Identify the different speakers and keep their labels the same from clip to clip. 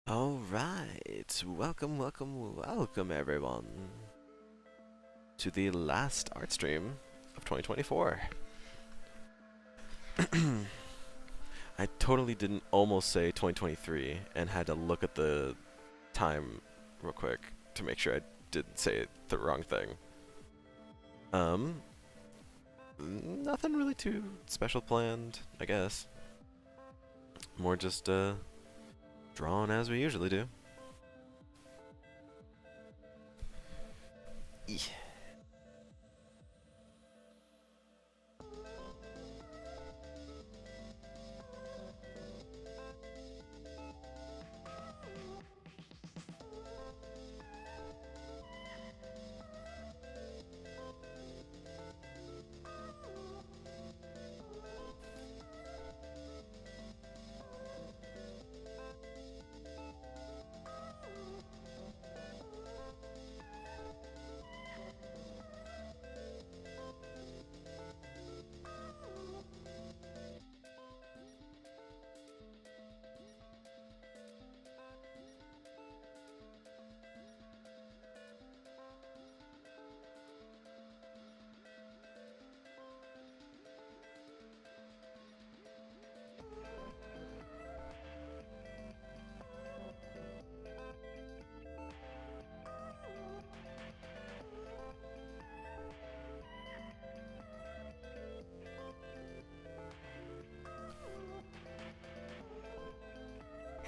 Speaker 1: Alright, welcome everyone to the last art stream of 2024. I totally didn't almost say 2023 and had to look at the time real quick to make sure I didn't say the wrong thing. Um, Nothing really too special planned, I guess. More just drawing as we usually do. Eeh.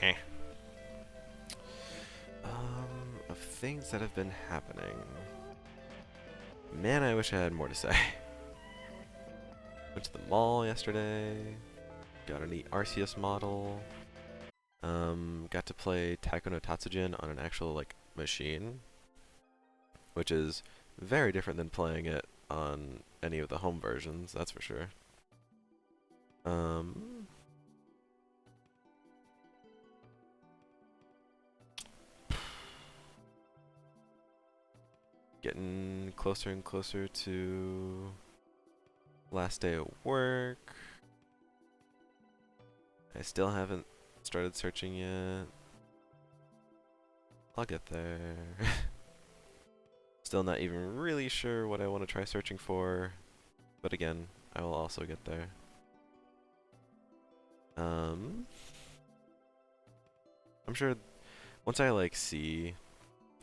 Speaker 1: Eh. Of things that have been happening. Man, I wish I had more to say. Went to the mall yesterday. Got a neat Arceus model. Got to play Taiko no Tatsujin on an actual machine, which is very different than playing it on any of the home versions. That's for sure. Um, Getting closer and closer to last day of work. I still haven't started searching yet. I'll get there. Still not even really sure what I want to try searching for, but again, I will also get there. I'm sure once I see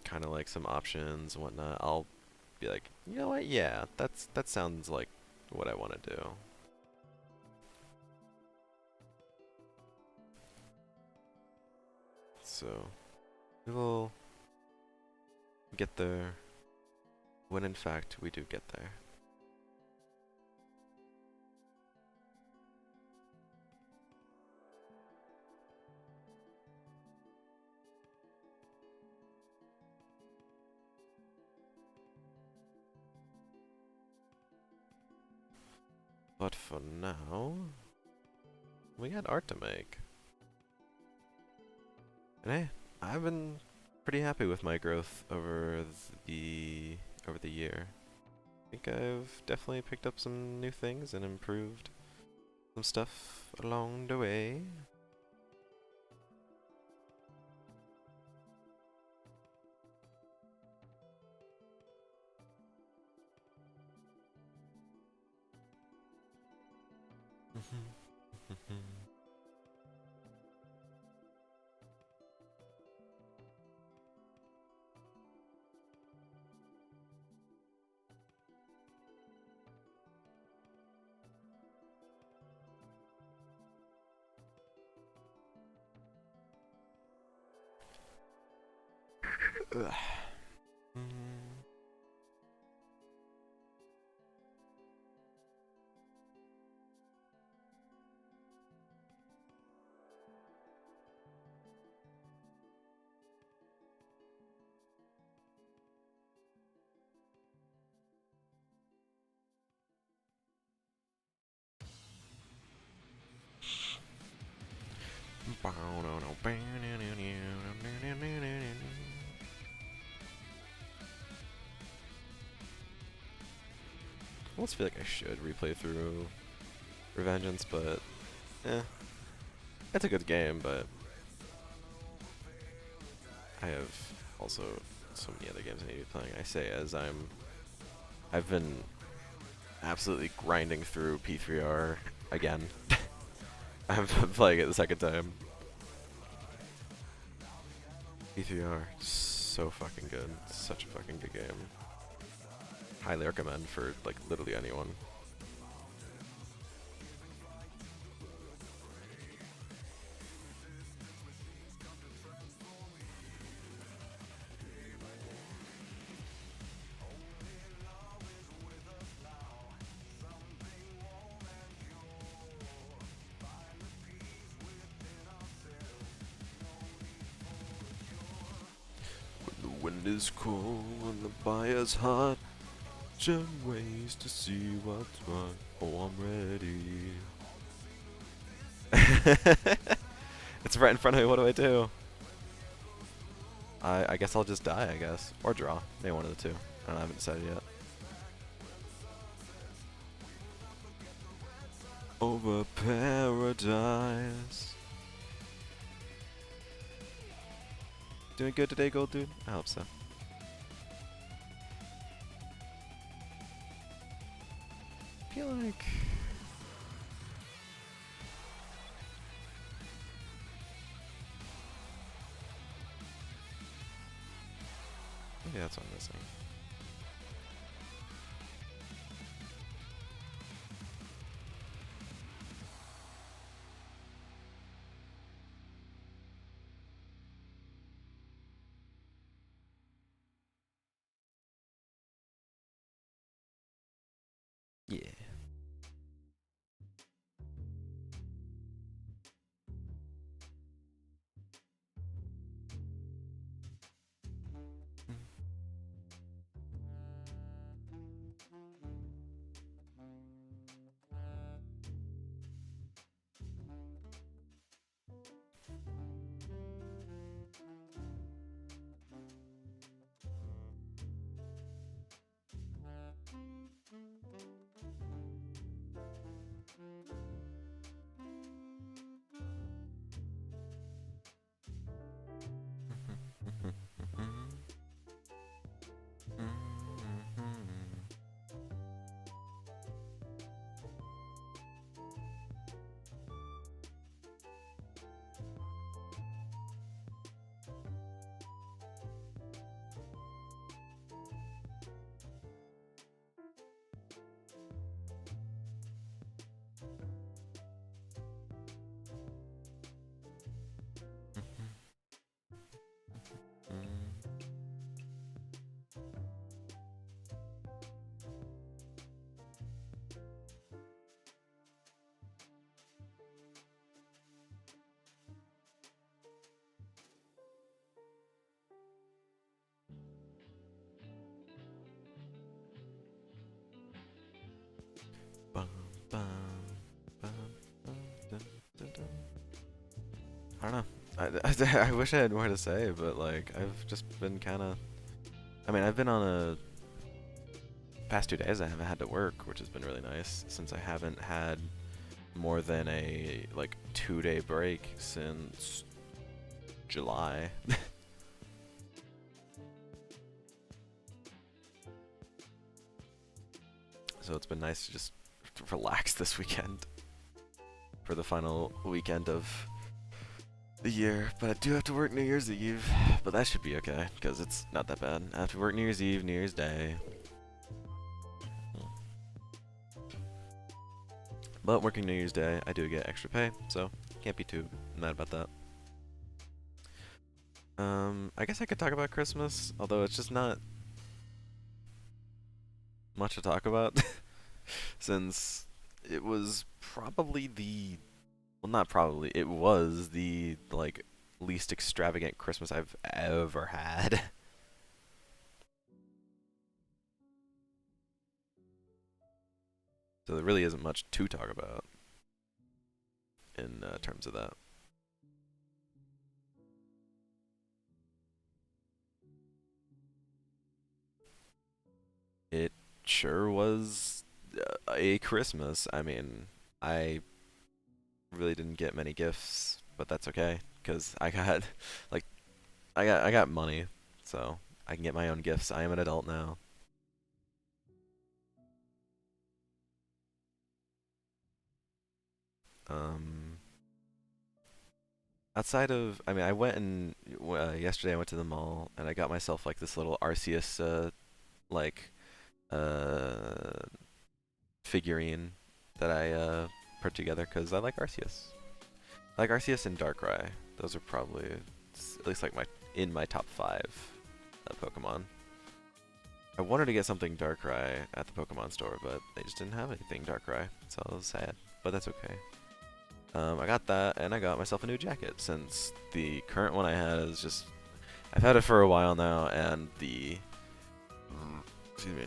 Speaker 1: kind of some options and whatnot, I'll be like, you know what? Yeah, that sounds like what I want to do. So we will get there when in fact we do get there. But for now, we got art to make. And hey, I've been pretty happy with my growth over the year. I think I've definitely picked up some new things and improved some stuff along the way. Ugh. I almost feel like I should replay through Revengeance, but it's a good game, but I have also so many other games I need to be playing. I say as I've been absolutely grinding through P3R again. I'm playing it the second time. P3R, so fucking good. Such a fucking good game. Highly recommend for like literally anyone. When the wind is cold, when the fire's hot, jam ways to see what's what. Oh, I'm ready. It's right in front of me. What do I do? I guess I'll just die. I guess, or draw. Maybe one of the two. I haven't decided yet. Over paradise. Doing good today, Gold Dude? I hope so. I feel like maybe that's what I'm missing. Yeah. Bum, bum, bum, bum, dun, dun, dun. I don't know. I wish I had more to say, but like I've just been kind of. I mean, I've been on a past 2 days. I haven't had to work, which has been really nice since I haven't had more than a like 2-day break since July. So it's been nice to just relax this weekend for the final weekend of the year. But I do have to work New Year's Eve, but that should be okay because it's not that bad. I have to work New Year's Eve, New Year's Day. But working New Year's Day, I do get extra pay, so can't be too mad about that. I guess I could talk about Christmas, although it's just not much to talk about since it was probably the, well, not probably, it was the like least extravagant Christmas I've ever had. So there really isn't much to talk about in terms of that. It sure was a Christmas. I mean, I really didn't get many gifts, but that's okay because I got like I got money, so I can get my own gifts. I am an adult now. Um, outside of, I mean, I went and yesterday I went to the mall and I got myself like this little Arceus like uh figurine that I put together because I like Arceus. I like Arceus and Darkrai. Those are probably at least like my top five Pokemon. I wanted to get something Darkrai at the Pokemon store, but they just didn't have anything Darkrai, so I was sad. But that's okay. I got that, and I got myself a new jacket since the current one I had is just I've had it for a while now, and the excuse me,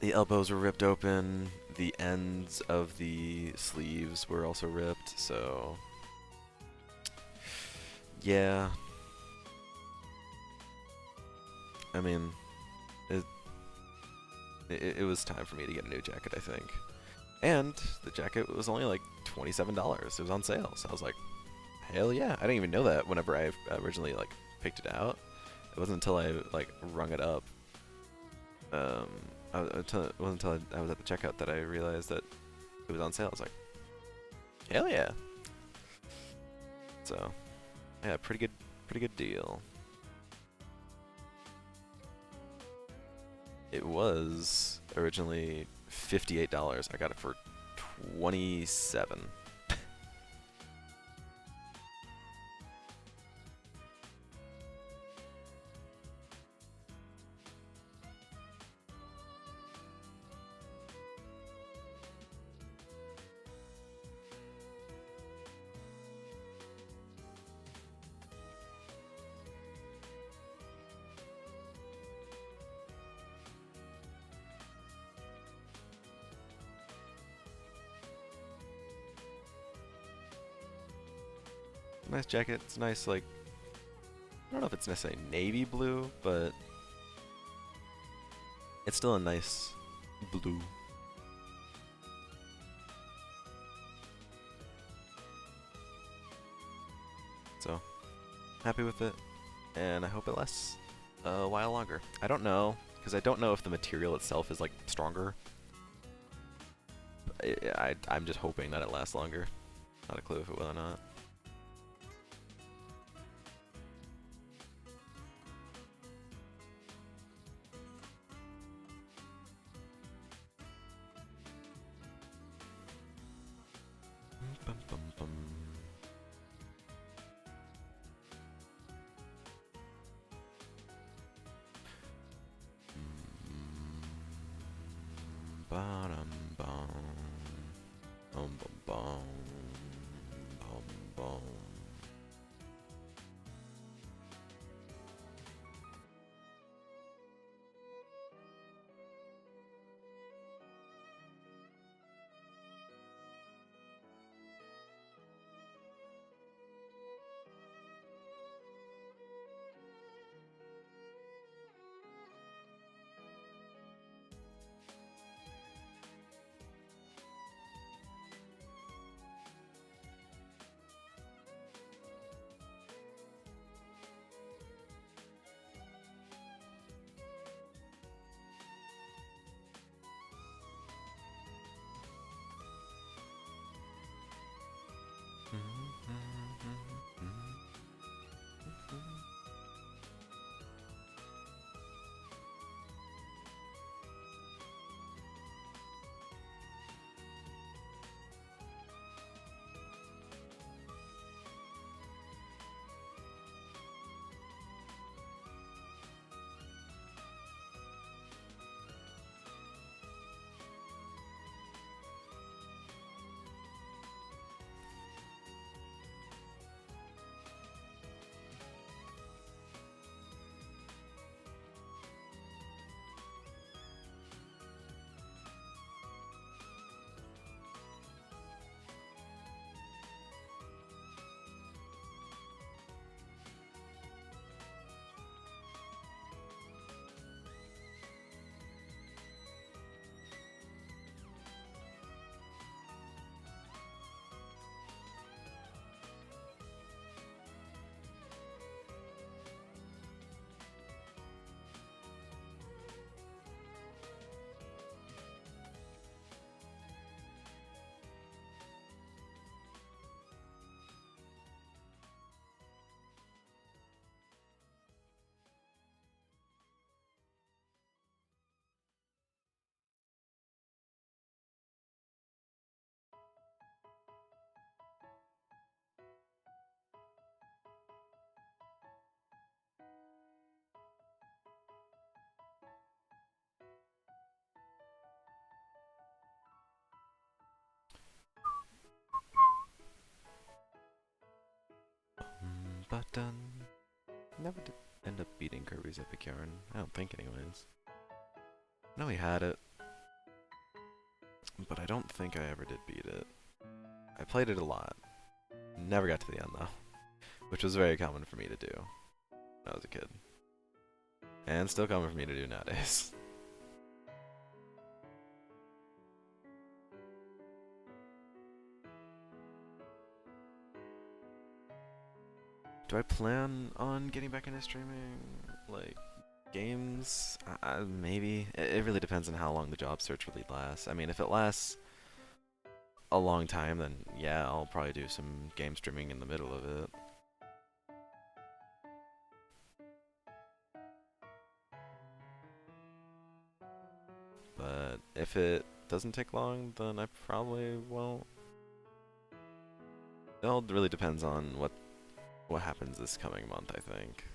Speaker 1: the elbows were ripped open, the ends of the sleeves were also ripped, so yeah. I mean, it, it was time for me to get a new jacket, I think. And the jacket was only like $27. It was on sale, so I was like, hell yeah! I didn't even know that whenever I originally like picked it out. It wasn't until I like rung it up. Um, it wasn't until I was at the checkout that I realized that it was on sale. I was like, hell yeah! So, yeah, pretty good deal. It was originally $58. I got it for 27. Nice jacket. It's nice, like, I don't know if it's necessarily navy blue, but it's still a nice blue. So, happy with it, and I hope it lasts a while longer. I don't know, because I don't know if the material itself is, like, stronger. I'm just hoping that it lasts longer. Not a clue if it will or not. Bum, bum, bum. Ba-dum, bum. Bum, bum, bum. Bum, bum. But never did end up beating Kirby's Epic Yarn. I don't think, anyways. No, he had it, but I don't think I ever did beat it. I played it a lot. Never got to the end though, which was very common for me to do when I was a kid, and still common for me to do nowadays. Do I plan on getting back into streaming, like, games? Maybe. It really depends on how long the job search really lasts. I mean, if it lasts a long time, then yeah, I'll probably do some game streaming in the middle of it. But if it doesn't take long, then I probably won't. It all really depends on what happens this coming month, I think.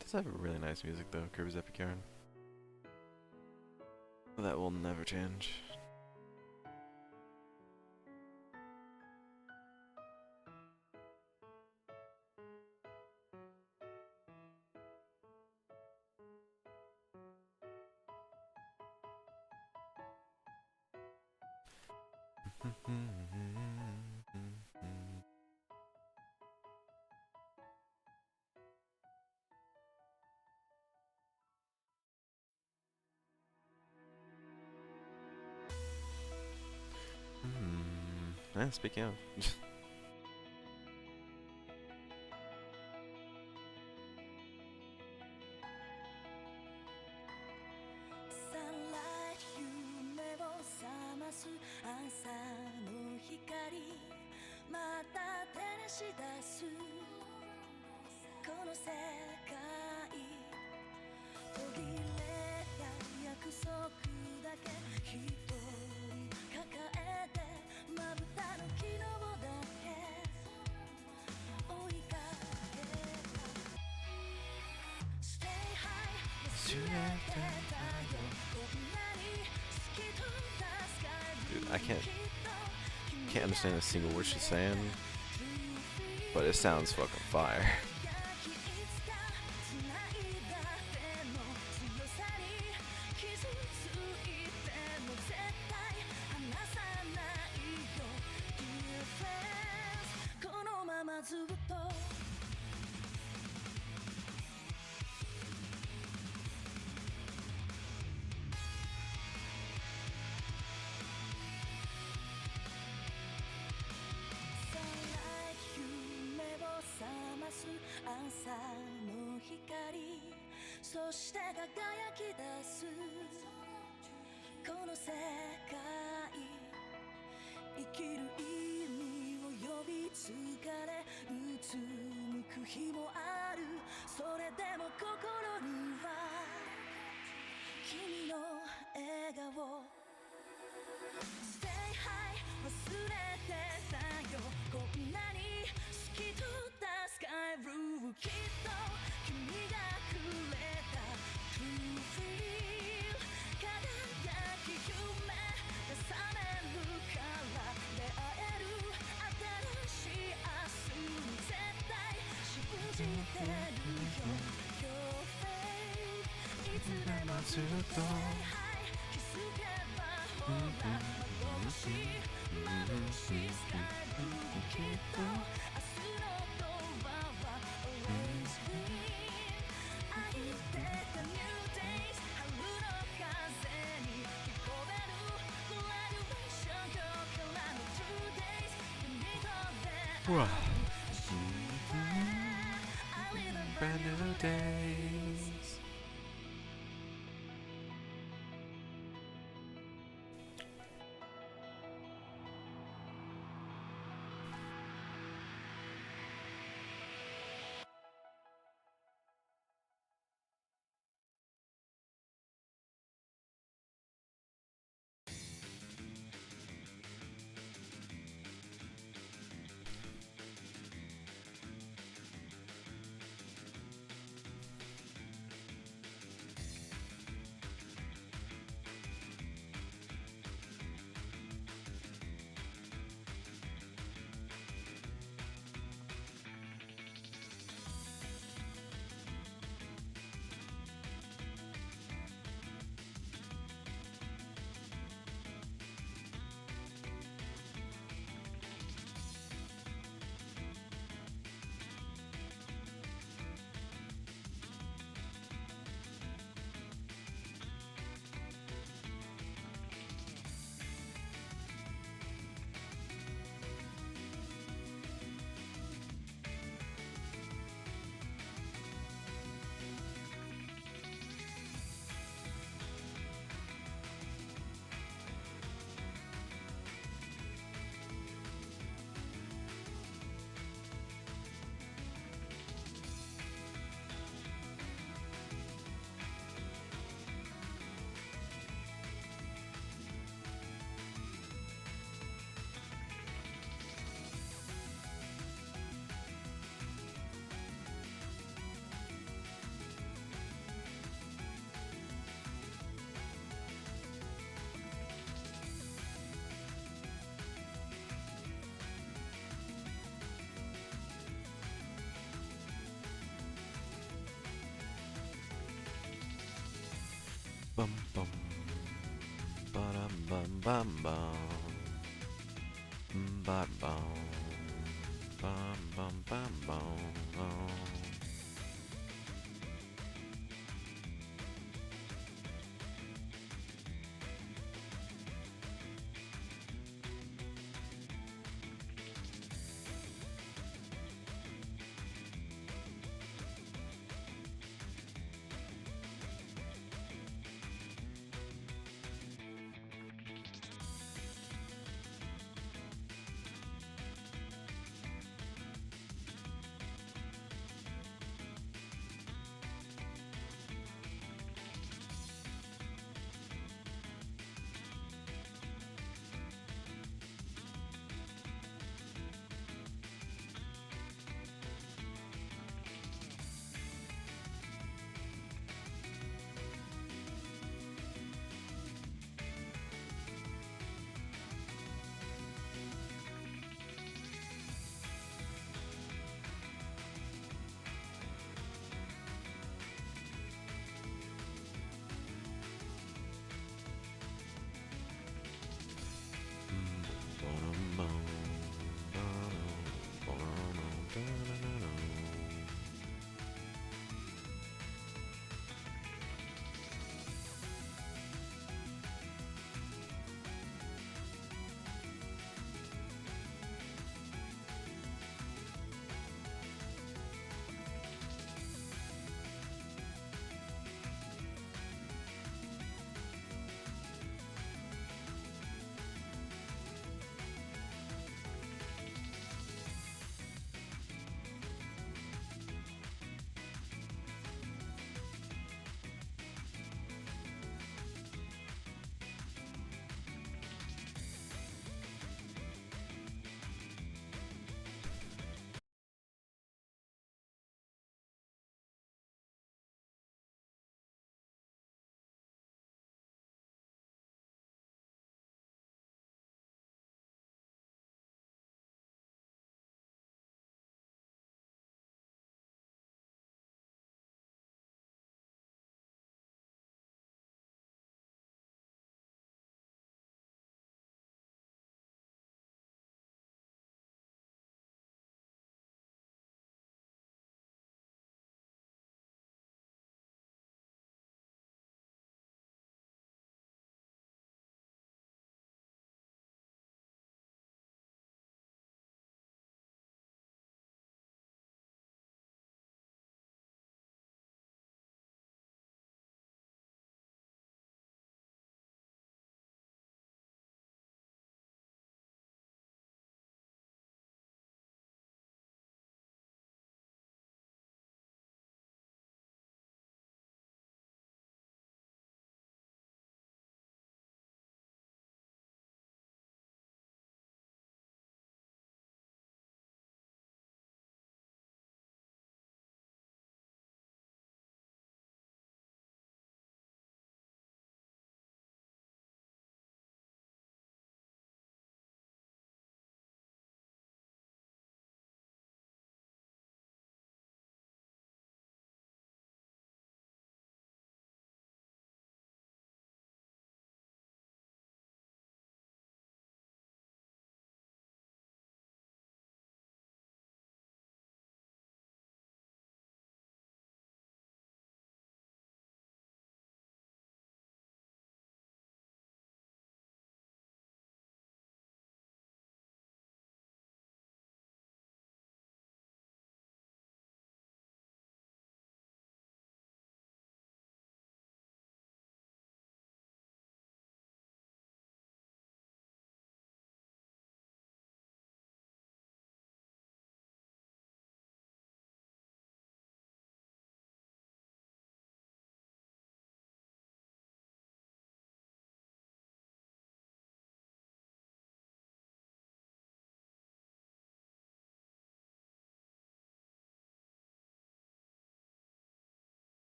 Speaker 1: Does have really nice music though, Kirby's Epic Yarn. That will never change. Yeah, speaking of. Dude, I can't understand a single word she's saying, but it sounds fucking fire. ずっとうわ Brand new days. Bum bum, ba bum bum bum, ba bum bum.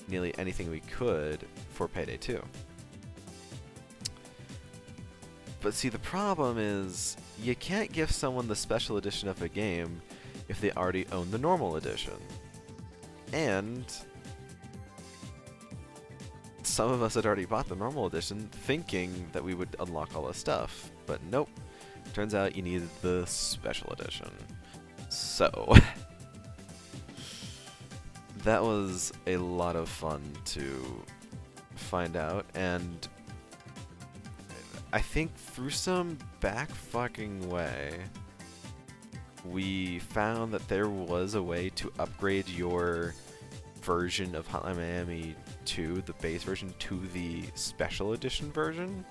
Speaker 1: nearly anything we could for Payday 2. But see, the problem is, you can't give someone the special edition of a game if they already own the normal edition. And some of us had already bought the normal edition thinking that we would unlock all this stuff. But nope. Turns out you needed the special edition. So that was a lot of fun to find out, and I think through some back fucking way, we found that there was a way to upgrade your version of Hotline Miami 2, the base version, to the special edition version.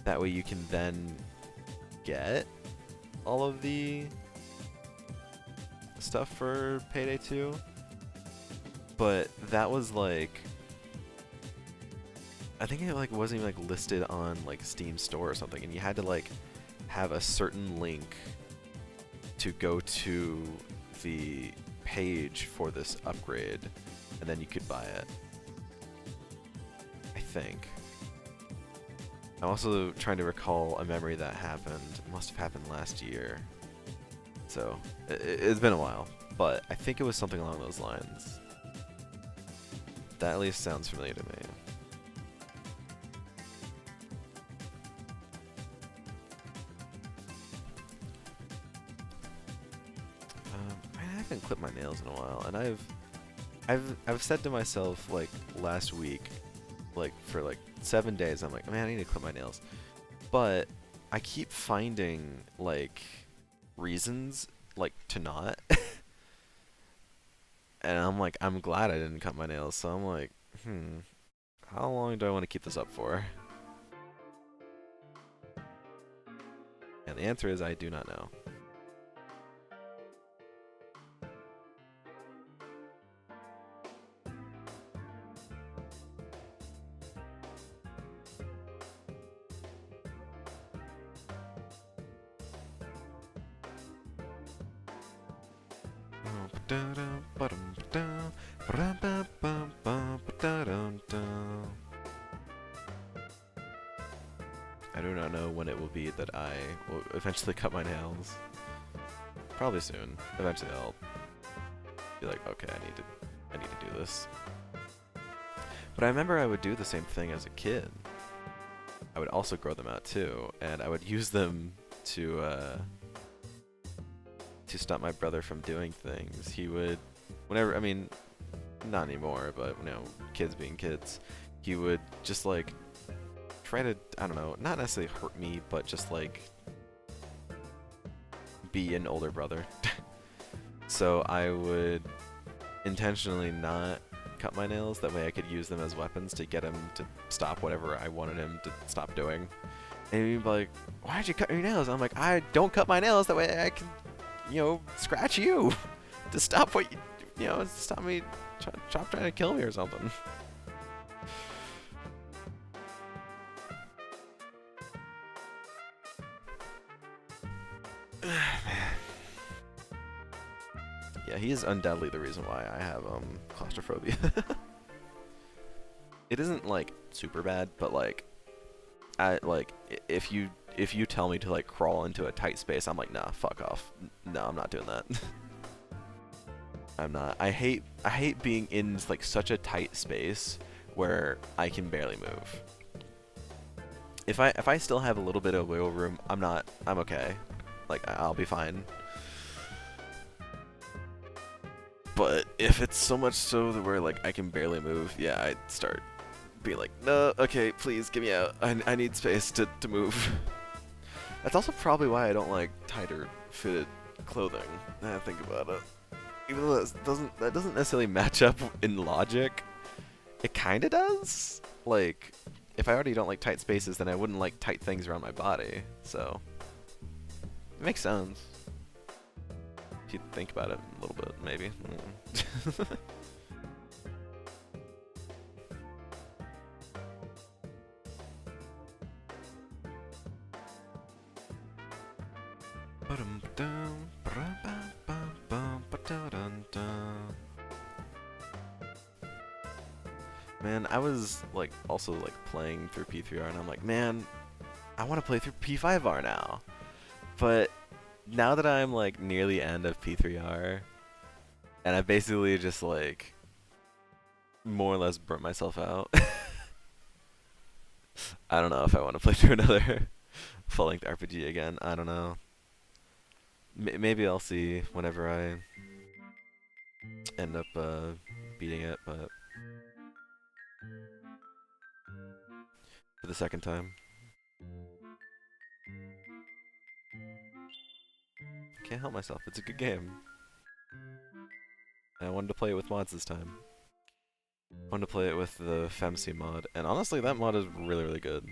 Speaker 1: That way you can then get all of the stuff for Payday 2. But that was like, I think it like wasn't even like listed on like Steam store or something, and you had to like have a certain link to go to the page for this upgrade, and then you could buy it. I think. I'm also trying to recall a memory that happened. It must have happened last year. So, it's been a while, but I think it was something along those lines. That at least sounds familiar to me. I haven't clipped my nails in a while, and I've said to myself like last week, like for like 7 days, I'm like, man, I need to clip my nails. But I keep finding like reasons like to not. And I'm like, I'm glad I didn't cut my nails. So I'm like, how long do I want to keep this up for? And the answer is I do not know. I do not know when it will be that I will eventually cut my nails. Probably soon. Eventually I'll be like, okay, I need to do this. But I remember I would do the same thing as a kid. I would also grow them out too, and I would use them to stop my brother from doing things. He would, whenever, I mean, not anymore, but you know, kids being kids, he would just like try to, I don't know, not necessarily hurt me, but just like be an older brother. So I would intentionally not cut my nails, that way I could use them as weapons to get him to stop whatever I wanted him to stop doing. And he'd be like, why'd you cut your nails? I'm like, I don't cut my nails, that way I can, you know, scratch you to stop what you know, stop me trying to kill me or something. Yeah, he is undoubtedly the reason why I have claustrophobia. It isn't like super bad, but like if you tell me to like crawl into a tight space, I'm like, nah, fuck off. No, I'm not doing that. I'm not. I hate being in like such a tight space where I can barely move. If I still have a little bit of wiggle room, I'm okay. Like I'll be fine. But if it's so much so that where like I can barely move, yeah, I'd start being like, no, okay, please get me out. I need space to move. That's also probably why I don't like tighter fitted clothing. Now I think about it. Even though that doesn't necessarily match up in logic, it kinda does. Like, if I already don't like tight spaces, then I wouldn't like tight things around my body. So it makes sense. If you think about it a little bit, maybe. Man, I was like also like playing through P3R, and I'm like, man, I want to play through P5R now. But now that I'm like near the end of P3R, and I basically just like more or less burnt myself out. I don't know if I want to play through another full-length RPG again. I don't know. Maybe I'll see whenever I end up beating it, but for the second time. Can't help myself. It's a good game. And I wanted to play it with mods this time. I wanted to play it with the FemC mod, and honestly, that mod is really, really good.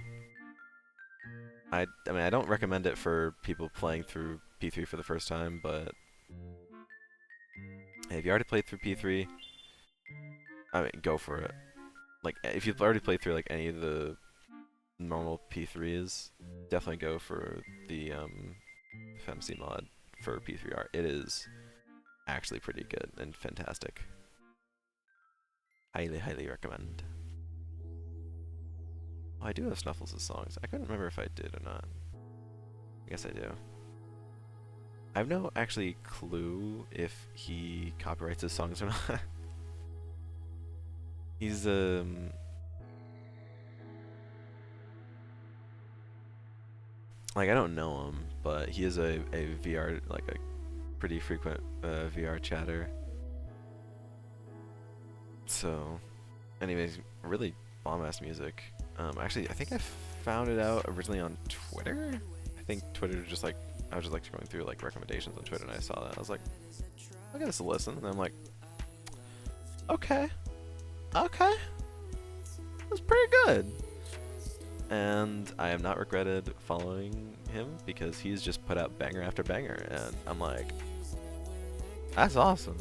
Speaker 1: I mean, I don't recommend it for people playing through P3 for the first time, but hey, if you already played through P3, I mean, go for it. Like, if you've already played through like any of the normal P3s, definitely go for the FemC mod for P3R. It is actually pretty good and fantastic. Highly, highly recommend. Oh, I do have Snuffles' songs. I couldn't remember if I did or not. I guess I do. I have no actually clue if he copyrights his songs or not. He's like, I don't know him, but he is a VR, like a pretty frequent VR chatter. So, anyways, really bomb-ass music. Actually, I think I found it out originally on Twitter. I think Twitter just like, I was just like going through like recommendations on Twitter, and I saw that. I was like, I'll give this a listen. And I'm like, okay, okay, that's pretty good. And I have not regretted following him because he's just put out banger after banger, and I'm like, that's awesome.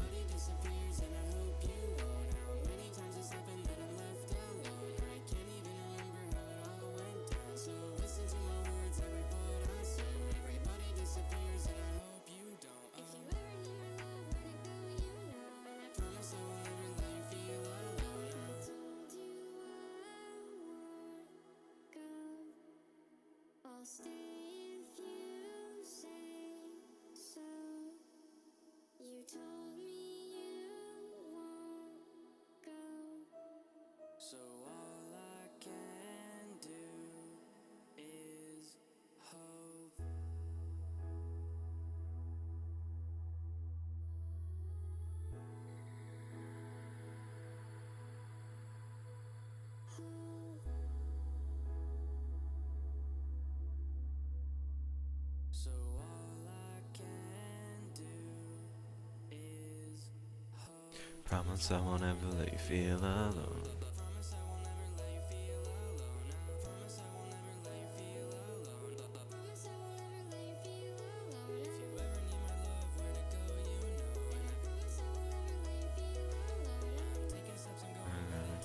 Speaker 1: Promise I won't ever let you feel alone.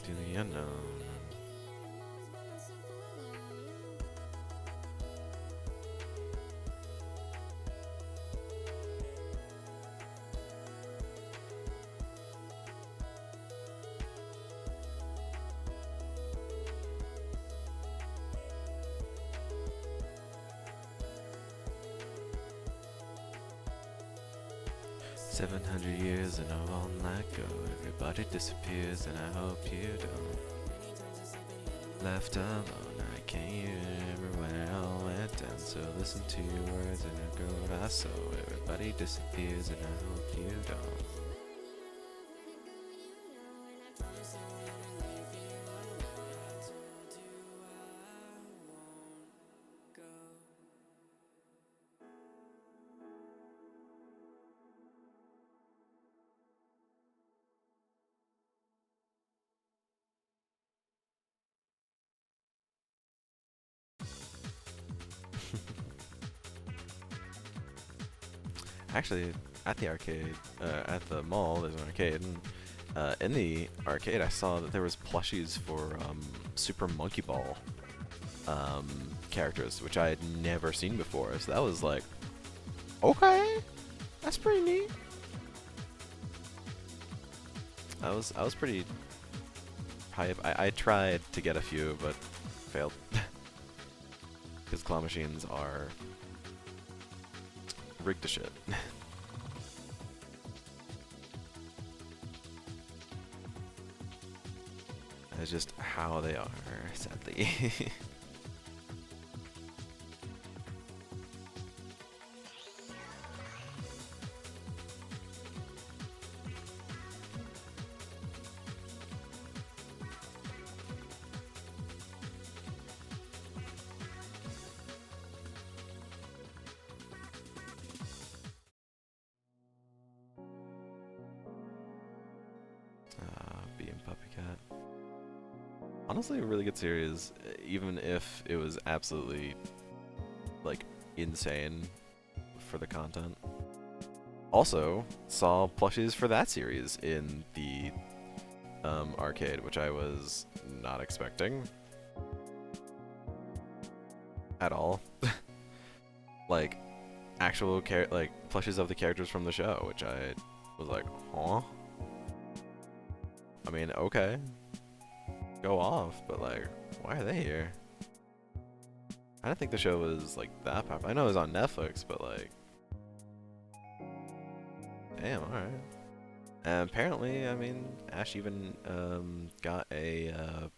Speaker 1: To the unknown. 700 years and I won't let go. Everybody disappears and I hope you don't. Left alone, I can't remember when it all went down. So listen to your words and I go what I saw. Everybody disappears and I hope you don't. Actually, at the arcade, at the mall, there's an arcade, and in the arcade I saw that there was plushies for Super Monkey Ball characters, which I had never seen before, so that was like, okay, that's pretty neat. I was pretty hype. I tried to get a few, but failed. Because claw machines are rigged to shit. That's just how they are, sadly. Bee and Puppy Cat. Honestly, a really good series, even if it was absolutely, like, insane for the content. Also, saw plushies for that series in the arcade, which I was not expecting at all. Like, actual like plushies of the characters from the show, which I was like, huh? I mean, okay, go off, but like, why are they here? I didn't think the show was like that popular. I know it was on Netflix, but like, damn, alright. And apparently, I mean, Ash even got a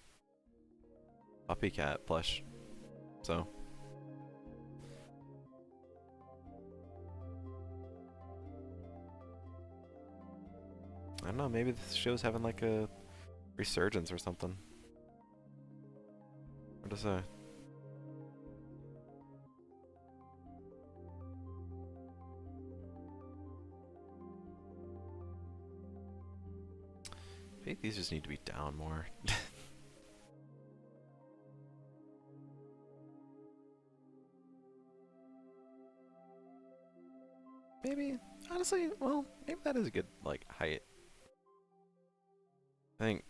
Speaker 1: puppy cat plush, so. I don't know, maybe this show's having like a resurgence or something. What to say? Maybe these just need to be down more. Maybe, honestly, well, maybe that is a good, like, height. I think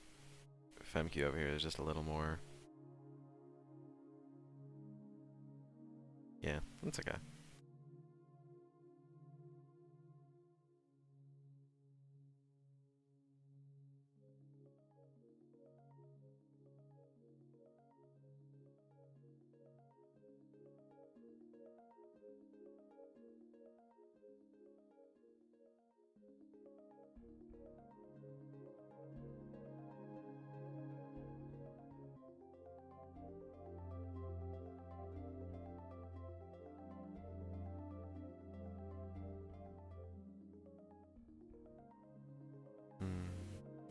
Speaker 1: FemQ over here is just a little more. Yeah, that's okay.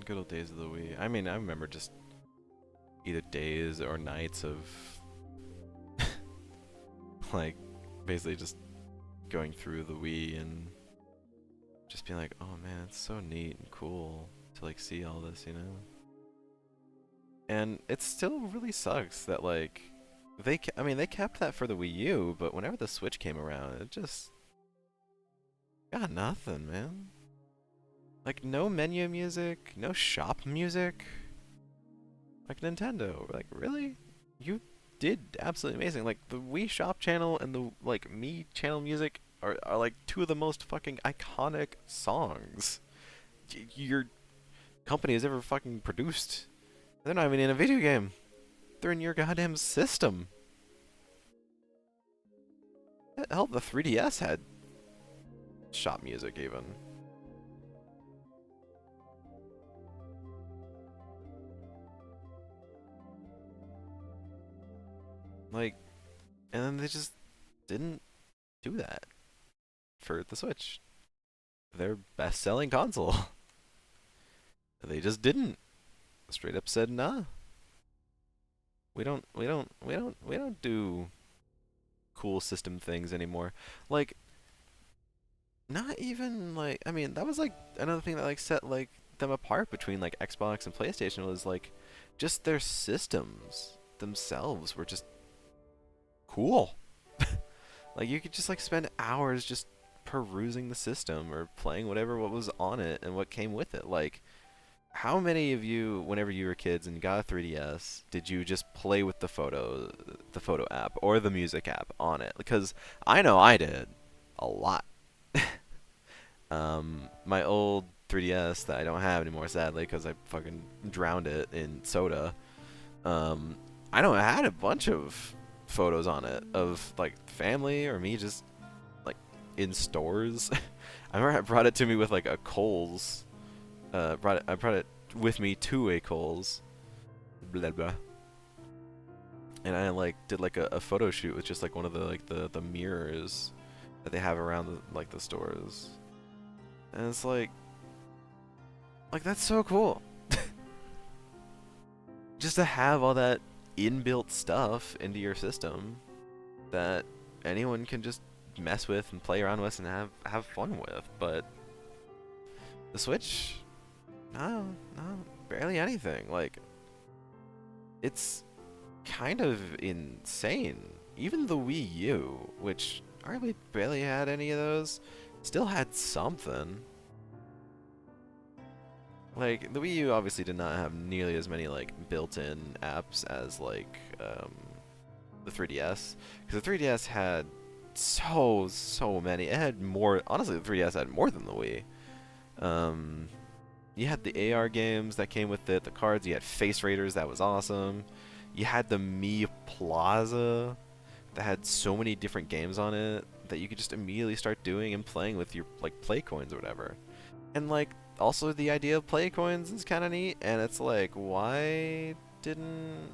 Speaker 1: Good old days of the Wii. I mean, I remember just either days or nights of like basically just going through the Wii and just being like, oh man, it's so neat and cool to like see all this, you know? And it still really sucks that like I mean, they kept that for the Wii U, but whenever the Switch came around, it just got nothing, man. Like no menu music, no shop music. Like Nintendo, like really? You did absolutely amazing. Like the Wii Shop channel and the like Me channel music are like two of the most fucking iconic songs your company has ever fucking produced. They're not even in a video game. They're in your goddamn system. Hell, the 3DS had shop music even. Like, and then they just didn't do that for the Switch. Their best-selling console. They just didn't. Straight up said, nah. We don't do cool system things anymore. Like, not even like, I mean, that was like another thing that like set like them apart between like Xbox and PlayStation was like just their systems themselves were just cool. Like you could just like spend hours just perusing the system or playing what was on it and what came with it. Like how many of you, whenever you were kids and you got a 3DS, did you just play with the photo app or the music app on it? Because I know I did a lot. My old 3DS that I don't have anymore, sadly, because I fucking drowned it in soda. Um, I know I had a bunch of photos on it of like family or me just like in stores. I remember I brought it to me with like a Kohl's. I brought it with me to a Kohl's. Blah blah. And I like did like a photo shoot with just like one of the the mirrors that they have around like the stores. And it's like that's so cool. Just to have all that inbuilt stuff into your system that anyone can just mess with and play around with and have fun with. But the Switch, no, no, barely anything. Like it's kind of insane. Even the Wii U, which arguably barely had any of those, still had something. Like the Wii U obviously did not have nearly as many like built-in apps as like the 3DS, because the 3DS had so many. It had more. Honestly, the 3DS had more than the Wii. Um, you had the AR games that came with it, the cards. You had Face Raiders, that was awesome. You had the Mi Plaza that had so many different games on it that you could just immediately start doing and playing with your like play coins or whatever. And like also the idea of play coins is kind of neat, and it's like why didn't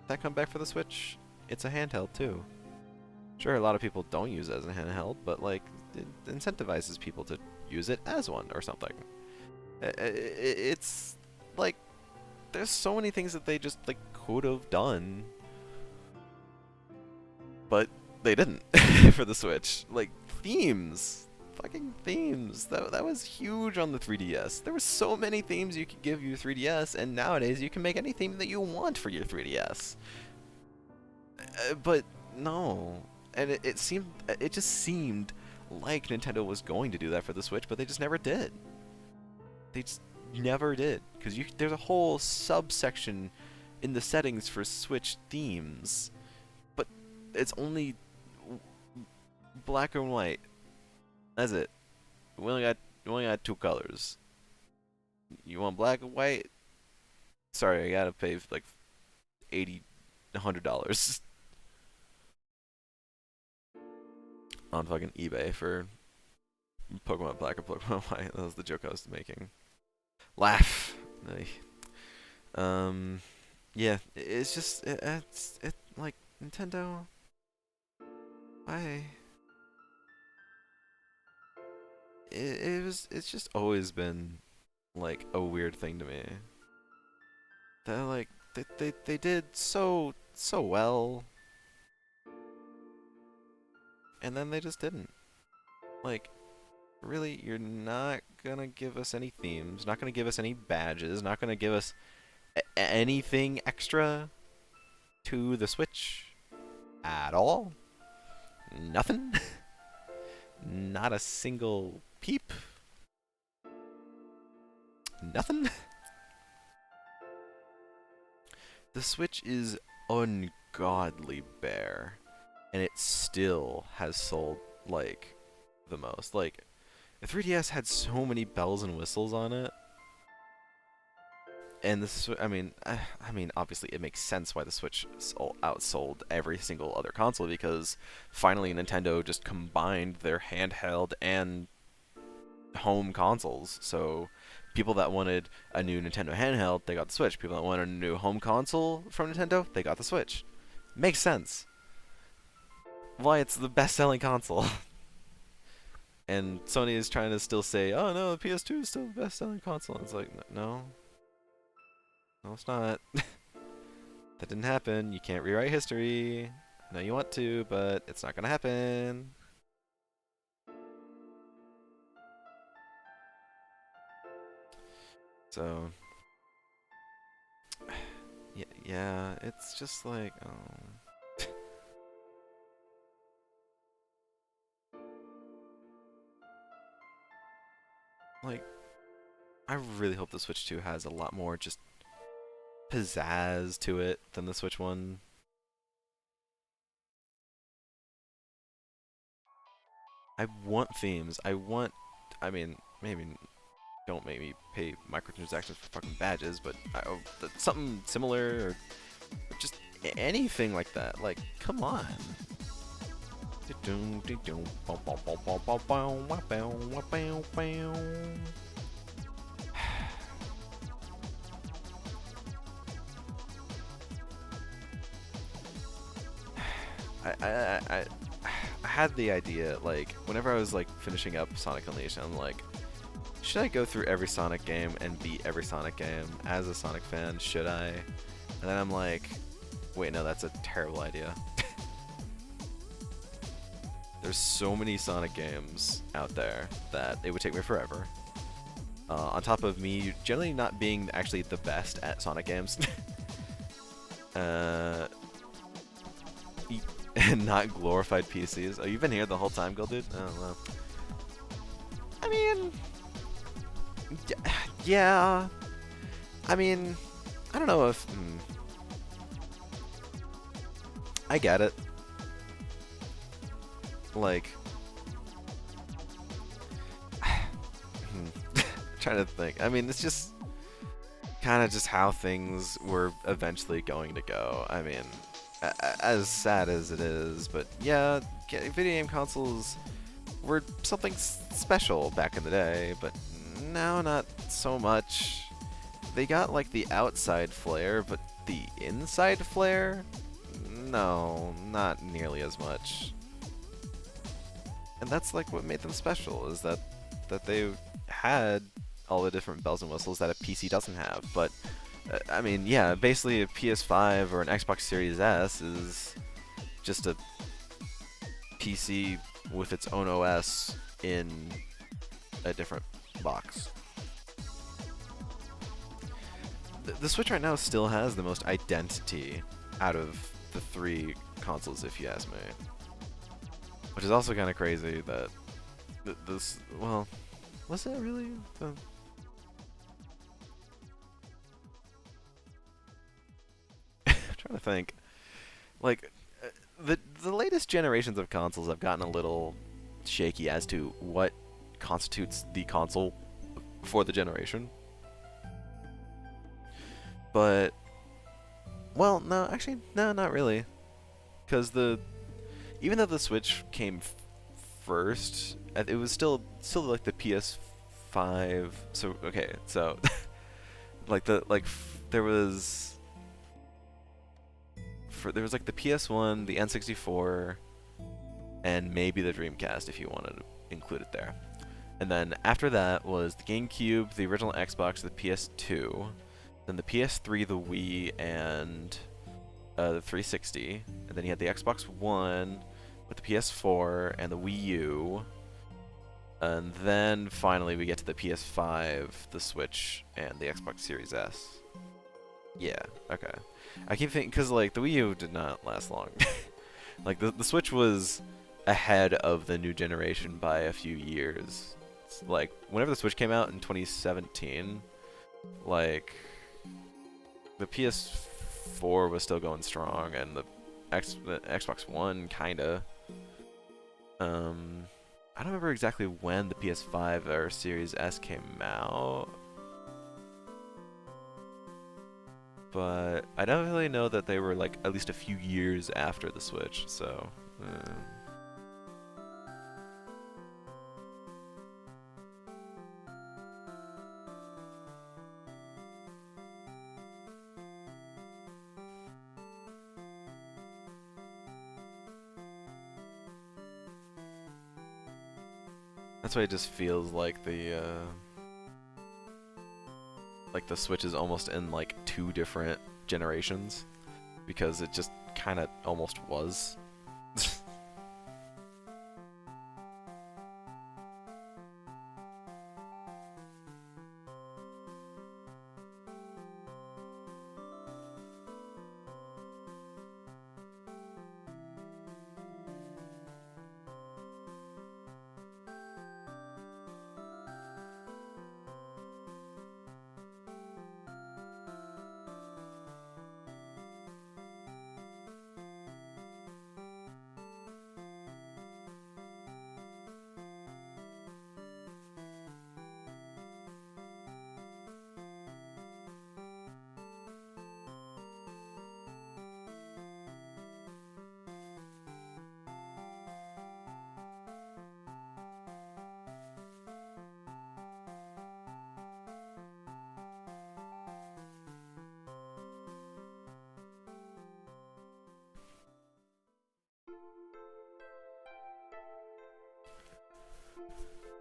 Speaker 1: that come back for the Switch? It's a handheld too. Sure, a lot of people don't use it as a handheld, but like it incentivizes people to use it as one or something. It's like there's so many things that they just like could have done, but they didn't for the Switch. Like themes, fucking themes. That was huge on the 3DS. There were so many themes you could give your 3DS, and nowadays you can make any theme that you want for your 3DS. But no, and it just seemed like Nintendo was going to do that for the Switch, but they just never did. They just never did, because there's a whole subsection in the settings for Switch themes, but it's only black and white. That's it. We only got two colors. You want black and white? Sorry, I gotta pay like 80, $100 on fucking eBay for Pokemon Black and Pokemon White. That was the joke I was making. Laugh. Um, yeah, it's just it's like Nintendo. I it's just always been like a weird thing to me. That like they did so well, and then they just didn't. Like really, you're not gonna give us any themes, not gonna give us any badges, not gonna give us anything extra to the Switch at all. Nothing. Not a single peep. Nothing. The Switch is ungodly bare, and it still has sold like the most. Like the 3DS had so many bells and whistles on it, and I mean, obviously it makes sense why the Switch outsold every single other console, because finally Nintendo just combined their handheld and home consoles. So people that wanted a new Nintendo handheld, they got the Switch. People that wanted a new home console from Nintendo, they got the Switch. Makes sense. Why it's the best-selling console. And Sony is trying to still say, "Oh no, the PS2 is still the best-selling console." It's like, no, no, it's not. That didn't happen. You can't rewrite history. I know you want to, but it's not gonna happen. So, yeah, it's just like, oh. Like, I really hope the Switch 2 has a lot more just pizzazz to it than the Switch 1. I want themes. I mean, maybe don't make me pay microtransactions for fucking badges, but something similar or just anything like that. Like, come on. I had the idea, like, whenever I was like finishing up Sonic Unleashed, I'm like, should I go through every Sonic game and beat every Sonic game as a Sonic fan? Should I? And then I'm like, wait, no, that's a terrible idea. There's so many Sonic games out there that it would take me forever. On top of me generally not being actually the best at Sonic games. And not glorified PCs. Oh, you've been here the whole time, Gold Dude? Oh, well. I mean... yeah. I mean... I don't know if... I get it. Like... trying to think. I mean, it's just... kind of just how things were eventually going to go. I mean... as sad as it is, but yeah, video game consoles were something special back in the day, but now not so much. They got like the outside flair, but the inside flair? No, not nearly as much. And that's like what made them special, is that they had all the different bells and whistles that a PC doesn't have, but I mean, yeah, basically a PS5 or an Xbox Series S is just a PC with its own OS in a different box. The Switch right now still has the most identity out of the three consoles, if you ask me. Which is also kind of crazy that this, well, was it really? Trying to think, like the latest generations of consoles have gotten a little shaky as to what constitutes the console for the generation. But well, no, actually, no, not really, because even though the Switch came first, it was still like the PS5. So okay, so like there was. There was like the PS1, the N64, and maybe the Dreamcast if you wanted to include it there. And then after that was the GameCube, the original Xbox, the PS2, then the PS3, the Wii, and the 360. And then you had the Xbox One with the PS4 and the Wii U. And then finally we get to the PS5, the Switch, and the Xbox Series S. Yeah, okay. I keep thinking, because like the Wii U did not last long. Like the Switch was ahead of the new generation by a few years. It's like whenever the Switch came out in 2017, like the PS4 was still going strong, and the Xbox One kinda. I don't remember exactly when the PS5 or Series S came out. But I definitely know that they were like at least a few years after the Switch, so that's why it just feels like the Switch is almost in like two different generations, because it just kind of almost was.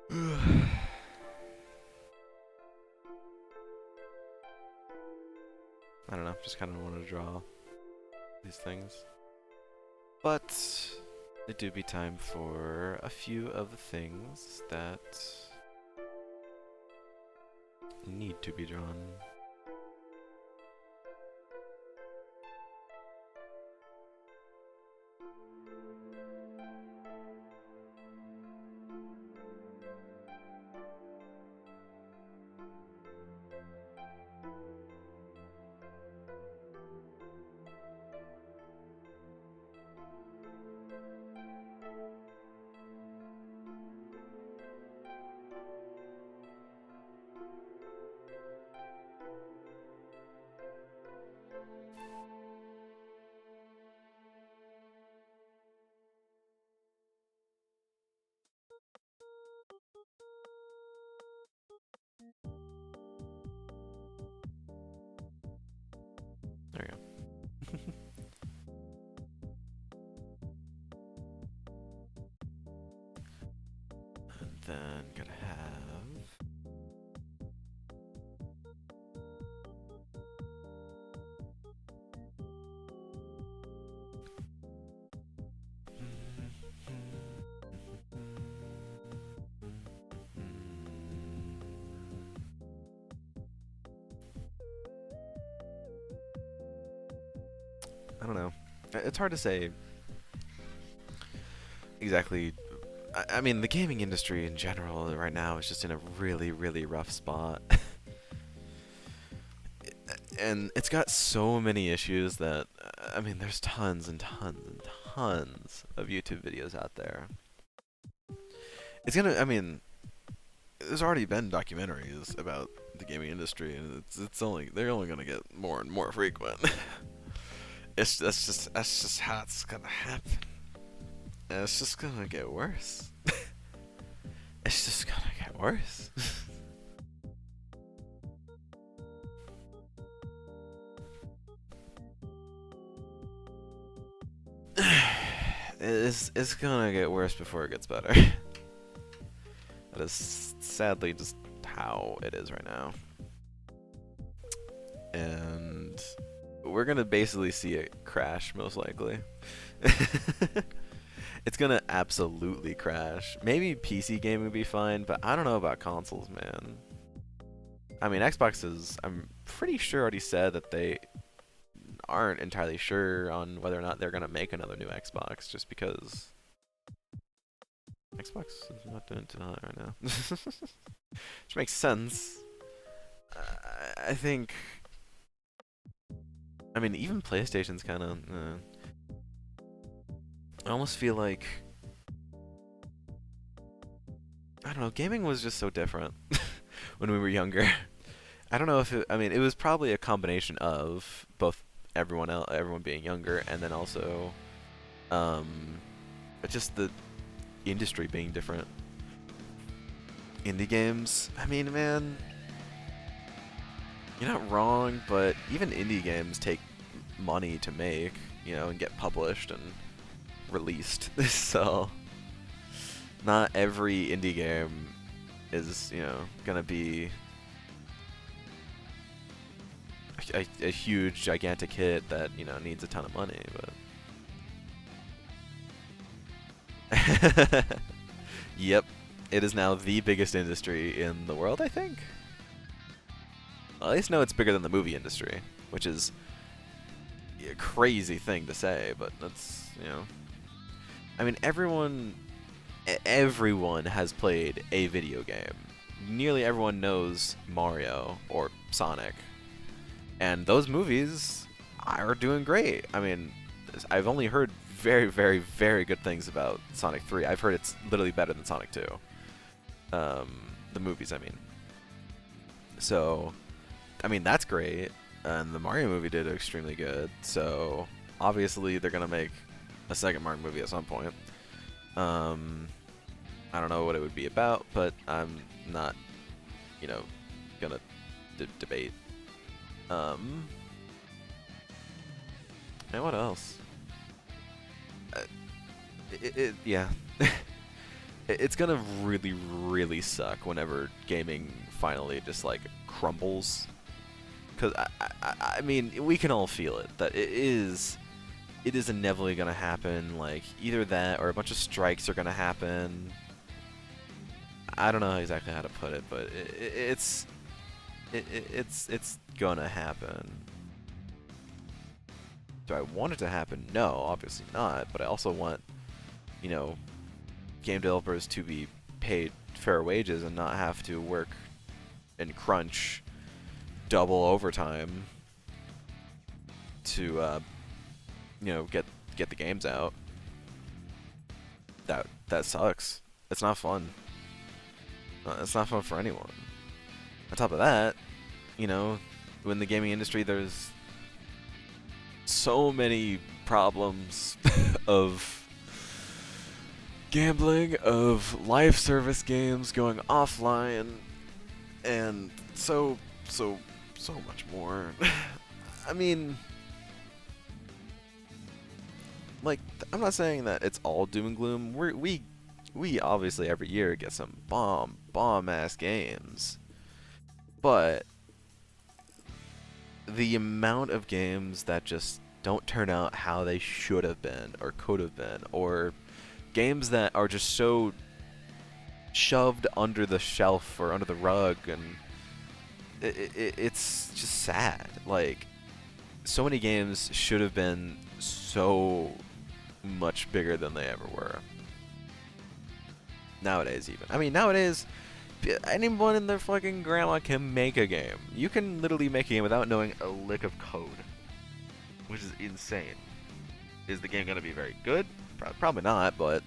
Speaker 1: I don't know, just kind of wanted to draw these things. But it do be time for a few of the things that need to be drawn. There we go. And then gotta have I don't know. It's hard to say exactly. I mean, the gaming industry in general right now is just in a really, really rough spot. And it's got so many issues that, I mean, there's tons and tons and tons of YouTube videos out there. It's gonna, I mean, there's already been documentaries about the gaming industry, and they're only gonna get more and more frequent. That's just how it's gonna happen. And it's just gonna get worse. It's just gonna get worse. It's gonna get worse before it gets better. That is sadly just how it is right now. And we're gonna basically see it crash, most likely. It's gonna absolutely crash. Maybe PC gaming would be fine, but I don't know about consoles, man. I mean, Xbox is, I'm pretty sure already said that they aren't entirely sure on whether or not they're gonna make another new Xbox, just because Xbox is not doing too hot right now. Which makes sense. I think, I mean, even PlayStation's kind of, I almost feel like, I don't know, gaming was just so different when we were younger. I don't know if I mean, it was probably a combination of both everyone being younger, and then also, just the industry being different. Indie games, I mean, man, you're not wrong, but even indie games take money to make, and get published and released. So not every indie game is, gonna be a huge, gigantic hit that, needs a ton of money, but yep, it is now the biggest industry in the world, I think. Well, at least know it's bigger than the movie industry, which is a crazy thing to say, but that's, I mean, everyone has played a video game. Nearly everyone knows Mario or Sonic. And those movies are doing great. I mean, I've only heard very, very, very good things about Sonic 3. I've heard it's literally better than Sonic 2. The movies, I mean. So, I mean, that's great. And the Mario movie did extremely good. So, obviously, they're going to make a second Mario movie at some point. I don't know what it would be about, but I'm not, gonna debate. And what else? Yeah. it's gonna really, really suck whenever gaming finally just like crumbles. Because I mean, we can all feel it that it is inevitably gonna happen. Like either that or a bunch of strikes are gonna happen. I don't know exactly how to put it, but it's gonna happen. Do I want it to happen? No, obviously not. But I also want, you know, game developers to be paid fair wages and not have to work and crunch double overtime to, you know, get the games out. That sucks. It's not fun. It's not fun for anyone. On top of that, you know, in the gaming industry, there's so many problems of gambling, of live service games going offline, and so much more. I mean, like, I'm not saying that it's all doom and gloom. We obviously every year get some bomb ass games, but the amount of games that just don't turn out how they should have been or could have been, or games that are just so shoved under the shelf or under the rug, and it's just sad. Like, so many games should have been so much bigger than they ever were. Nowadays, even. I mean, nowadays, anyone and their fucking grandma can make a game. You can literally make a game without knowing a lick of code, which is insane. Is the game going to be very good? Probably not, but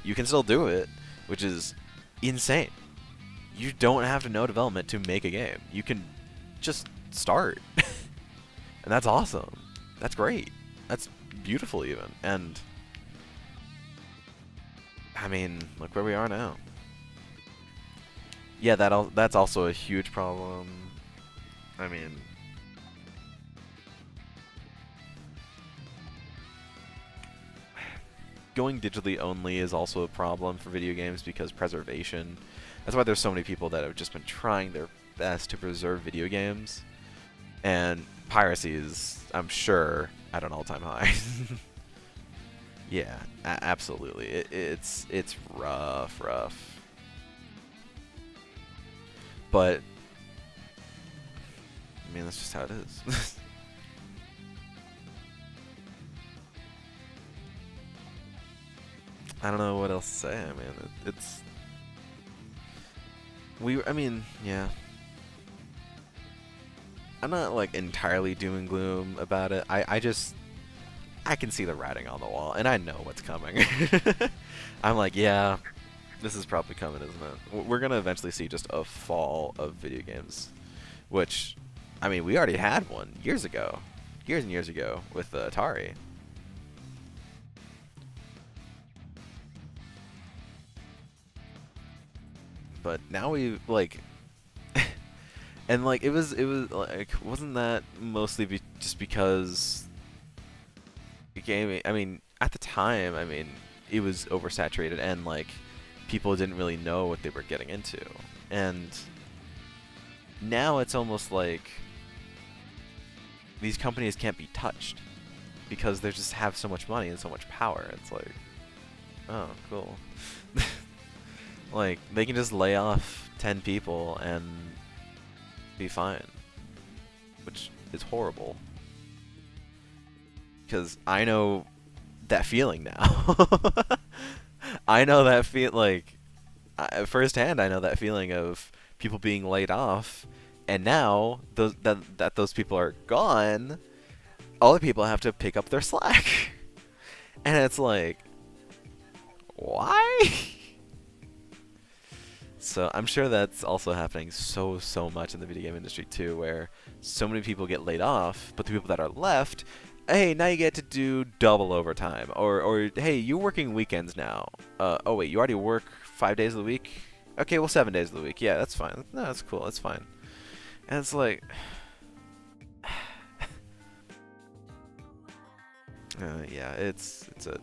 Speaker 1: you can still do it, which is insane. You don't have to know development to make a game. You can just start. And that's awesome. That's great. That's beautiful even. And I mean, look where we are now. Yeah, that's also a huge problem. I mean, going digitally only is also a problem for video games because preservation. That's why there's so many people that have just been trying their best to preserve video games. And piracy is, I'm sure, at an all-time high. Yeah, absolutely. It's rough. But I mean, that's just how it is. I don't know what else to say. I mean, it's I mean, yeah. I'm not like entirely doom and gloom about it. I can see the writing on the wall, and I know what's coming. I'm like, yeah, this is probably coming, isn't it? We're gonna eventually see just a fall of video games, which, I mean, we already had one years and years ago with Atari. But now we like, and like it was like, wasn't that mostly just because gaming? I mean, at the time, I mean, it was oversaturated and like people didn't really know what they were getting into, and now it's almost like these companies can't be touched because they just have so much money and so much power. It's like, oh, cool. Like, they can just lay off 10 people and be fine, which is horrible. Because I know that feeling now. I know that like, firsthand, I know that feeling of people being laid off, and now that those people are gone, other people have to pick up their slack. And it's like, why? So I'm sure that's also happening so much in the video game industry too, where so many people get laid off, but the people that are left, hey, now you get to do double overtime, or hey, you're working weekends now. Oh wait, you already work 5 days of the week? Okay, well 7 days of the week. Yeah, that's fine. No, that's cool. That's fine. And it's like, yeah, it's a,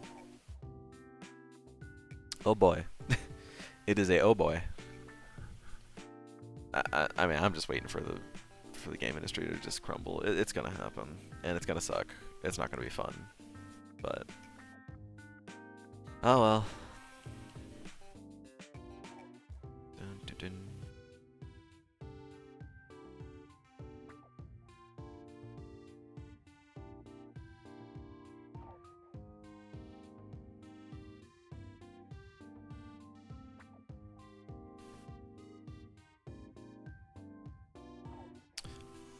Speaker 1: oh boy. It is a oh boy. I mean, I'm just waiting for the game industry to just crumble. It's gonna happen, and it's gonna suck. It's not gonna be fun, but oh well. Dun, dun, dun.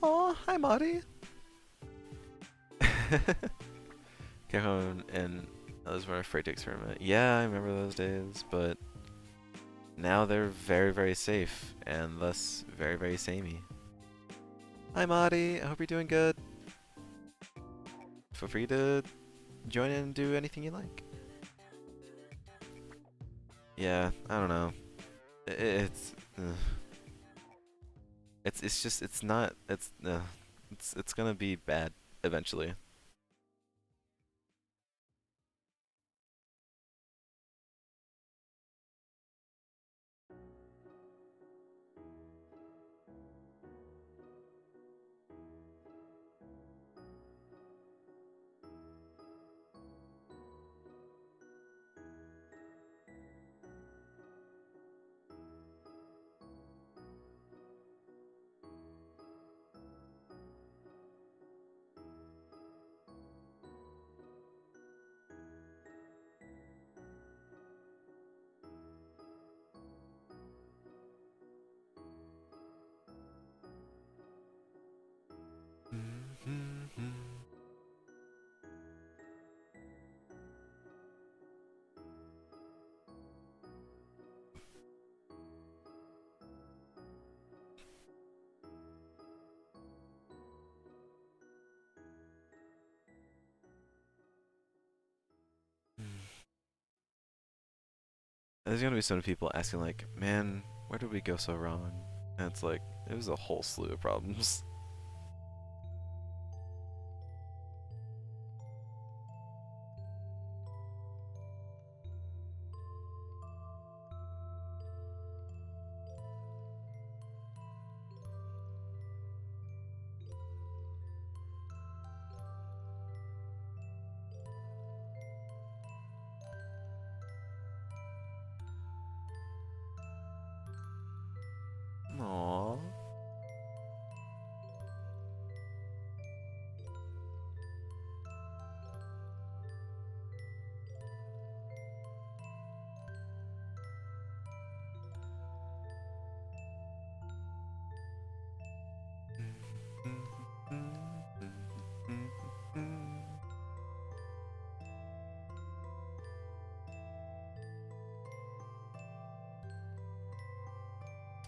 Speaker 1: Oh, hi, Marty. Came home and those were afraid to experiment. Yeah, I remember those days, but now they're very, very safe and thus very, very samey. Hi, Marty. I hope you're doing good. Feel free to join in and do anything you like. Yeah, I don't know. It's it's just it's not it's gonna be bad eventually. There's gonna be so many people asking like, man, where did we go so wrong? And it's like, it was a whole slew of problems. Aww.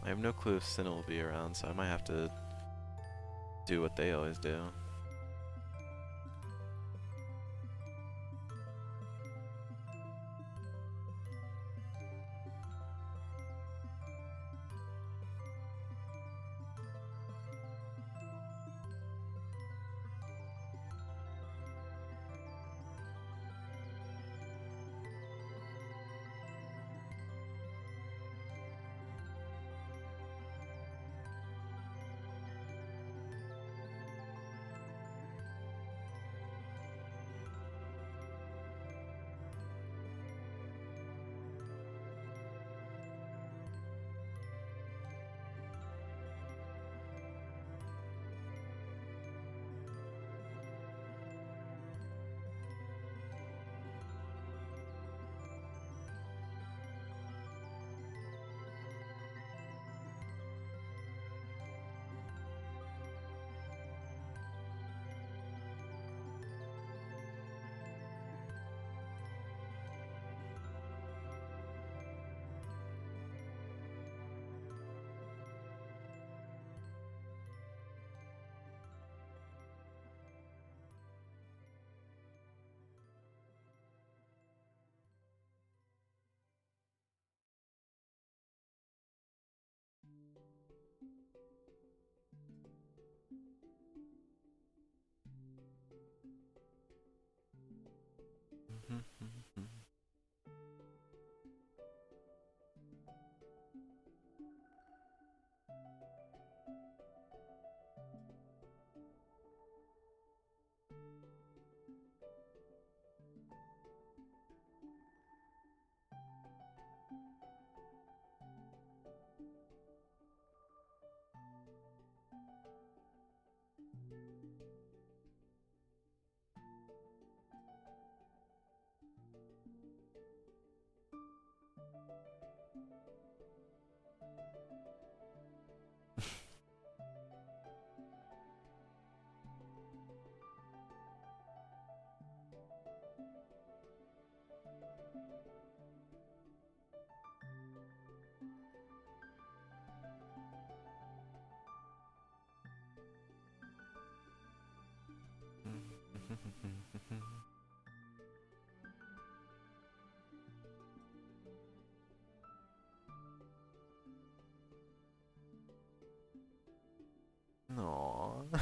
Speaker 1: I have no clue if Sin will be around, so I might have to do what they always do. Aww.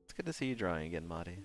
Speaker 1: It's good to see you drawing again, Marty.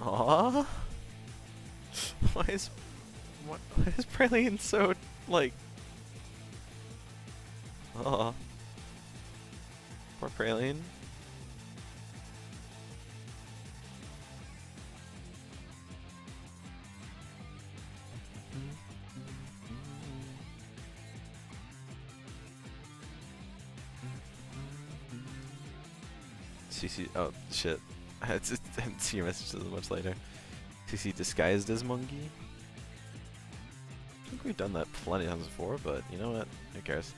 Speaker 1: Aww. Why is why is Praline so like? Aw. Poor Praline. CC. Oh shit. I didn't see your messages much later. CC disguised as Monkey. I think we've done that plenty of times before, but you know what? Who cares?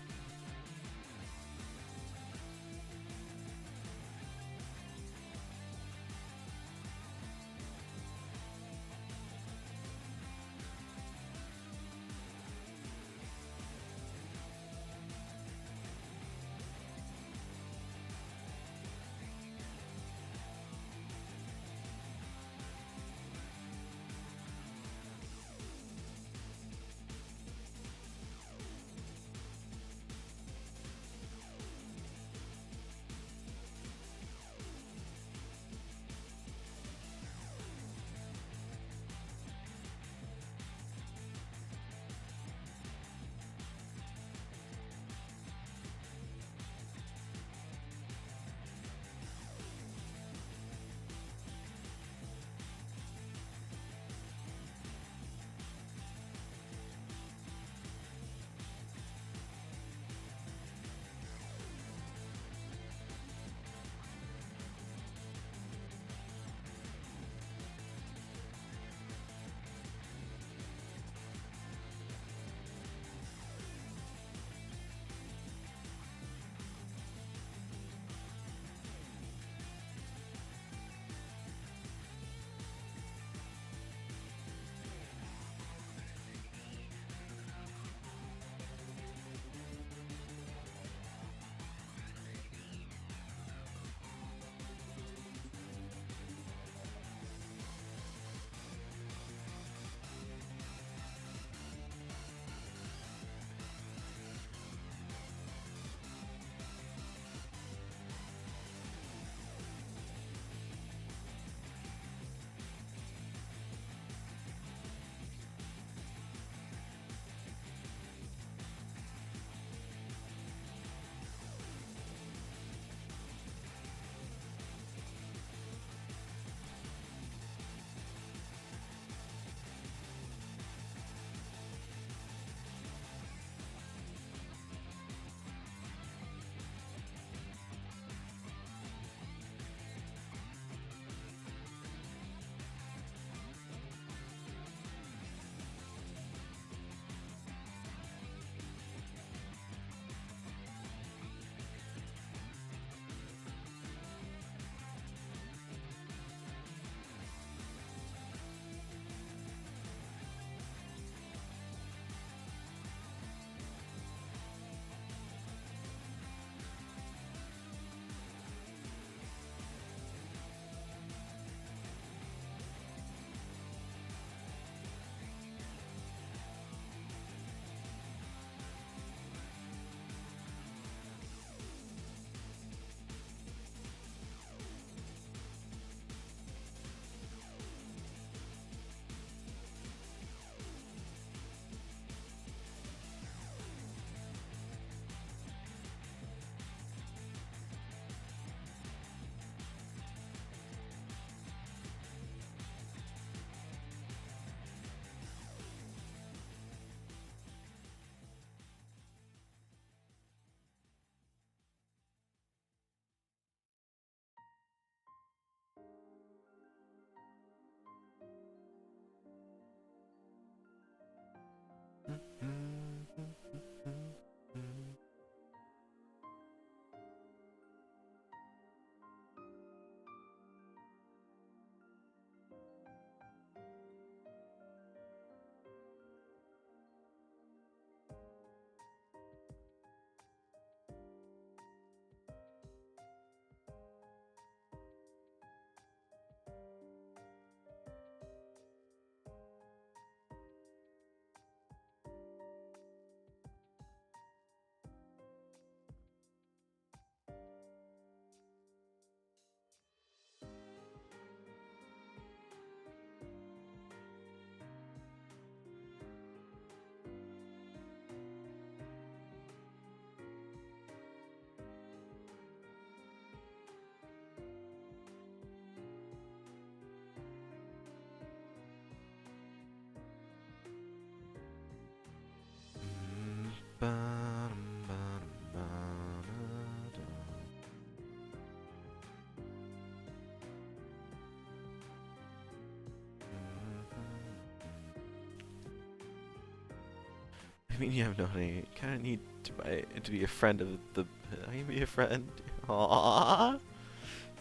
Speaker 1: you mean you have no honey? You kind of need to be a friend of the. I can be a friend. Aww,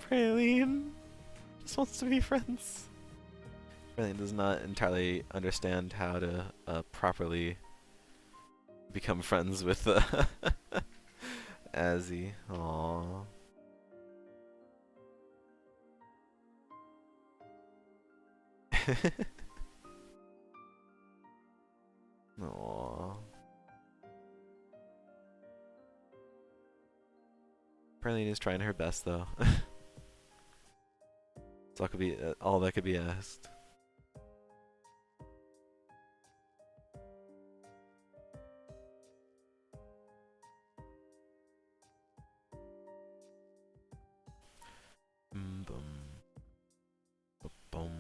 Speaker 1: Praline just wants to be friends. Praline does not entirely understand how to properly become friends with Azzy. Aww. Aww. Praline is trying her best, though. It's all that could be asked. Boom. Boom.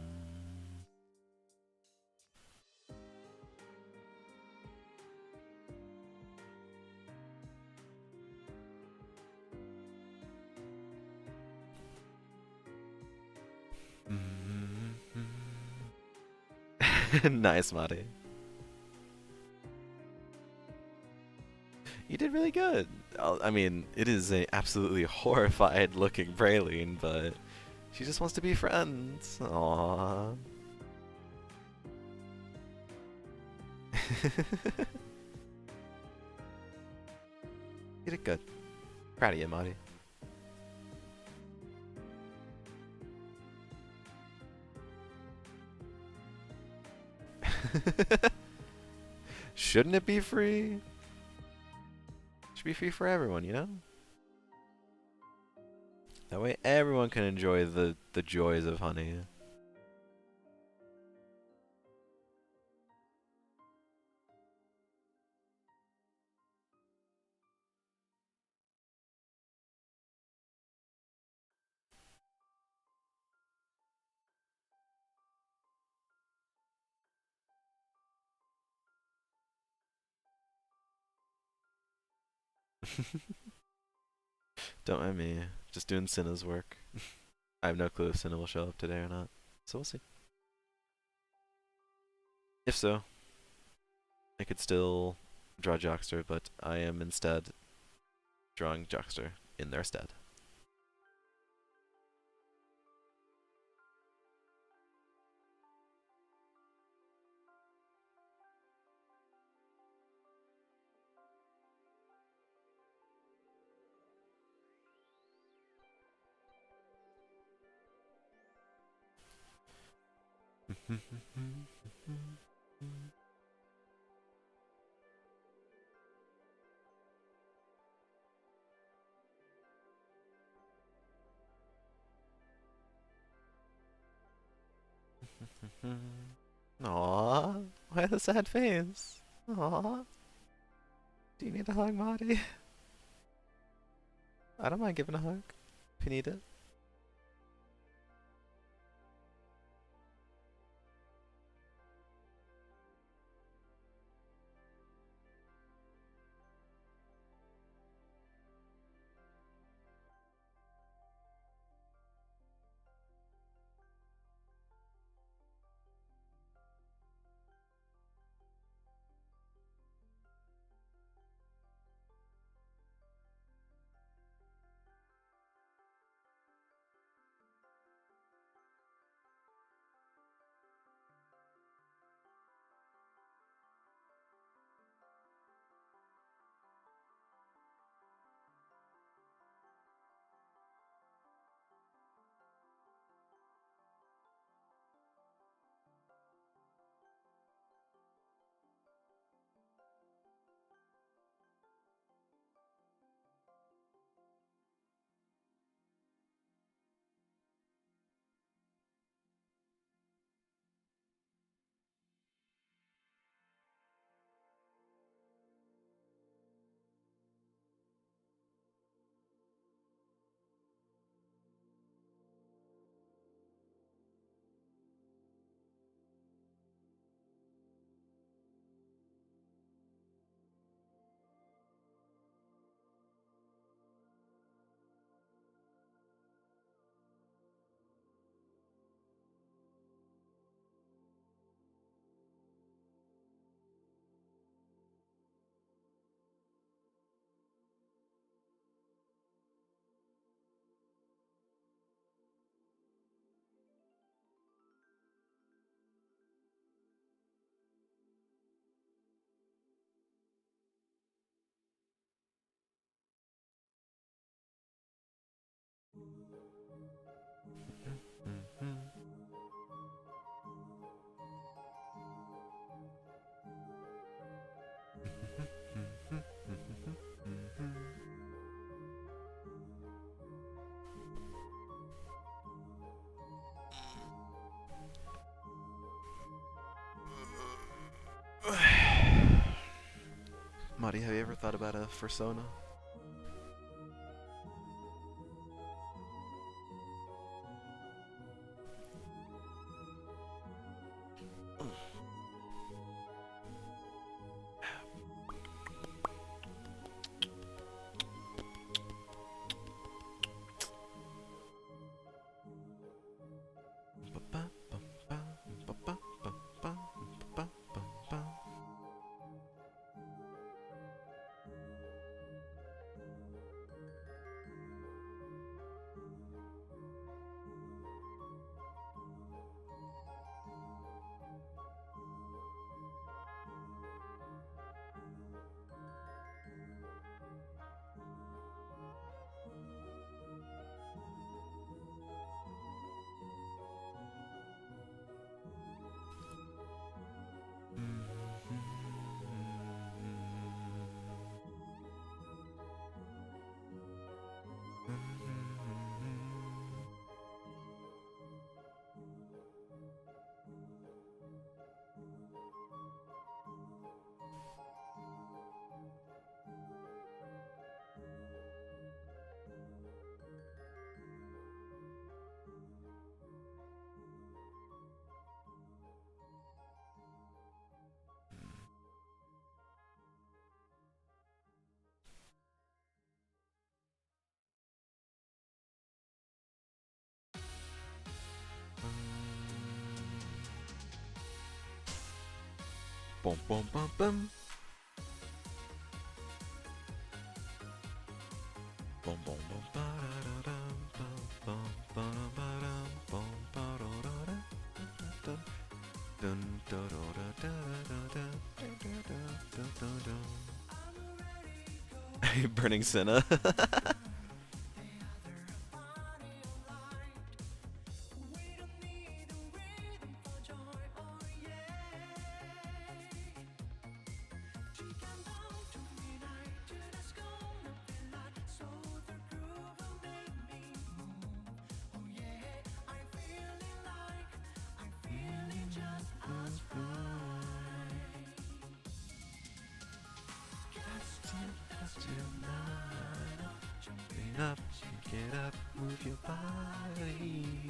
Speaker 1: Nice, Marty. You did really good. I mean, it is a absolutely horrified looking Praline, but she just wants to be friends. Aww. You did good. Proud of you, Marty. Shouldn't it be free? Should be free for everyone, you know? That way everyone can enjoy the joys of honey. Don't mind me. Just doing Cinna's work. I have no clue if Cinna will show up today or not. So we'll see. If so, I could still draw Jockster, but I am instead drawing Jockster in their stead. Aww, why the sad face? Aww. Do you need a hug, Marty? I don't mind giving a hug if you need it. Marty, have you ever thought about a fursona? Boom, boom, boom, boom. Boom, boom, boom, ba-da-da-dum, bum, bum, ba-da-ba-dum, bum, ba-da-da-da-da-da-da. Dun, da-da-da-da-da-da-da, da-da-da-da-da-da. Burning Senna. Up, get up, move your body.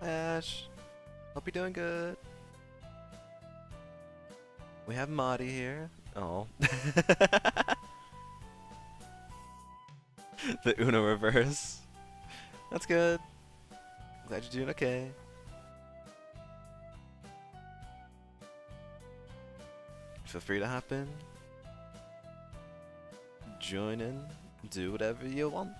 Speaker 1: Ash, hope you're doing good. We have Marty here. Oh. The Uno reverse. That's good. Glad you're doing okay. Feel free to hop in. Join in. Do whatever you want.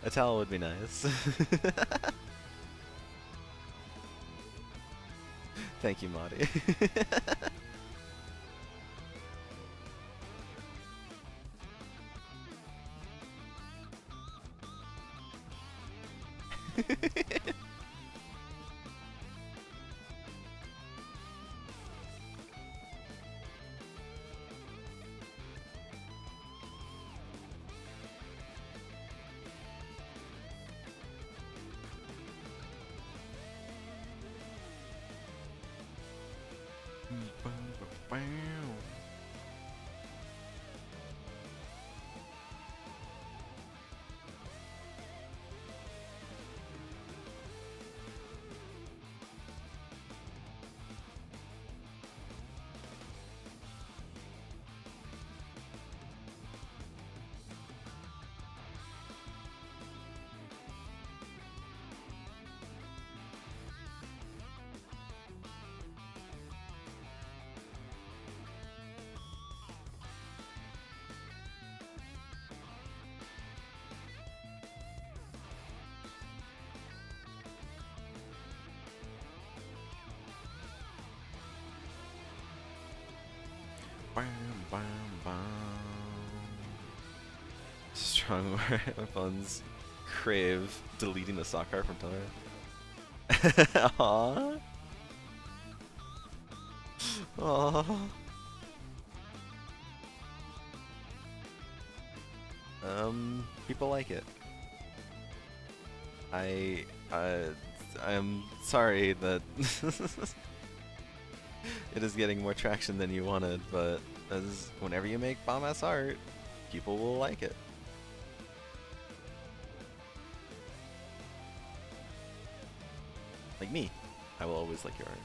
Speaker 1: A towel would be nice. Thank you, Marty. Strong weapons crave deleting the sock art from Tumblr. Aww. Aww. People like it. I'm sorry that it is getting more traction than you wanted, but as whenever you make bomb-ass art, people will like it. Like me, I will always like your art.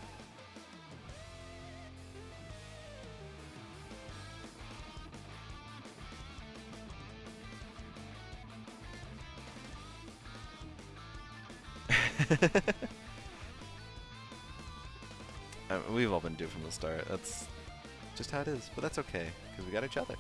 Speaker 1: We've all been duped from the start. That's just how it is, but that's okay, because we got each other.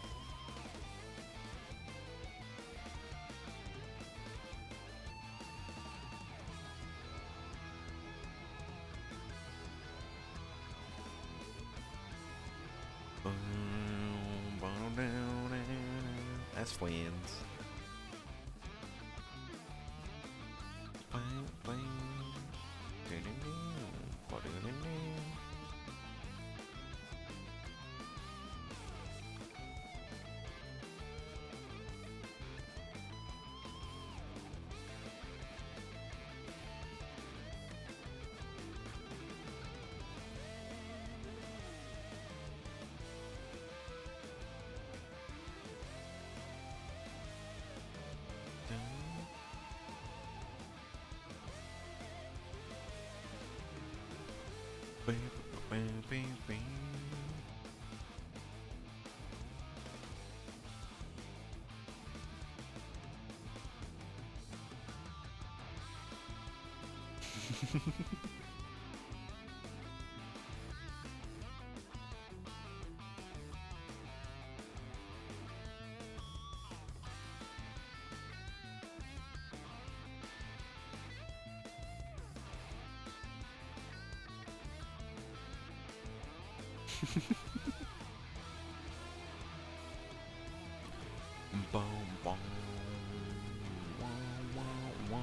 Speaker 1: As friends. Boom, boom, wow, wow, wow.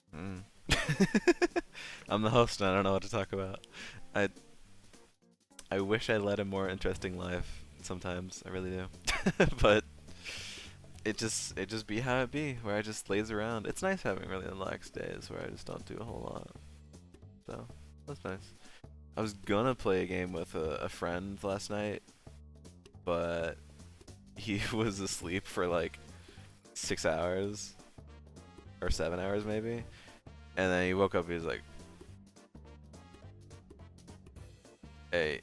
Speaker 1: Mm. I'm the host and I don't know what to talk about. I I wish I led a more interesting life sometimes. I really do. But it just be how it be, where I just laze around. It's nice having really relaxed days where I just don't do a whole lot. So that's nice. I was gonna play a game with a friend last night, but he was asleep for like 6 hours or 7 hours maybe, and then he woke up. He was like, "Hey,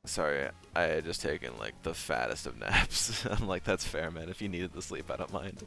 Speaker 1: sorry, I had just taken like the fattest of naps." I'm like, "That's fair, man. If you needed the sleep, I don't mind."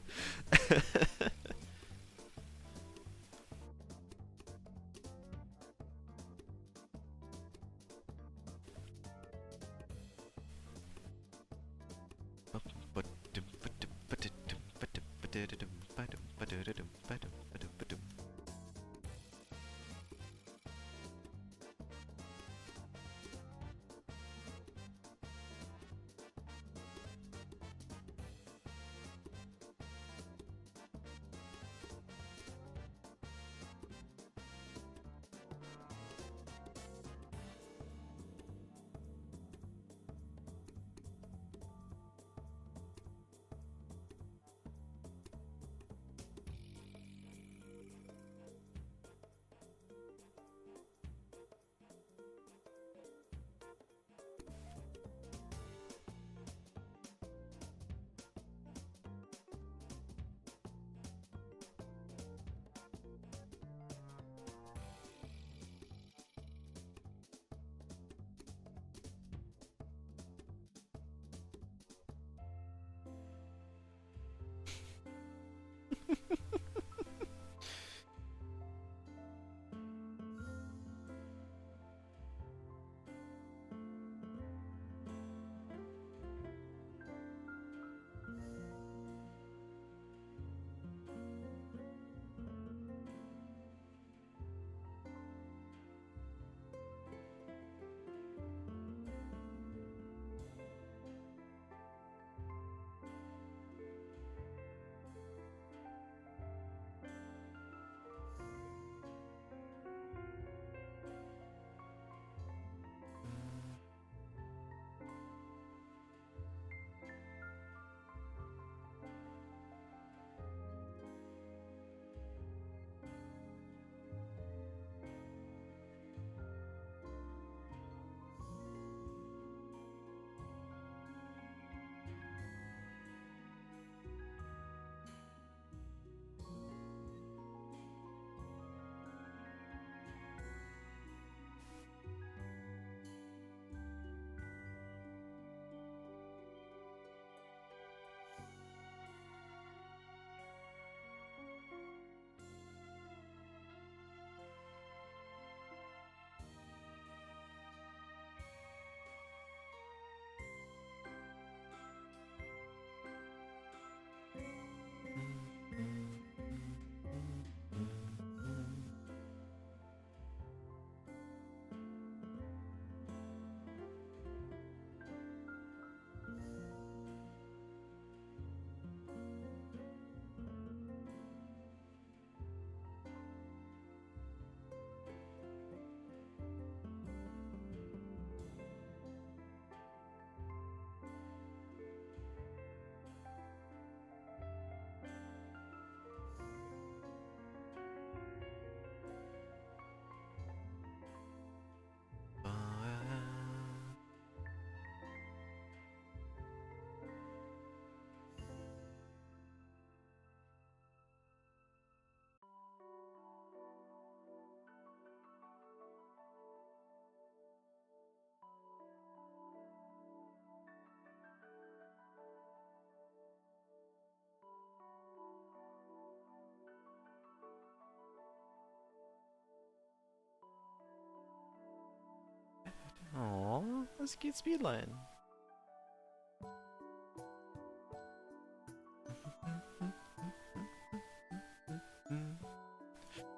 Speaker 1: That's a cute speed line.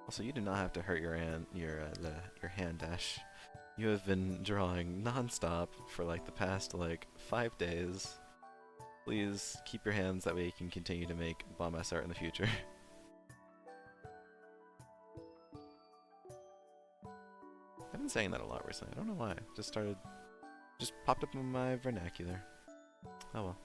Speaker 1: Also, you do not have to hurt your hand dash. You have been drawing non-stop for like the past like 5 days. Please keep your hands, that way you can continue to make bomb-ass art in the future. I've been saying that a lot recently. I don't know why. Just popped up in my vernacular. Oh well.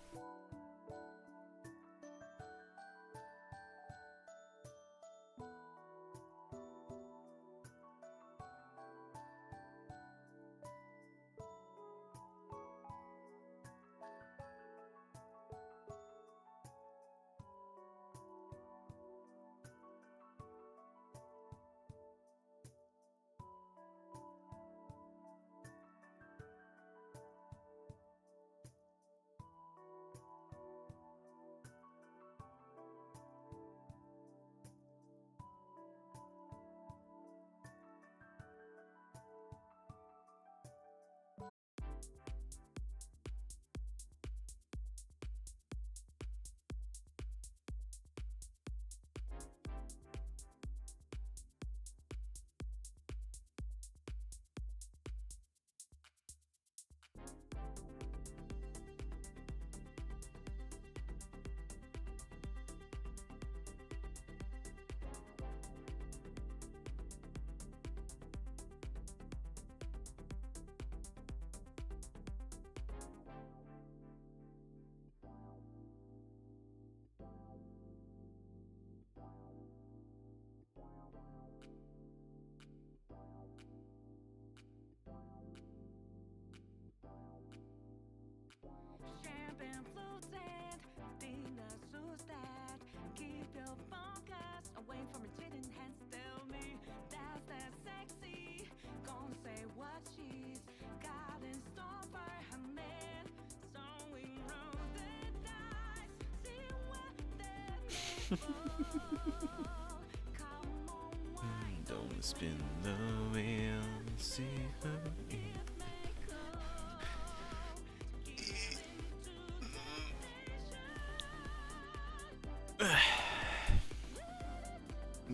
Speaker 1: Don't spin the wheel, see her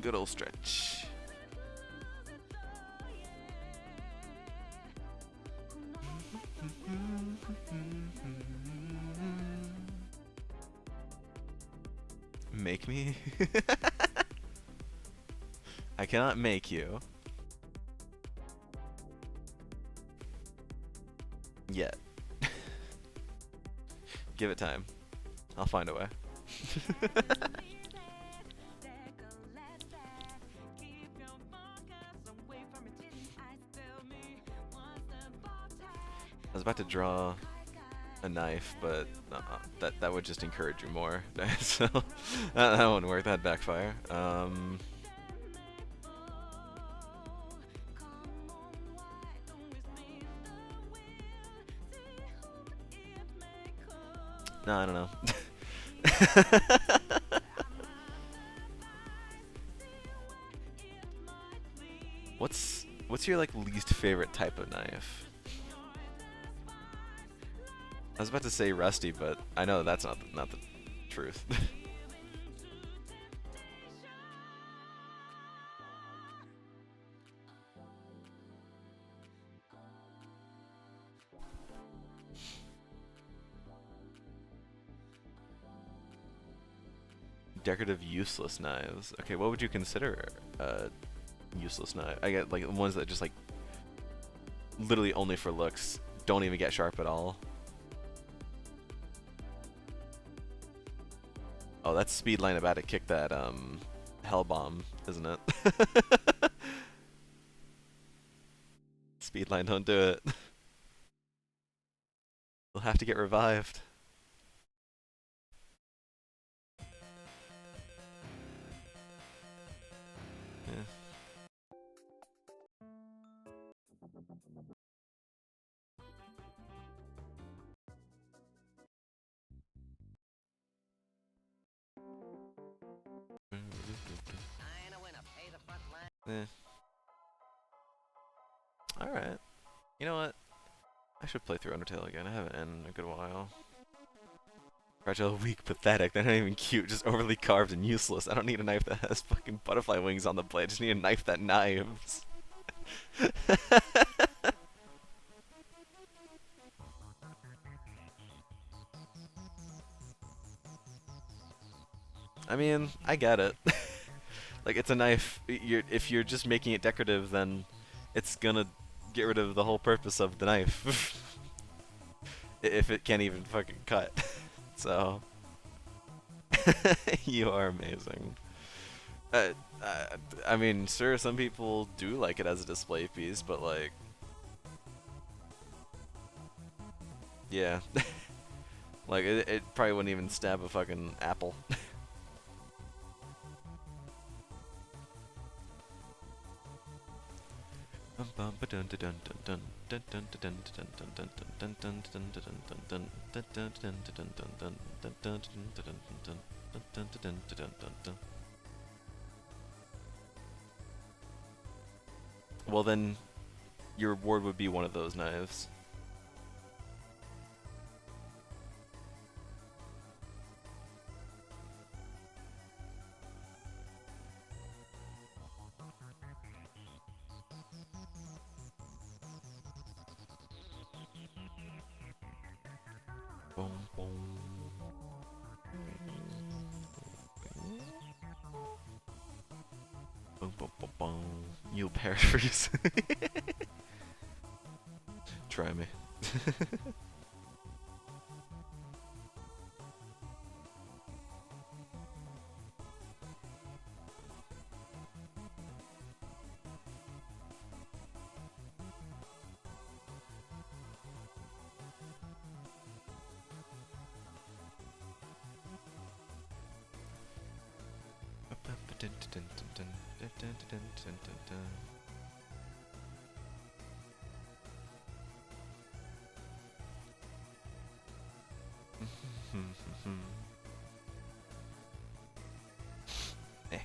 Speaker 1: good old stretch. Make me? I cannot make you. Yet. Give it time. I'll find a way. I was about to draw a knife, but that would just encourage you more. So that wouldn't work. That'd backfire. No, I don't know. What's your like least favorite type of knife? I was about to say rusty, but I know that's not the truth. Decorative useless knives. Okay, what would you consider useless knife? I get like ones that just like literally only for looks, don't even get sharp at all. Oh, that's Speedline about to kick that hell bomb, isn't it? Speedline, don't do it. We'll have to get revived. Yeah. Eh. Alright. You know what? I should play through Undertale again. I haven't in a good while. Fragile, weak, pathetic. They're not even cute, just overly carved and useless. I don't need a knife that has fucking butterfly wings on the blade. I just need a knife that knives. I mean, I get it. Like, it's a knife. If you're just making it decorative, then it's gonna get rid of the whole purpose of the knife. If it can't even fucking cut. So, you are amazing. Uh, I mean, sure, some people do like it as a display piece, but like, yeah. Like, it probably wouldn't even stab a fucking apple. Well, then your reward would be one of those knives. Boom, boom. Boom, boom, boom, boom. You'll paraphrase. Try me. Eh.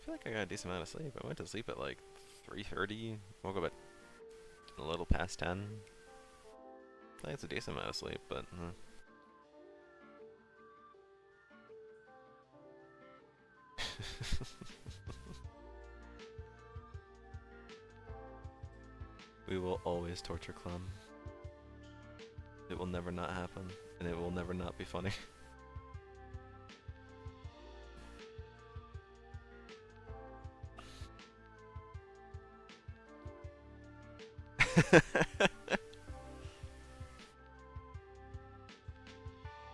Speaker 1: I feel like I got a decent amount of sleep. I went to sleep at like 3:30. Woke up at a little past 10. I think it's a decent amount of sleep, but we will always torture Clem. It will never not happen, and it will never not be funny.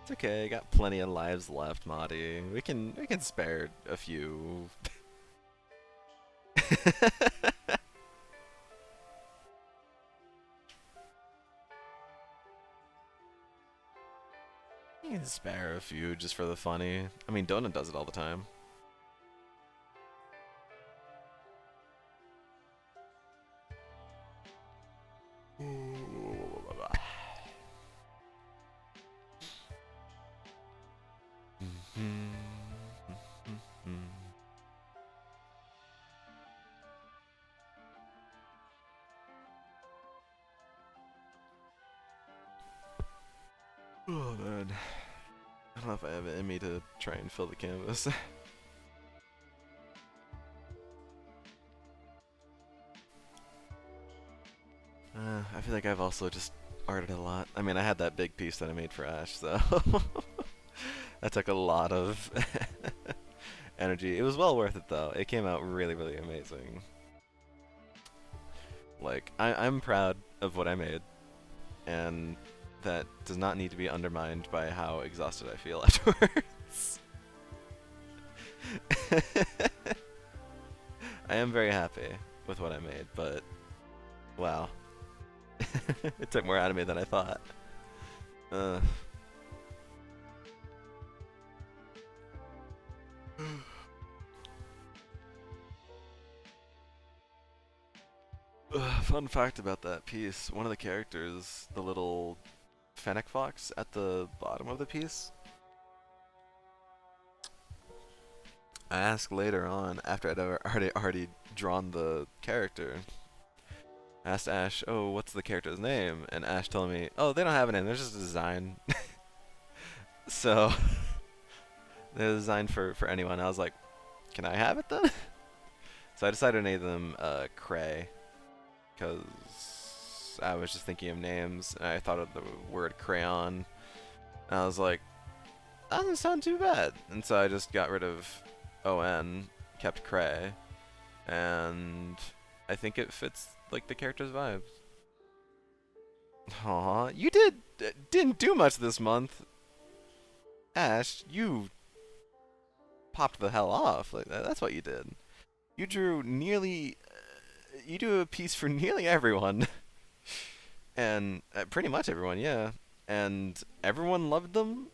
Speaker 1: It's okay, I got plenty of lives left, Marty. We can spare a few. You can spare a few just for the funny. I mean, Donut does it all the time. Oh man, I don't know if I have it in me to try and fill the canvas. I feel like I've also just arted a lot. I mean, I had that big piece that I made for Ash, so that took a lot of energy. It was well worth it though. It came out really, really amazing. Like, I'm proud of what I made, and that does not need to be undermined by how exhausted I feel afterwards. I am very happy with what I made, but wow. It took more out of me than I thought. Fun fact about that piece: one of the characters, the little fennec fox at the bottom of the piece, I asked later on after I'd already drawn the character. I asked Ash, "Oh, what's the character's name?" And Ash told me, "Oh, they don't have a name. There's just a design." So they're designed for anyone. I was like, "Can I have it then?" So I decided to name them Cray, because I was just thinking of names, and I thought of the word crayon. And I was like, that doesn't sound too bad. And so I just got rid of ON, kept Cray, and I think it fits like the character's vibes. Aw, you didn't do much this month. Ash, you popped the hell off. Like that's what you did. You drew nearly you do a piece for nearly everyone. And pretty much everyone, yeah. And everyone loved them.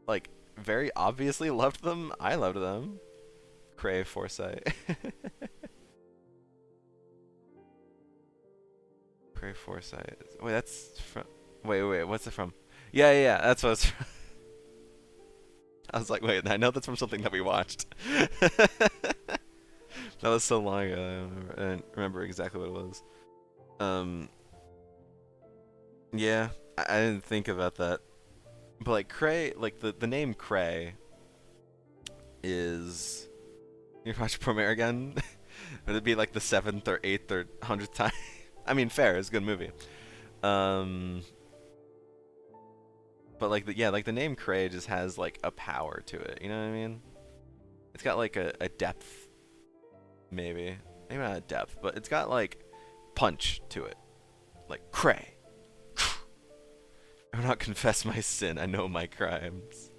Speaker 1: Like very obviously loved them. I loved them. Cray Foresight. Cray Foresight. Wait, that's from. Wait. What's it from? Yeah. That's what it's from. I was like, wait, I know that's from something that we watched. That was so long ago. I don't remember exactly what it was. Yeah, I didn't think about that. But like Cray, like the name Cray is. You watch Premiere again? Would it be like the 7th or 8th or 100th time? I mean, fair. It's a good movie. Um, but like like the name Cray just has like a power to it. You know what I mean? It's got like a depth, maybe not a depth, but it's got like punch to it. Like Cray. I will not confess my sin. I know my crimes.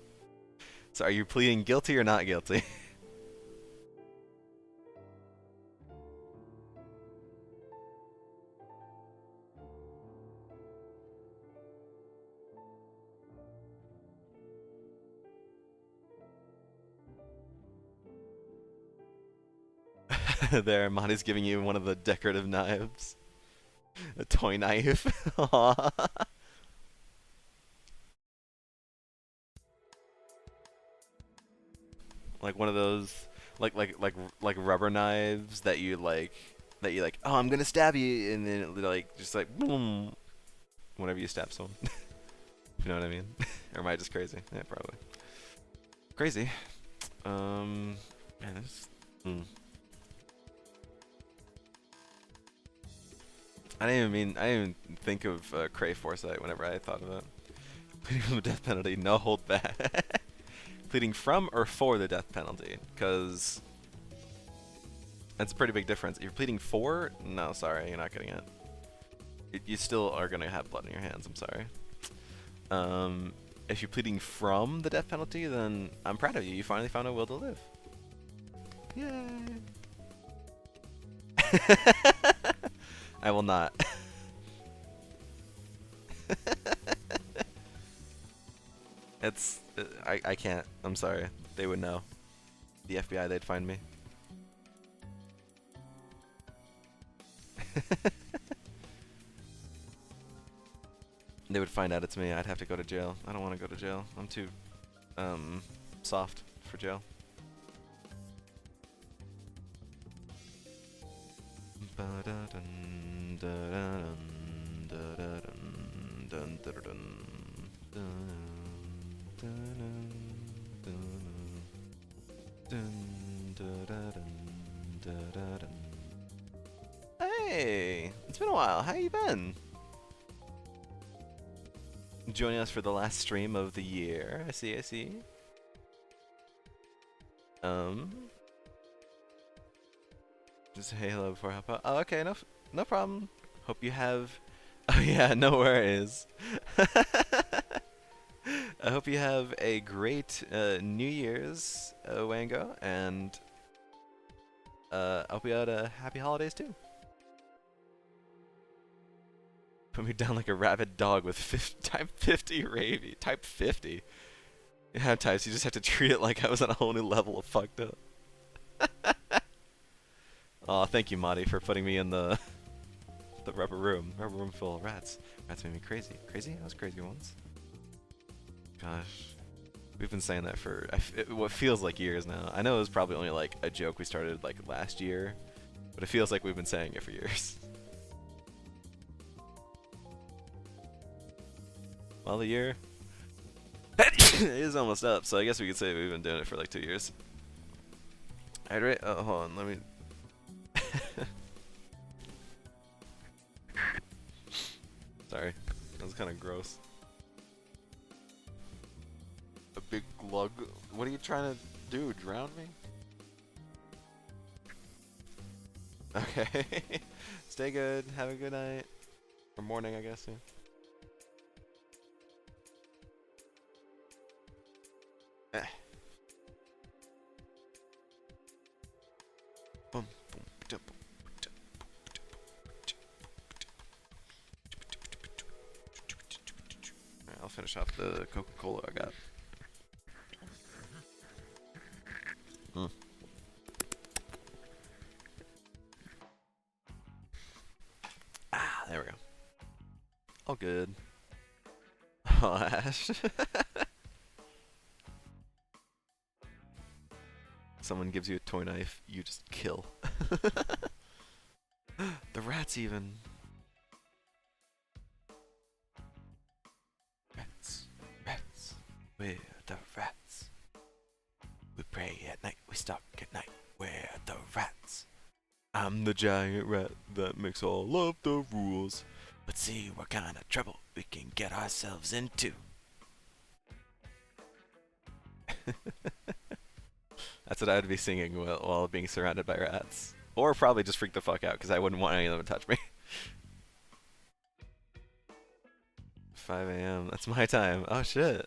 Speaker 1: So are you pleading guilty or not guilty? There, Monty's giving you one of the decorative knives. A toy knife. Like one of those like rubber knives that you like, oh, I'm gonna stab you, and then it like just like boom whenever you stab someone. You know what I mean? Or am I just crazy? Yeah, probably. Crazy. Man, this. I didn't even think of Cray Foresight whenever I thought of it. Pleading from the death penalty, no hold back. Pleading from or for the death penalty, because that's a pretty big difference. If you're pleading for, no, sorry, you're not getting it. You still are gonna have blood in your hands. I'm sorry. If you're pleading from the death penalty, then I'm proud of you. You finally found a will to live. Yay! I will not. I can't. I'm sorry. They would know. The FBI, they'd find me. They would find out it's me. I'd have to go to jail. I don't want to go to jail. I'm too soft for jail. Hey, it's been a while. How you been? Joining us for the last stream of the year. I see. Just say hello before I hop out. Oh, okay, no problem. Hope you have. Oh yeah, no worries. I hope you have a great New Year's, Wango, and I hope you had a happy holidays too. Put me down like a rabid dog with type 50 Ravy. Type 50? Yeah, types. You just have to treat it like I was on a whole new level of fucked up. Aw, thank you, Marty, for putting me in the rubber room. Rubber room full of rats. Rats made me crazy. Crazy? I was crazy once. Gosh. We've been saying that for what feels like years now. I know it was probably only like a joke we started like last year, but it feels like we've been saying it for years. Well, the year is almost up, so I guess we could say we've been doing it for like 2 years. Alright, right? Oh, hold on, let me... Sorry, that was kind of gross. A big glug. What are you trying to do? Drown me? Okay. Stay good. Have a good night. Or morning, I guess. Yeah. Eh. Boom, boom, da, boom, da, Alright, I'll finish off the Coca-Cola I got. Ah, there we go. All good. Oh, Ash. Someone gives you a toy knife, you just kill. The rats even. Rats, rats, we're the rats. We pray at night, we stalk at night, we're the rats. I'm the giant rat that makes all of the rules. Let's see what kind of trouble we can get ourselves into. That's what I would be singing while being surrounded by rats. Or probably just freak the fuck out, because I wouldn't want any of them to touch me. 5 a.m. That's my time. Oh shit.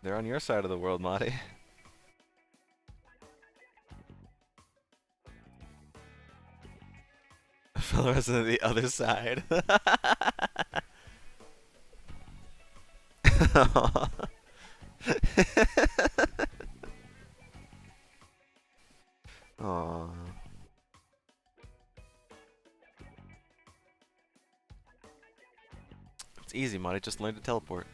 Speaker 1: They're on your side of the world, Marty. Fellow resident of the other side. Aww. It's easy, Marty. Just learn to teleport.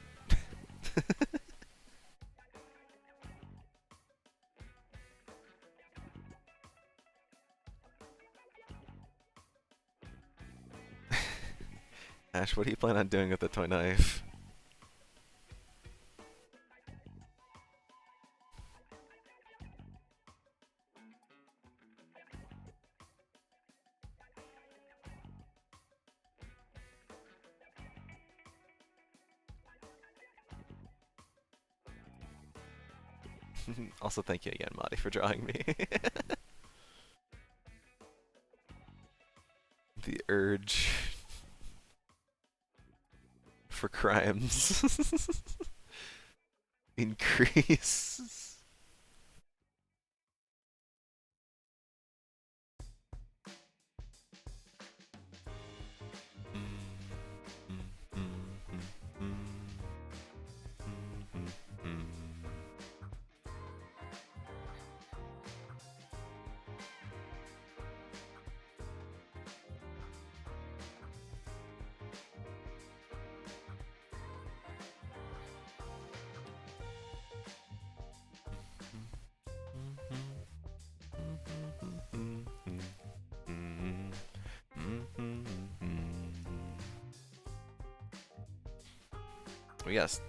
Speaker 1: Ash, what do you plan on doing with the toy knife? Also, thank you again, Marty, for drawing me. The urge for crimes increase.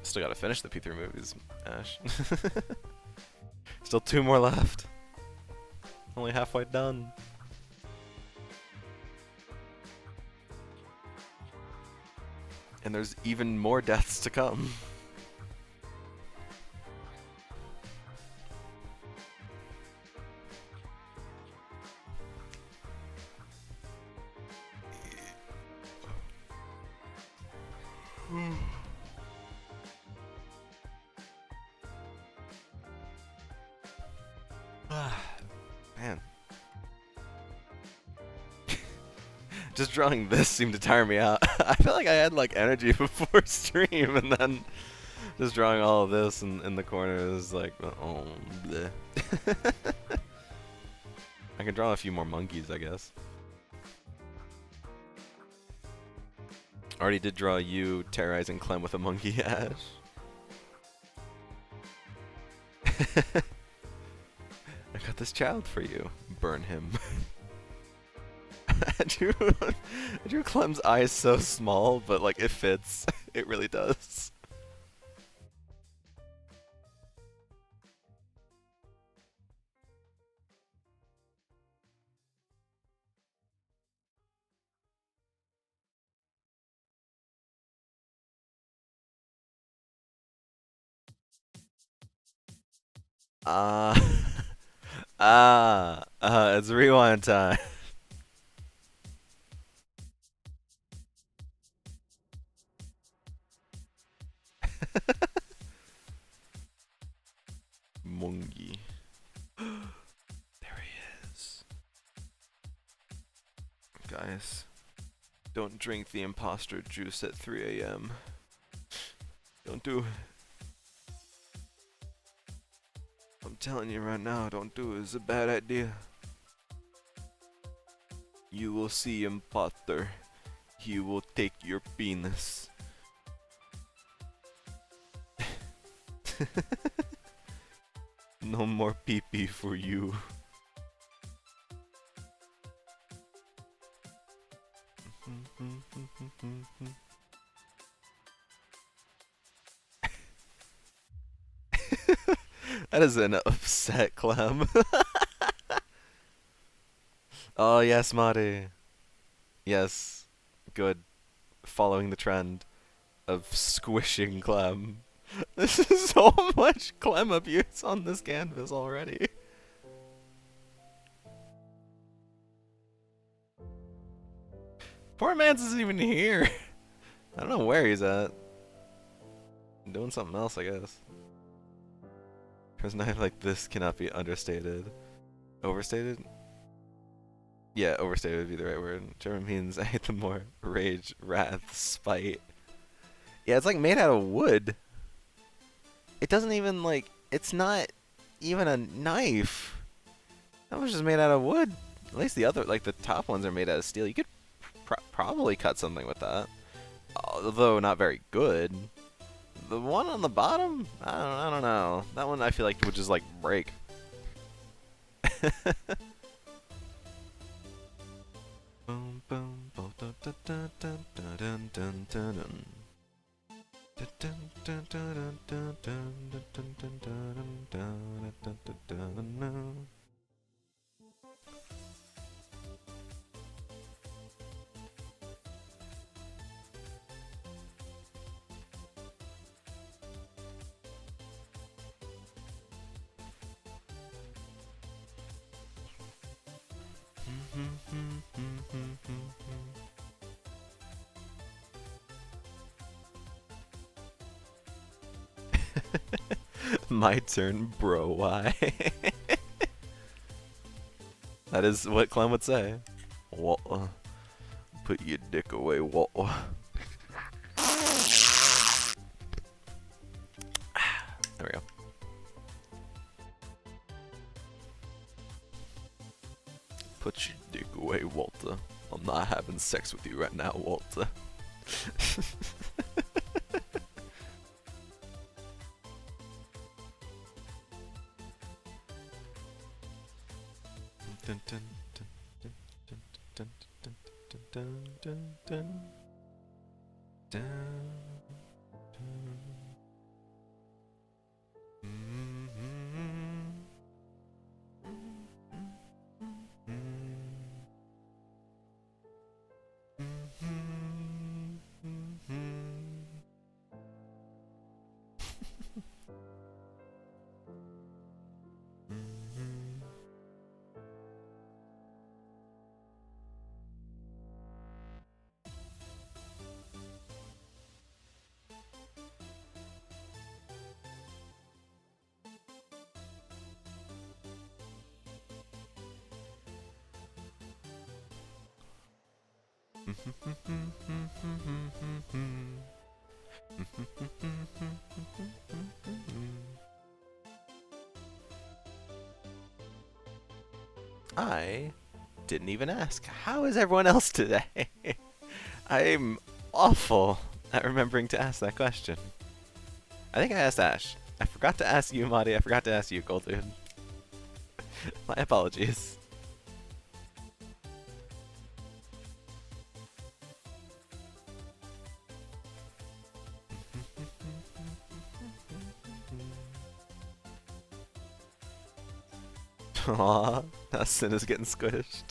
Speaker 1: Still gotta finish the P3 movies, Ash. Still 2 more left. Only halfway done. And there's even more deaths to come. Man. Just drawing this seemed to tire me out. I feel like I had like energy before stream, and then just drawing all of this in the corner is like, oh, bleh. I can draw a few more monkeys, I guess. Already did draw you terrorizing Clem with a monkey, Ash. I got this child for you. Burn him. I drew Clem's eyes so small, but like it fits. It really does. Uh, it's rewind time. Mungi. There he is. Guys, don't drink the imposter juice at 3 a.m. Don't do it. I'm telling you right now, don't do it. It's a bad idea. You will see imposter. He will take your penis. No more pee-pee for you. That is an upset Clem. Oh yes, Marty. Yes. Good. Following the trend of squishing Clem. This is so much Clem abuse on this canvas already. Poor man's isn't even here. I don't know where he's at. Doing something else, I guess. Because a knife like this cannot be understated. Overstated? Yeah, overstated would be the right word. German means I hate them more. Rage, wrath, spite. Yeah, it's like made out of wood. It doesn't even like, it's not even a knife. That was just made out of wood. At least the other, like the top ones are made out of steel. You could probably cut something with that. Although not very good. The one on the bottom? I don't know. That one I feel like would just like break. My turn, bro. Why? That is what Clem would say. Walt, put your dick away, Walt. There we go. Put your dick away, Walter. I'm not having sex with you right now, Walter. Dun, dun, dun, dun, dun, dun, dun, dun, dun, dun, dun, dun. I didn't even ask. How is everyone else today? I'm awful at remembering to ask that question. I think I asked Ash. I forgot to ask you, Madi. I forgot to ask you, Golddude. My apologies. Aww, now Sin is getting squished.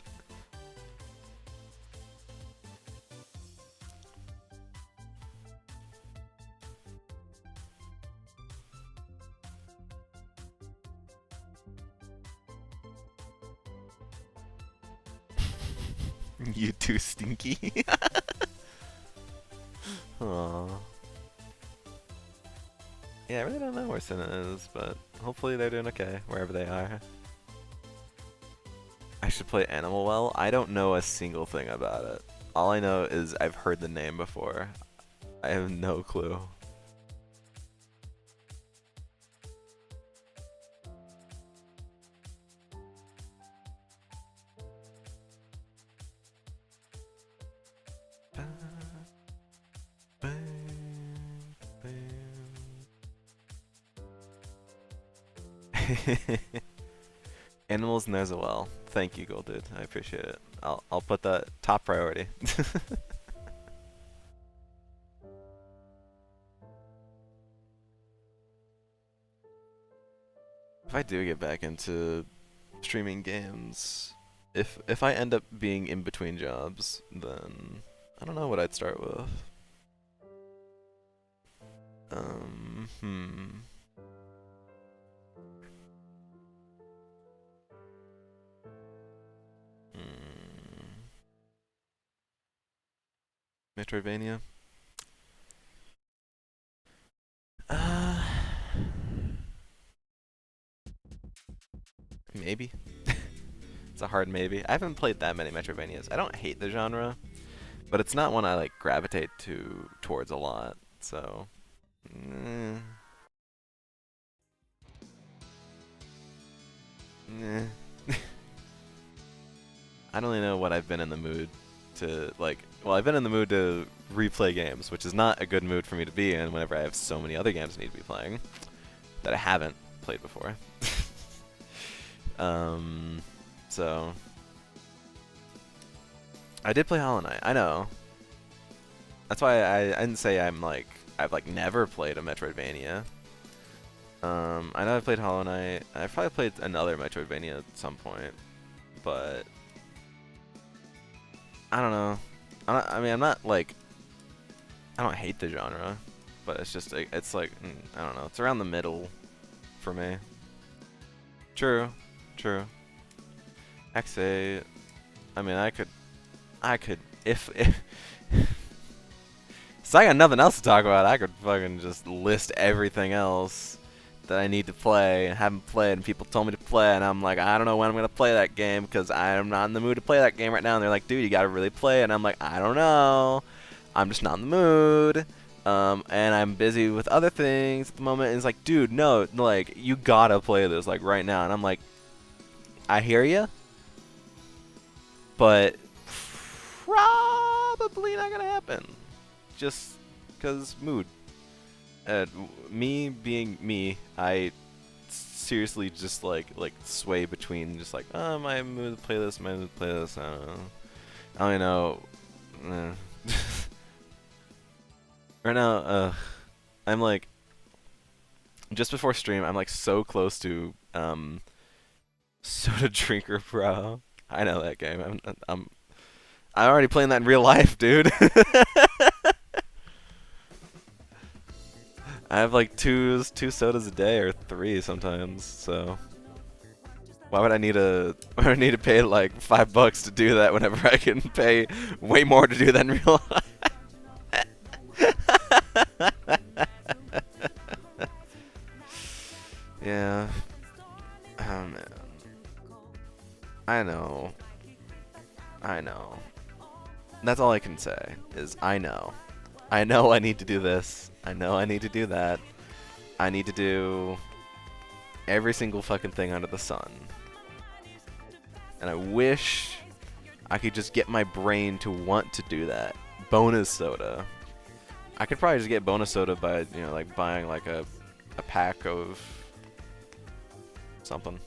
Speaker 1: You too stinky. Aww. Yeah, I really don't know where Sin is, but hopefully they're doing okay wherever they are. I should play Animal Well. I don't know a single thing about it. All I know is I've heard the name before. I have no clue. Animals knows it well. Thank you, Golddude. I appreciate it. I'll put that top priority. If I do get back into streaming games, if I end up being in between jobs, then I don't know what I'd start with. Hmm. Metroidvania. Uh, maybe. It's a hard maybe. I haven't played that many Metroidvanias. I don't hate the genre, but it's not one I like gravitate towards a lot. So, eh. I don't really know what I've been in the mood to like. Well, I've been in the mood to replay games, which is not a good mood for me to be in whenever I have so many other games I need to be playing that I haven't played before. So I did play Hollow Knight. I know. That's why I didn't say I've like never played a Metroidvania. I know I played Hollow Knight. I've probably played another Metroidvania at some point, but I don't know. I mean, I'm not like I don't hate the genre, but it's just it's like I don't know. It's around the middle for me. True, true. XA. I mean, I could if so I got nothing else to talk about. I could fucking just list everything else that I need to play and haven't played, and people told me to play, and I'm like, I don't know when I'm gonna play that game because I'm not in the mood to play that game right now. And they're like, dude, you gotta really play, and I'm like, I don't know, I'm just not in the mood, and I'm busy with other things at the moment. And it's like, dude, no, like you gotta play this like right now, and I'm like, I hear you, but probably not gonna happen, just cause mood. Me being me, I seriously just like sway between just like, oh, my mood to play this, my mood to play this. I don't know. I don't even know. Right now, I'm like just before stream. I'm like so close to Soda Drinker Pro. I know that game. I'm already playing that in real life, dude. I have like two sodas a day or three sometimes, so why would I need to pay like $5 to do that whenever I can pay way more to do that in real life? Yeah. Oh man. I know. That's all I can say, is I know. I know I need to do this. I know I need to do that. I need to do every single fucking thing under the sun. And I wish I could just get my brain to want to do that. Bonus soda. I could probably just get bonus soda by, you know, like buying like a pack of something.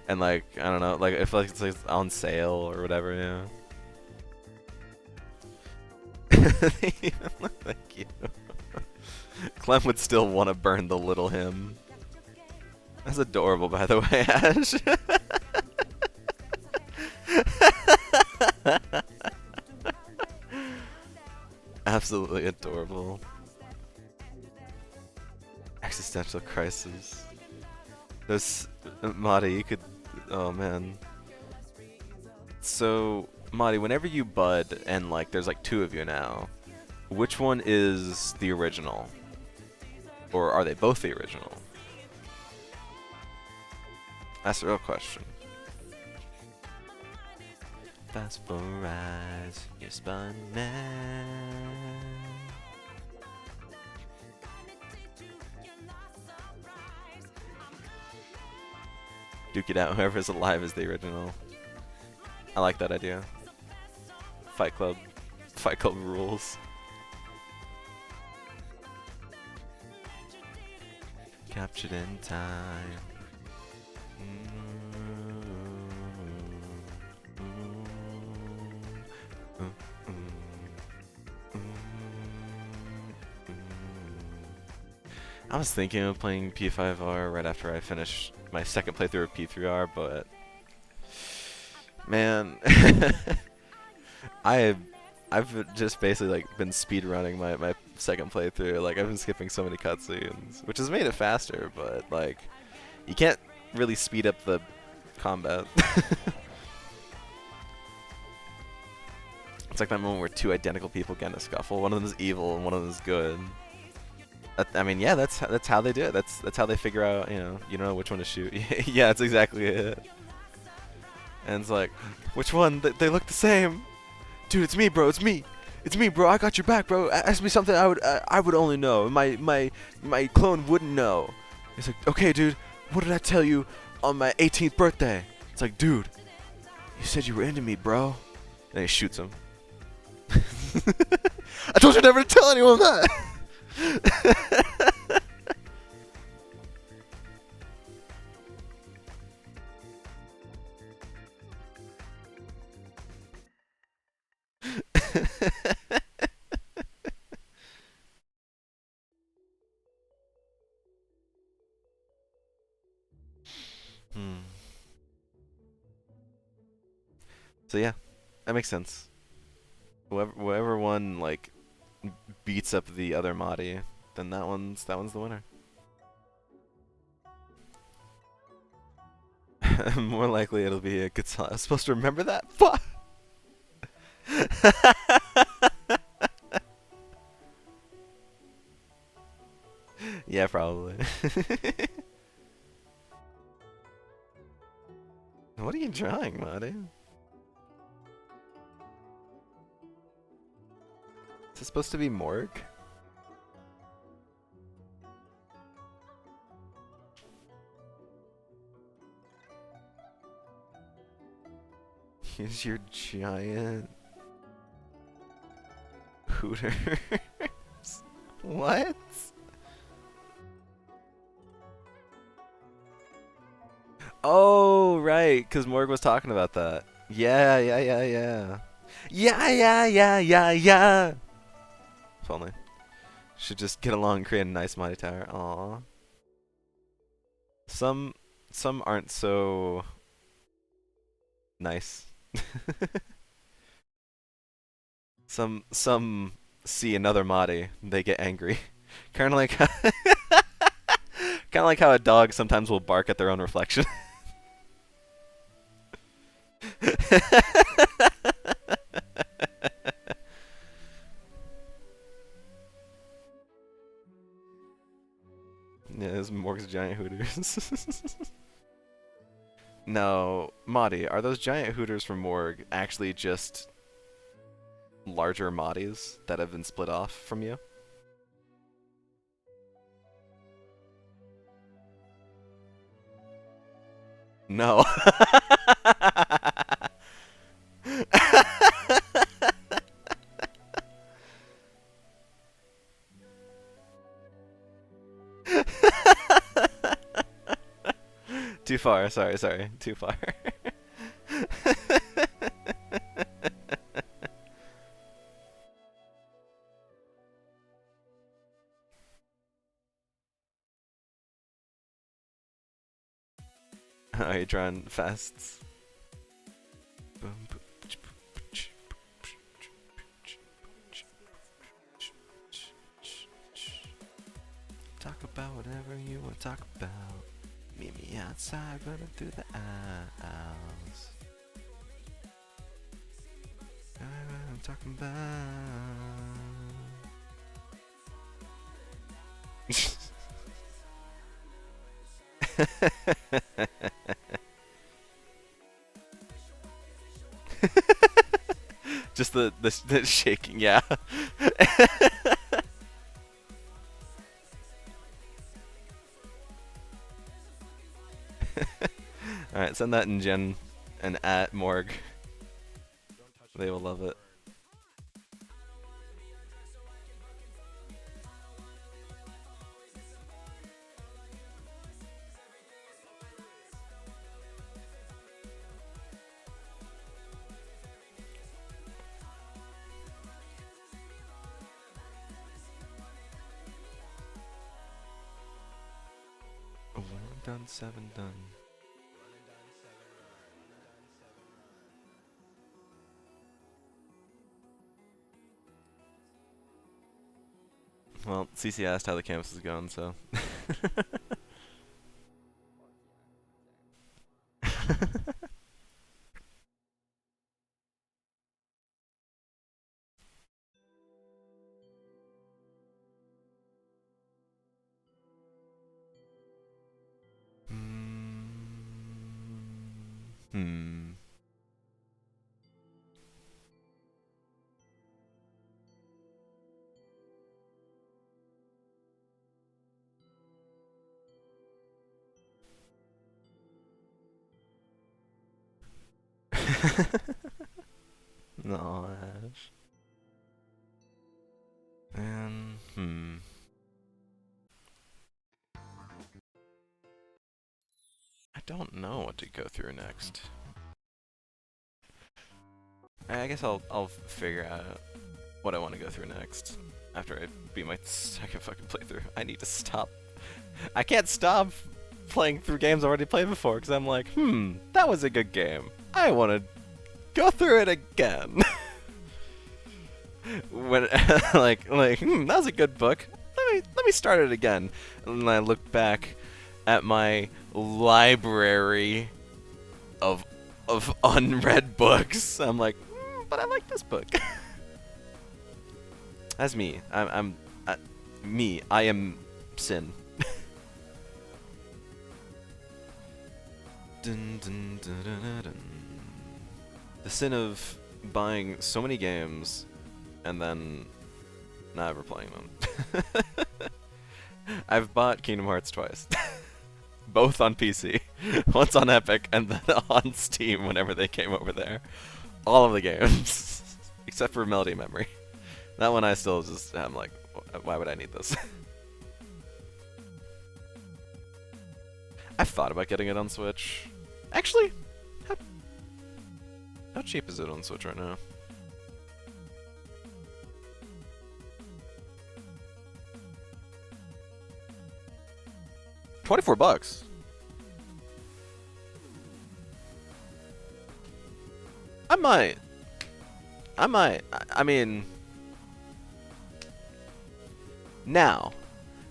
Speaker 1: And like, I don't know, like if like it's like on sale or whatever, yeah. They even look like you. Clem would still want to burn the little him. That's adorable, by the way, Ash. Absolutely adorable. Existential crisis. Those Madi, you could. Oh man. So Madi, whenever you bud and like there's like two of you now, which one is the original? Or are they both the original? That's the real question. Fast for rise, you spun man. Duke it out, whoever's alive is the original. I like that idea. Fight Club. Fight Club rules. Captured in time. I was thinking of playing P5R right after I finish my second playthrough of P3R, but man, I've just basically like been speedrunning my second playthrough. Like I've been skipping so many cutscenes, which has made it faster, but like you can't really speed up the combat. It's like that moment where two identical people get in a scuffle. One of them is evil and one of them is good. I mean, yeah, that's how they do it. That's how they figure out, you don't know which one to shoot. Yeah, that's exactly it. And it's like, which one? They look the same. Dude, it's me, bro. It's me. It's me, bro. I got your back, bro. Ask me something I would only know. My clone wouldn't know. It's like, okay, dude. What did I tell you on my 18th birthday? It's like, dude, you said you were into me, bro. And he shoots him. I told you never to tell anyone that. So yeah, that makes sense. Whoever one like beats up the other Mahdi, then that one's the winner. More likely it'll be a good song. I was supposed to remember that? Fuck! Yeah, probably. What are you drawing, Mahdi? Is this supposed to be Morg? Here's your giant hooters. What? Oh, right, because Morg was talking about that. Yeah. Yeah. If only. Should just get along and create a nice mighty tower. Aww. Some aren't so nice. Some see another Mahdi, they get angry. Kind of like how a dog sometimes will bark at their own reflection. Yeah, it's Morg's giant hooters. No, Mahdi, are those giant hooters from Morg actually just larger moddies that have been split off from you? No. Too far, sorry, too far. Are you drawing fasts? Talk about whatever you want to talk about. Meet me outside, running through the aisles. I'm talking about. Just the shaking, yeah. Alright, send that in Gen and at Morg. They will love it. One done, seven done. Well, CC asked how the campus is going, so. Hmm. No, Ash. And I don't know what to go through next. I guess I'll figure out what I want to go through next after I beat my second fucking playthrough. I need to stop. I can't stop playing through games I already played before because I'm like, that was a good game. I want to go through it again. When that was a good book. Let me start it again. And then I look back at my library of unread books. I'm like, but I like this book. That's me. Me. I am Sin. Dun, dun, dun, dun, dun, dun. The sin of buying so many games and then not ever playing them. I've bought Kingdom Hearts twice. Both on PC. Once on Epic and then on Steam whenever they came over there. All of the games. Except for Melody Memory. That one I still just, I'm like, why would I need this? I've thought about getting it on Switch. Actually, how cheap is it on Switch right now? $24. I might. I mean, now,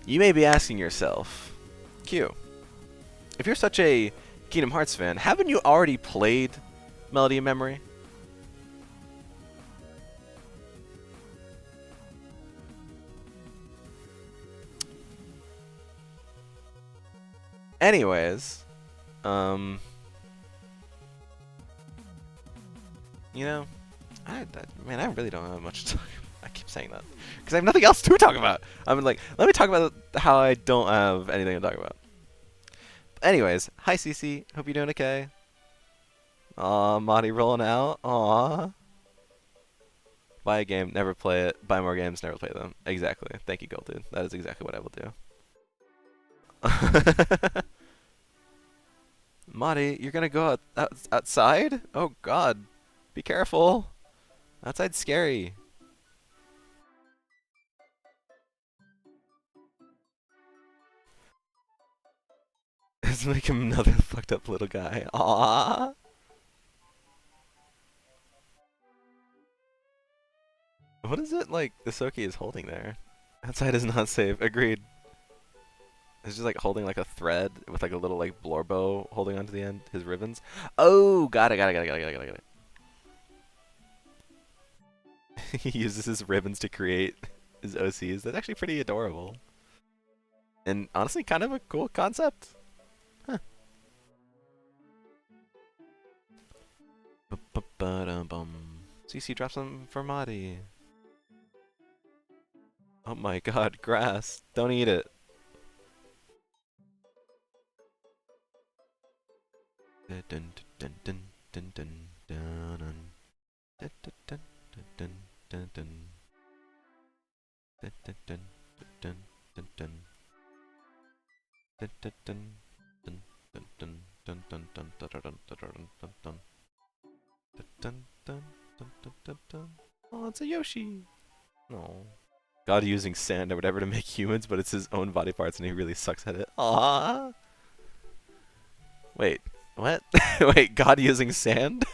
Speaker 1: you may be asking yourself, Q, if you're such a Kingdom Hearts fan, haven't you already played Melody of Memory? Anyways, you know, Man, I really don't have much to talk about. I keep saying that because I have nothing else to talk about. I'm like, let me talk about how I don't have anything to talk about. Anyways, hi Cece. Hope you're doing okay. Aw, Monty rolling out. Aw. Buy a game, never play it. Buy more games, never play them. Exactly. Thank you, Gold Dude. That is exactly what I will do. Monty, you're gonna go outside? Oh God. Be careful. Outside's scary. Let's make him another fucked up little guy. Aww. What is it like the Soki is holding there? Outside is not safe. Agreed. It's just like holding like a thread with like a little like blorbo holding onto the end. His ribbons. Oh, got it. He uses his ribbons to create his OCs. That's actually pretty adorable. And honestly, kind of a cool concept. Huh. CC drops some for Madi. Oh my god, grass. Don't eat it. Oh, it's a Yoshi. No. God using sand or whatever to make humans, but it's his own body parts and he really sucks at it. Aww. Wait, what? Wait, God using sand?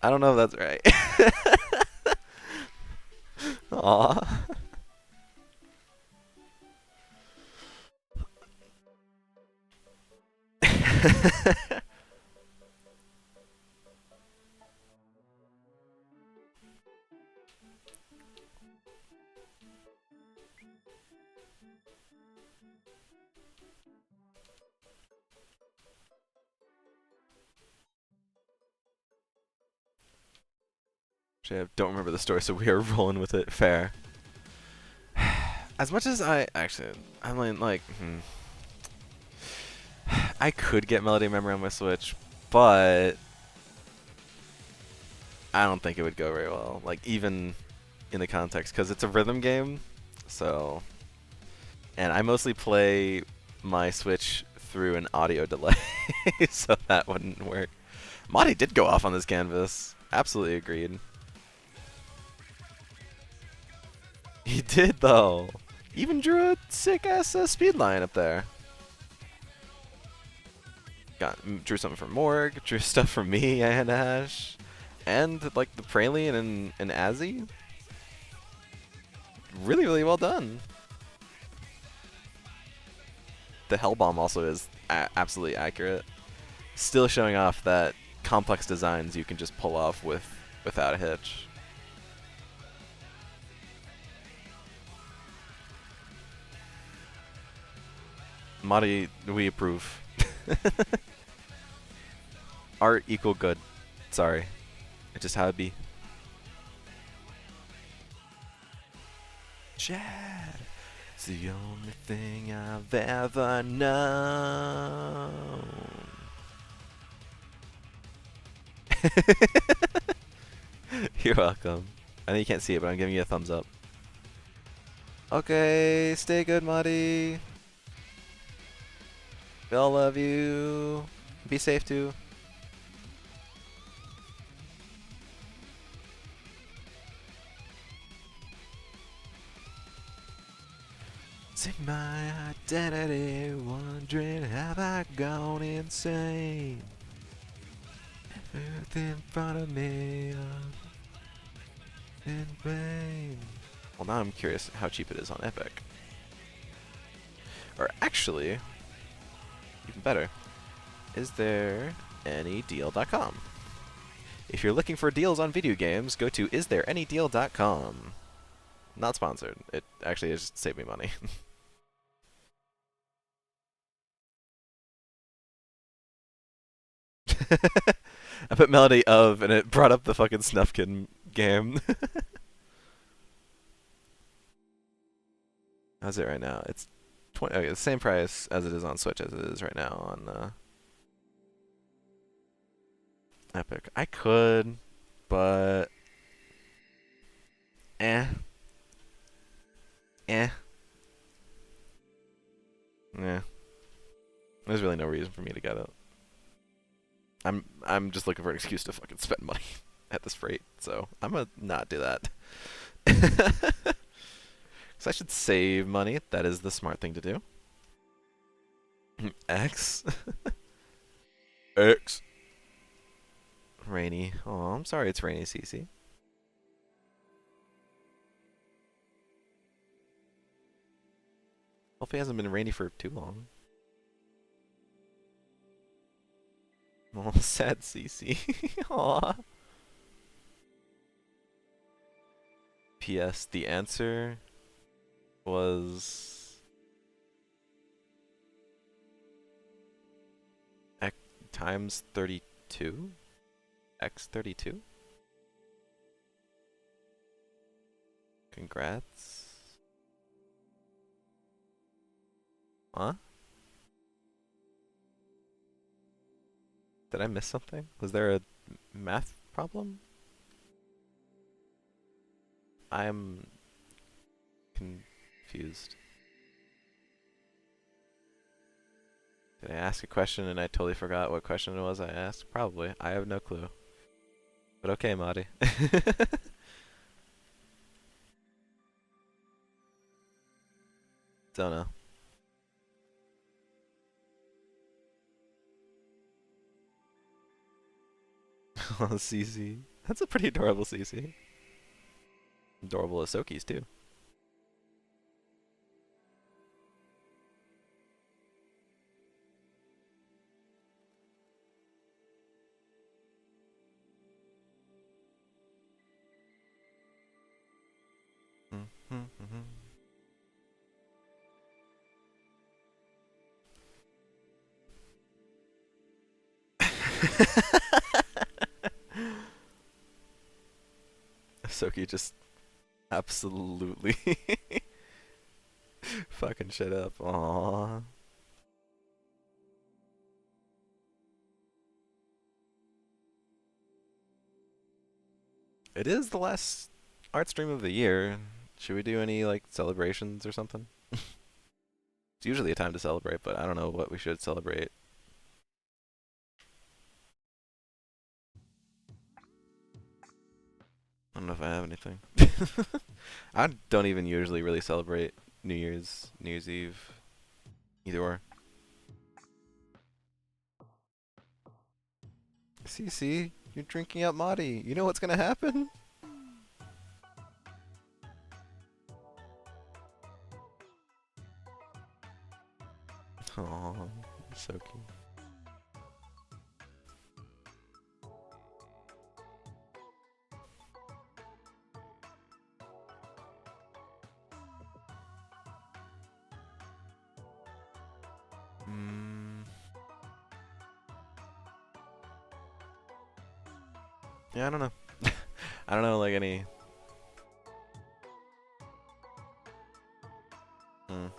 Speaker 1: I don't know if that's right. Aww. Actually, I don't remember the story, so we are rolling with it. Fair. As much as I mean, like, I could get Melody Memory on my Switch, but I don't think it would go very well. Like, even in the context, because it's a rhythm game, so. And I mostly play my Switch through an audio delay, so that wouldn't work. Madi did go off on this canvas. Absolutely agreed. He did, though. Even drew a sick-ass speed line up there. Drew something from Morg, drew stuff from me and Ash, and like the Praline and Azzy. Really, really well done. The Hellbomb also is absolutely accurate. Still showing off that complex designs you can just pull off without a hitch. Madi, we approve. Art equal good. Sorry. It's just how it be. Chad. It's the only thing I've ever known. You're welcome. I know you can't see it, but I'm giving you a thumbs up. Okay, stay good, Madi. We all love you. Be safe too. See my identity, wondering have I gone insane? Everything in front of me in vain. Well, now I'm curious how cheap it is on Epic. Or actually, even better, is there any deal.com? If you're looking for deals on video games, go to isthereanydeal.com. Not sponsored. It actually just saved me money. I put Melody of, and it brought up the fucking Snufkin game. How's it right now? It's 20. Okay, the same price as it is on Switch as it is right now on Epic. I could, but eh, eh, yeah. There's really no reason for me to get it. I'm just looking for an excuse to fucking spend money at this rate, so I'm gonna not do that. Because I should save money. That is the smart thing to do. X. X. Rainy. Oh, I'm sorry it's rainy, CC. Hopefully it hasn't been rainy for too long. Oh, sad CC. Aw. P.S. The answer was X times 32? X 32? Congrats. Huh? Did I miss something? Was there a math problem? I'm confused. Did I ask a question and I totally forgot what question it was I asked? Probably. I have no clue. But okay, Marty. Don't know. CC. That's a pretty adorable CC. Adorable Ahsoki's too. Ahsoki just absolutely fucking shit up. Aww. It is the last art stream of the year. Should we do any like celebrations or something? It's usually a time to celebrate, but I don't know what we should celebrate. I don't know if I have anything. I don't even usually really celebrate New Year's Eve, either or. CC, you're drinking up Madi. You know what's gonna happen? Aww, so cute. Yeah, I don't know. I don't know, like any. Mm.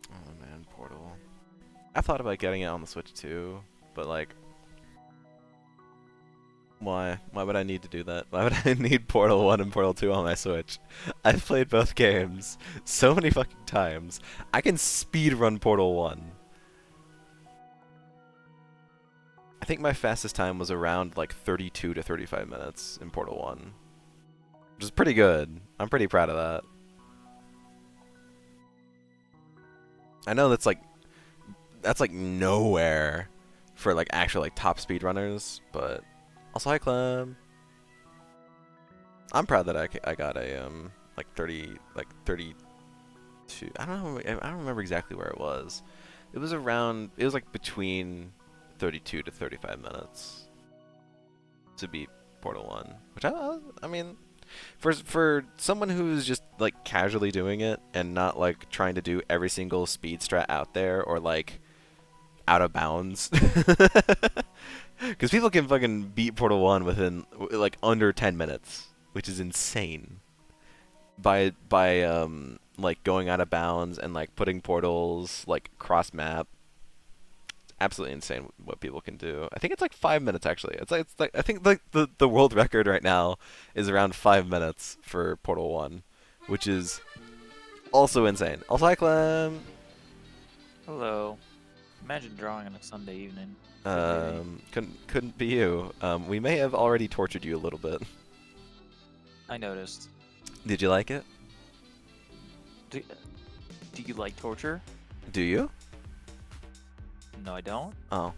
Speaker 1: Oh man, Portal. I thought about getting it on the Switch too, but like, why? Why would I need to do that? Why would I need Portal 1 and Portal 2 on my Switch? I've played both games so many fucking times. I can speedrun Portal 1. I think my fastest time was around like 32 to 35 minutes in Portal 1. Which is pretty good. I'm pretty proud of that. I know that's like nowhere for like actual like top speedrunners, but also hi Clem. I'm proud that I got a like 30 I don't know. I don't remember exactly where it was. It was around. It was like between 32 to 35 minutes to beat Portal 1, which I mean, for someone who's just like casually doing it and not like trying to do every single speed strat out there or like out of bounds, because people can fucking beat Portal 1 within like under 10 minutes, which is insane. By like going out of bounds and like putting portals like cross map. Absolutely insane what people can do. I think it's like 5 minutes actually. It's like I think like the world record right now is around 5 minutes for Portal 1, which is also insane. Also, hi Clem.
Speaker 2: Hello. Imagine drawing on a Sunday evening.
Speaker 1: Couldn't be you. We may have already tortured you a little bit.
Speaker 2: I noticed.
Speaker 1: Did you like it?
Speaker 2: Do you like torture?
Speaker 1: Do you?
Speaker 2: No, I don't.
Speaker 1: Oh.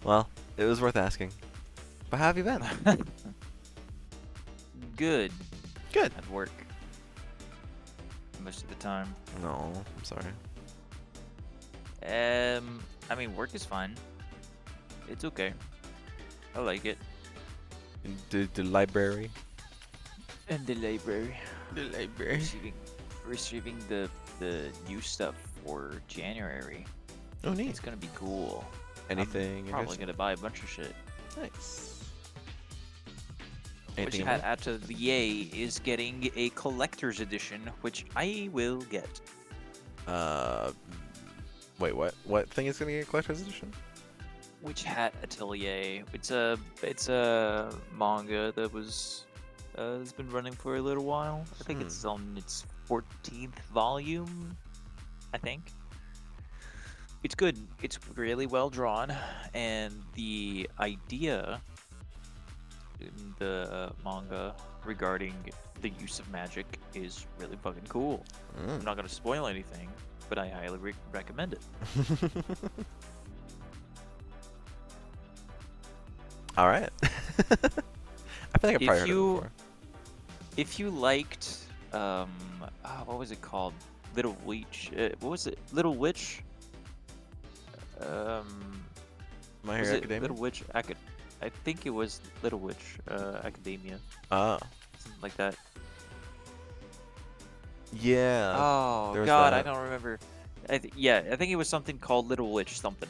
Speaker 1: Well, it was worth asking. But how have you been?
Speaker 2: Good.
Speaker 1: Good.
Speaker 2: At work. Most of the time.
Speaker 1: No, I'm sorry.
Speaker 2: I mean, work is fine. It's okay. I like it.
Speaker 1: In the library.
Speaker 2: In the library.
Speaker 1: The library.
Speaker 2: Receiving the new stuff for January.
Speaker 1: Oh, neat.
Speaker 2: It's gonna be cool.
Speaker 1: Anything?
Speaker 2: I'm probably gonna buy a bunch of shit.
Speaker 1: Nice.
Speaker 2: Which
Speaker 1: Anything?
Speaker 2: Hat Atelier is getting a collector's edition, which I will get.
Speaker 1: Wait, what? What thing is gonna get a collector's edition?
Speaker 2: Witch Hat Atelier. It's a manga that was has been running for a little while. I think it's on its 14th volume. I think. It's good. It's really well drawn, and the idea in the manga regarding the use of magic is really fucking cool. I'm not gonna spoil anything, but I highly recommend it.
Speaker 1: All right. I feel like I've probably heard it before.
Speaker 2: If you liked, what was it called? Little Witch. What was it? Little Witch.
Speaker 1: My
Speaker 2: Was
Speaker 1: Hero
Speaker 2: it
Speaker 1: Academia.
Speaker 2: Little Witch I think it was Little Witch Academia.
Speaker 1: Ah.
Speaker 2: Something like that.
Speaker 1: Yeah.
Speaker 2: Oh
Speaker 1: there was
Speaker 2: God,
Speaker 1: that.
Speaker 2: I don't remember. I think it was something called Little Witch something.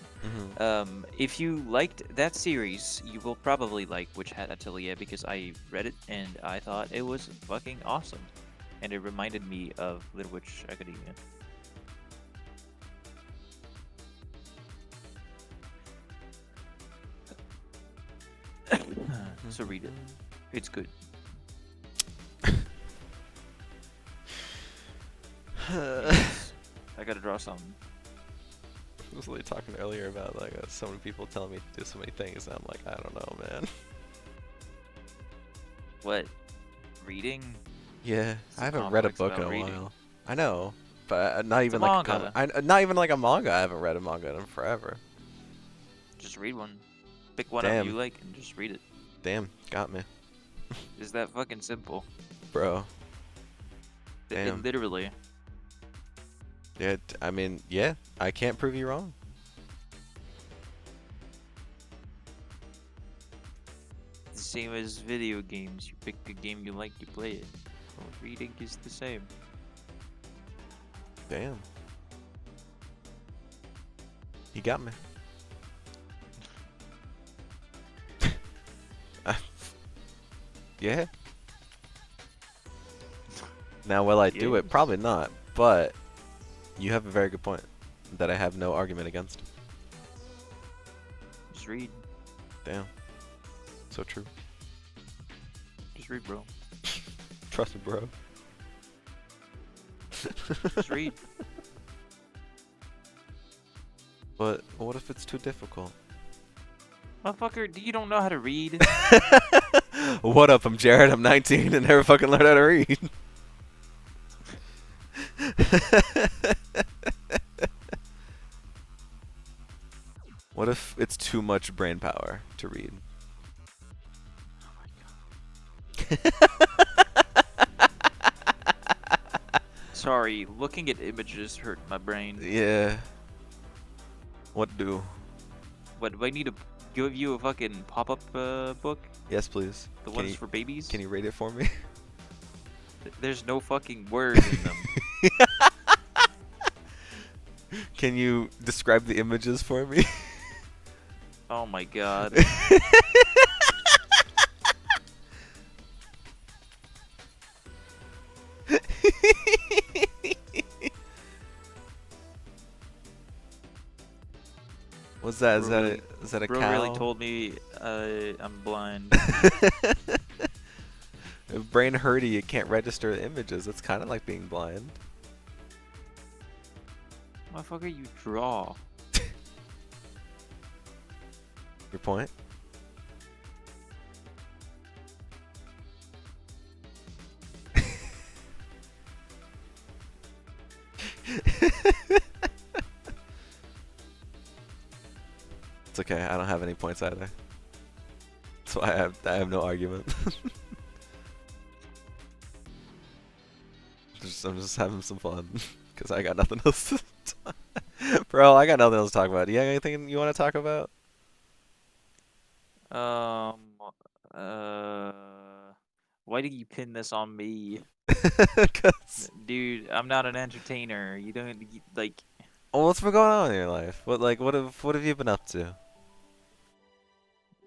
Speaker 2: If you liked that series, you will probably like Witch Hat Atelier because I read it and I thought it was fucking awesome, and it reminded me of Little Witch Academia. So read it. It's good. I gotta draw something.
Speaker 1: I was literally talking earlier about like so many people telling me to do so many things, and I'm like, I don't know, man.
Speaker 2: What? Reading?
Speaker 1: Yeah,
Speaker 2: It's
Speaker 1: I haven't read a
Speaker 2: complex
Speaker 1: book in
Speaker 2: about
Speaker 1: a
Speaker 2: reading.
Speaker 1: while. I know, but not even
Speaker 2: a
Speaker 1: like
Speaker 2: manga.
Speaker 1: not even like a manga. I haven't read a manga in forever.
Speaker 2: Just read one. Pick one
Speaker 1: Damn.
Speaker 2: up you like and just read it.
Speaker 1: Damn, got me,
Speaker 2: Is that fucking simple?
Speaker 1: bro. Damn.
Speaker 2: Literally.
Speaker 1: Yeah, I mean, yeah, I can't prove you wrong.
Speaker 2: The same as video games. You pick a game you like, you play it. Well, reading is the same.
Speaker 1: Damn. You got me. Yeah. Now, will I do it? Probably not, but you have a very good point that I have no argument against.
Speaker 2: Just read.
Speaker 1: Damn. So true.
Speaker 2: Just read, bro.
Speaker 1: Trust me, bro.
Speaker 2: Just read.
Speaker 1: But what if it's too difficult?
Speaker 2: Motherfucker, you don't know how to read?
Speaker 1: What up? I'm Jared. I'm 19 and never fucking learned how to read. What if it's too much brain power to read?
Speaker 2: Oh my God. Sorry, looking at images hurt my brain.
Speaker 1: Yeah. What do?
Speaker 2: What, do I need to give you a fucking pop-up book?
Speaker 1: Yes, please.
Speaker 2: The
Speaker 1: Can
Speaker 2: ones
Speaker 1: you
Speaker 2: for babies?
Speaker 1: can you rate it for me?
Speaker 2: There's no fucking words in them.
Speaker 1: Can you describe the images for me?
Speaker 2: Oh my god.
Speaker 1: What's that?
Speaker 2: Bro really,
Speaker 1: Is that a
Speaker 2: bro really
Speaker 1: cow?
Speaker 2: told me I'm blind.
Speaker 1: If brain hurty, you can't register the images. It's kind of like being blind.
Speaker 2: Motherfucker, you draw.
Speaker 1: Your point? It's okay. I don't have any points either. So I have no argument. I'm just having some fun because I got nothing else to talk. Bro, I got nothing else to talk about. Do you have anything you want to talk about?
Speaker 2: Um, uh, why do you pin this on me?
Speaker 1: 'Cause
Speaker 2: Dude, I'm not an entertainer. You don't, like,
Speaker 1: well, what's been going on in your life? What have you been up to?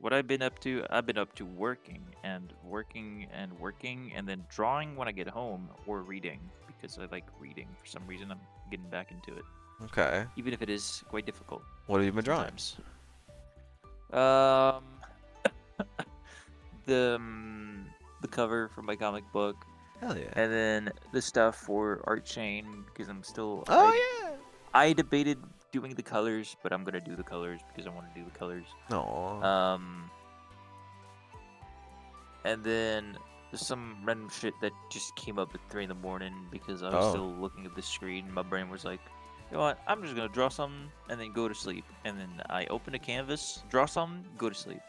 Speaker 2: what I've been up to. I've been up to working and working and working and then drawing when I get home or reading because I like reading for some reason. I'm getting back into it,
Speaker 1: Okay.
Speaker 2: even if it is quite difficult
Speaker 1: What have you been drawing?
Speaker 2: sometimes. Um, the the cover for my comic book,
Speaker 1: Hell yeah.
Speaker 2: and then the stuff for Art Chain because I'm still.
Speaker 1: Oh yeah.
Speaker 2: I debated doing the colors, but I'm gonna do the colors because I want to do the colors.
Speaker 1: No.
Speaker 2: And then there's some random shit that just came up at 3 in the morning because I was
Speaker 1: Oh.
Speaker 2: still looking at the screen. My brain was like, you know what? I'm just gonna draw something and then go to sleep. And then I open a canvas, draw something, go to sleep.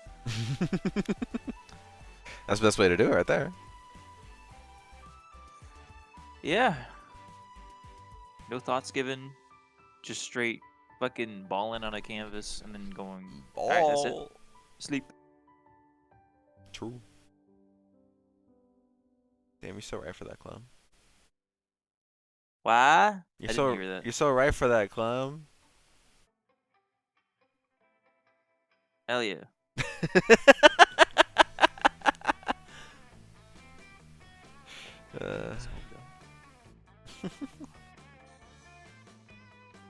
Speaker 1: That's the best way to do it right there.
Speaker 2: Yeah. No thoughts given, just straight fucking balling on a canvas and then going. All right, that's it. Sleep.
Speaker 1: True. Damn, you're so right for that, Clem.
Speaker 2: Why?
Speaker 1: You're
Speaker 2: I
Speaker 1: so
Speaker 2: didn't hear that.
Speaker 1: you're so right for that, Clem.
Speaker 2: Hell yeah.
Speaker 1: uh,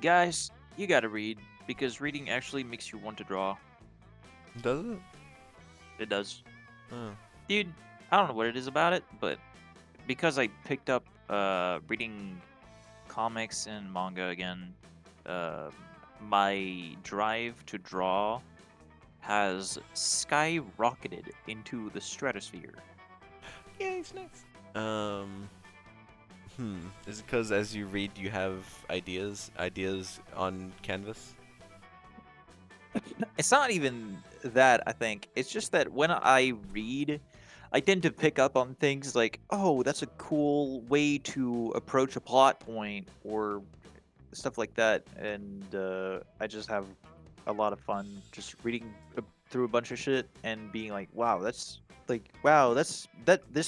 Speaker 2: Guys, you gotta read because reading actually makes you want to draw.
Speaker 1: does it?
Speaker 2: It does.
Speaker 1: Oh.
Speaker 2: Dude, I don't know what it is about it, but because I picked up reading comics and manga again, uh, my drive to draw has skyrocketed into the stratosphere.
Speaker 1: Yeah, he's nice. Is it because as you read, you have ideas on canvas?
Speaker 2: It's not even that, I think. It's just that when I read, I tend to pick up on things like, oh, that's a cool way to approach a plot point, or stuff like that. And I just have a lot of fun just reading through a bunch of shit and being like, wow, this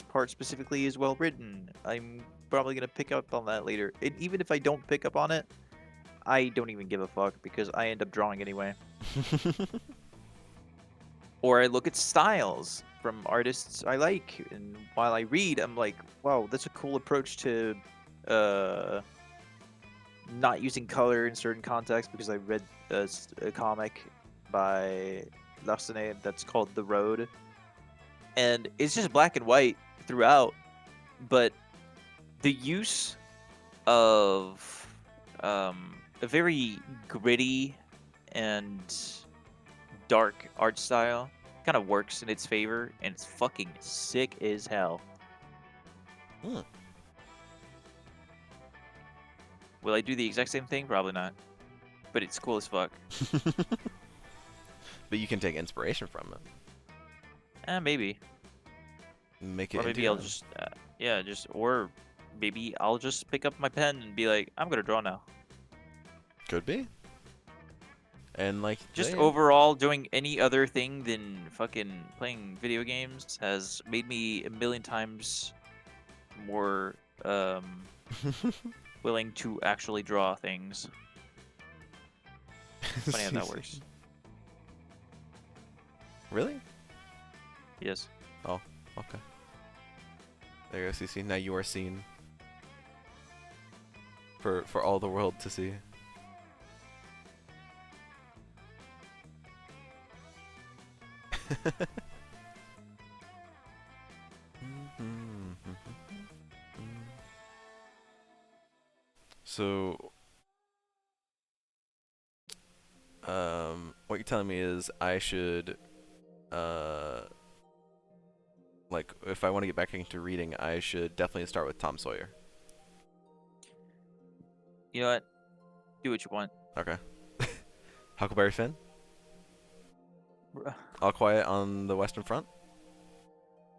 Speaker 2: part specifically is well written. I'm probably gonna pick up on that later. And even if I don't pick up on it, I don't even give a fuck because I end up drawing anyway. Or I look at styles from artists I like, and while I read, I'm like, wow, that's a cool approach to not using color in certain contexts because I read a comic by Larsenet that's called The Road, and it's just black and white throughout, but the use of a very gritty and dark art style kind of works in its favor, and it's fucking sick as hell.
Speaker 1: Hmm.
Speaker 2: Will I do the exact same thing? Probably not. But it's cool as fuck.
Speaker 1: But you can take inspiration from it.
Speaker 2: Maybe.
Speaker 1: Make it
Speaker 2: Or
Speaker 1: into
Speaker 2: maybe
Speaker 1: your
Speaker 2: I'll
Speaker 1: own.
Speaker 2: just, yeah, just, or maybe I'll just pick up my pen and be like, I'm gonna draw now.
Speaker 1: Could be. And like
Speaker 2: Just
Speaker 1: they,
Speaker 2: overall, doing any other thing than fucking playing video games has made me a million times more willing to actually draw things. Funny how that works.
Speaker 1: Really?
Speaker 2: Yes.
Speaker 1: Oh, okay. There you go, CC. Now you are seen for all the world to see. So, what you're telling me is I should, like, if I want to get back into reading, I should definitely start with Tom Sawyer.
Speaker 2: You know what? Do what you want.
Speaker 1: Okay. Huckleberry Finn?
Speaker 2: Bruh.
Speaker 1: All Quiet on the Western Front?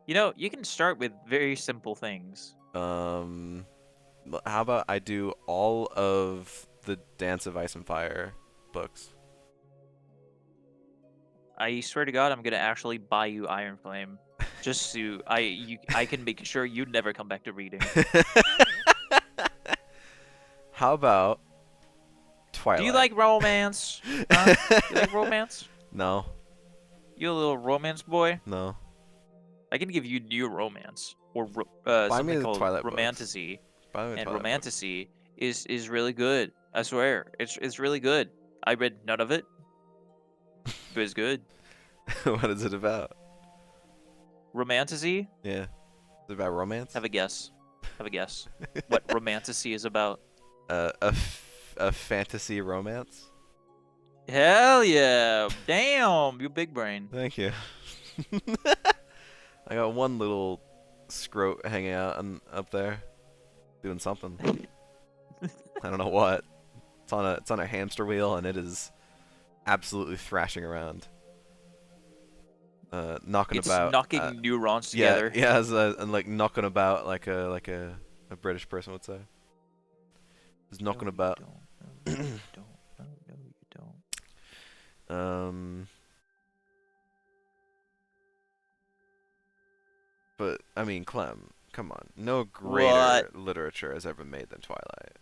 Speaker 2: You know, you can start with very simple things.
Speaker 1: How about I do all of the Dance of Ice and Fire books?
Speaker 2: I swear to God, I'm gonna actually buy you Iron Flame, just so I can make sure you never come back to reading.
Speaker 1: How about
Speaker 2: Do you
Speaker 1: Twilight?
Speaker 2: like romance? Huh? You like romance?
Speaker 1: No,
Speaker 2: You a little romance boy?
Speaker 1: no.
Speaker 2: I can give you new romance or
Speaker 1: Buy me
Speaker 2: something
Speaker 1: the
Speaker 2: called
Speaker 1: Twilight books.
Speaker 2: romantasy,
Speaker 1: Buy me the
Speaker 2: and
Speaker 1: Twilight books.
Speaker 2: romantasy is really good. I swear, it's really good. I read none of it, but it's good.
Speaker 1: What is it about?
Speaker 2: Romantasy?
Speaker 1: Yeah. Is it about romance?
Speaker 2: Have a guess. Have a guess. What romantasy is about?
Speaker 1: A fantasy romance?
Speaker 2: Hell yeah! Damn, you big brain.
Speaker 1: Thank you. I got one little scrote hanging out up there, doing something. I don't know what. It's on a hamster wheel and it is absolutely thrashing around. Knocking
Speaker 2: It's
Speaker 1: about.
Speaker 2: knocking neurons
Speaker 1: Yeah,
Speaker 2: together.
Speaker 1: yeah, and like knocking about like a British person would say. Is
Speaker 2: No,
Speaker 1: knocking
Speaker 2: you
Speaker 1: about.
Speaker 2: don't. No, you don't. No, no, you don't.
Speaker 1: um, but I mean, Clem, come on, no
Speaker 2: What?
Speaker 1: greater literature has ever made than Twilight.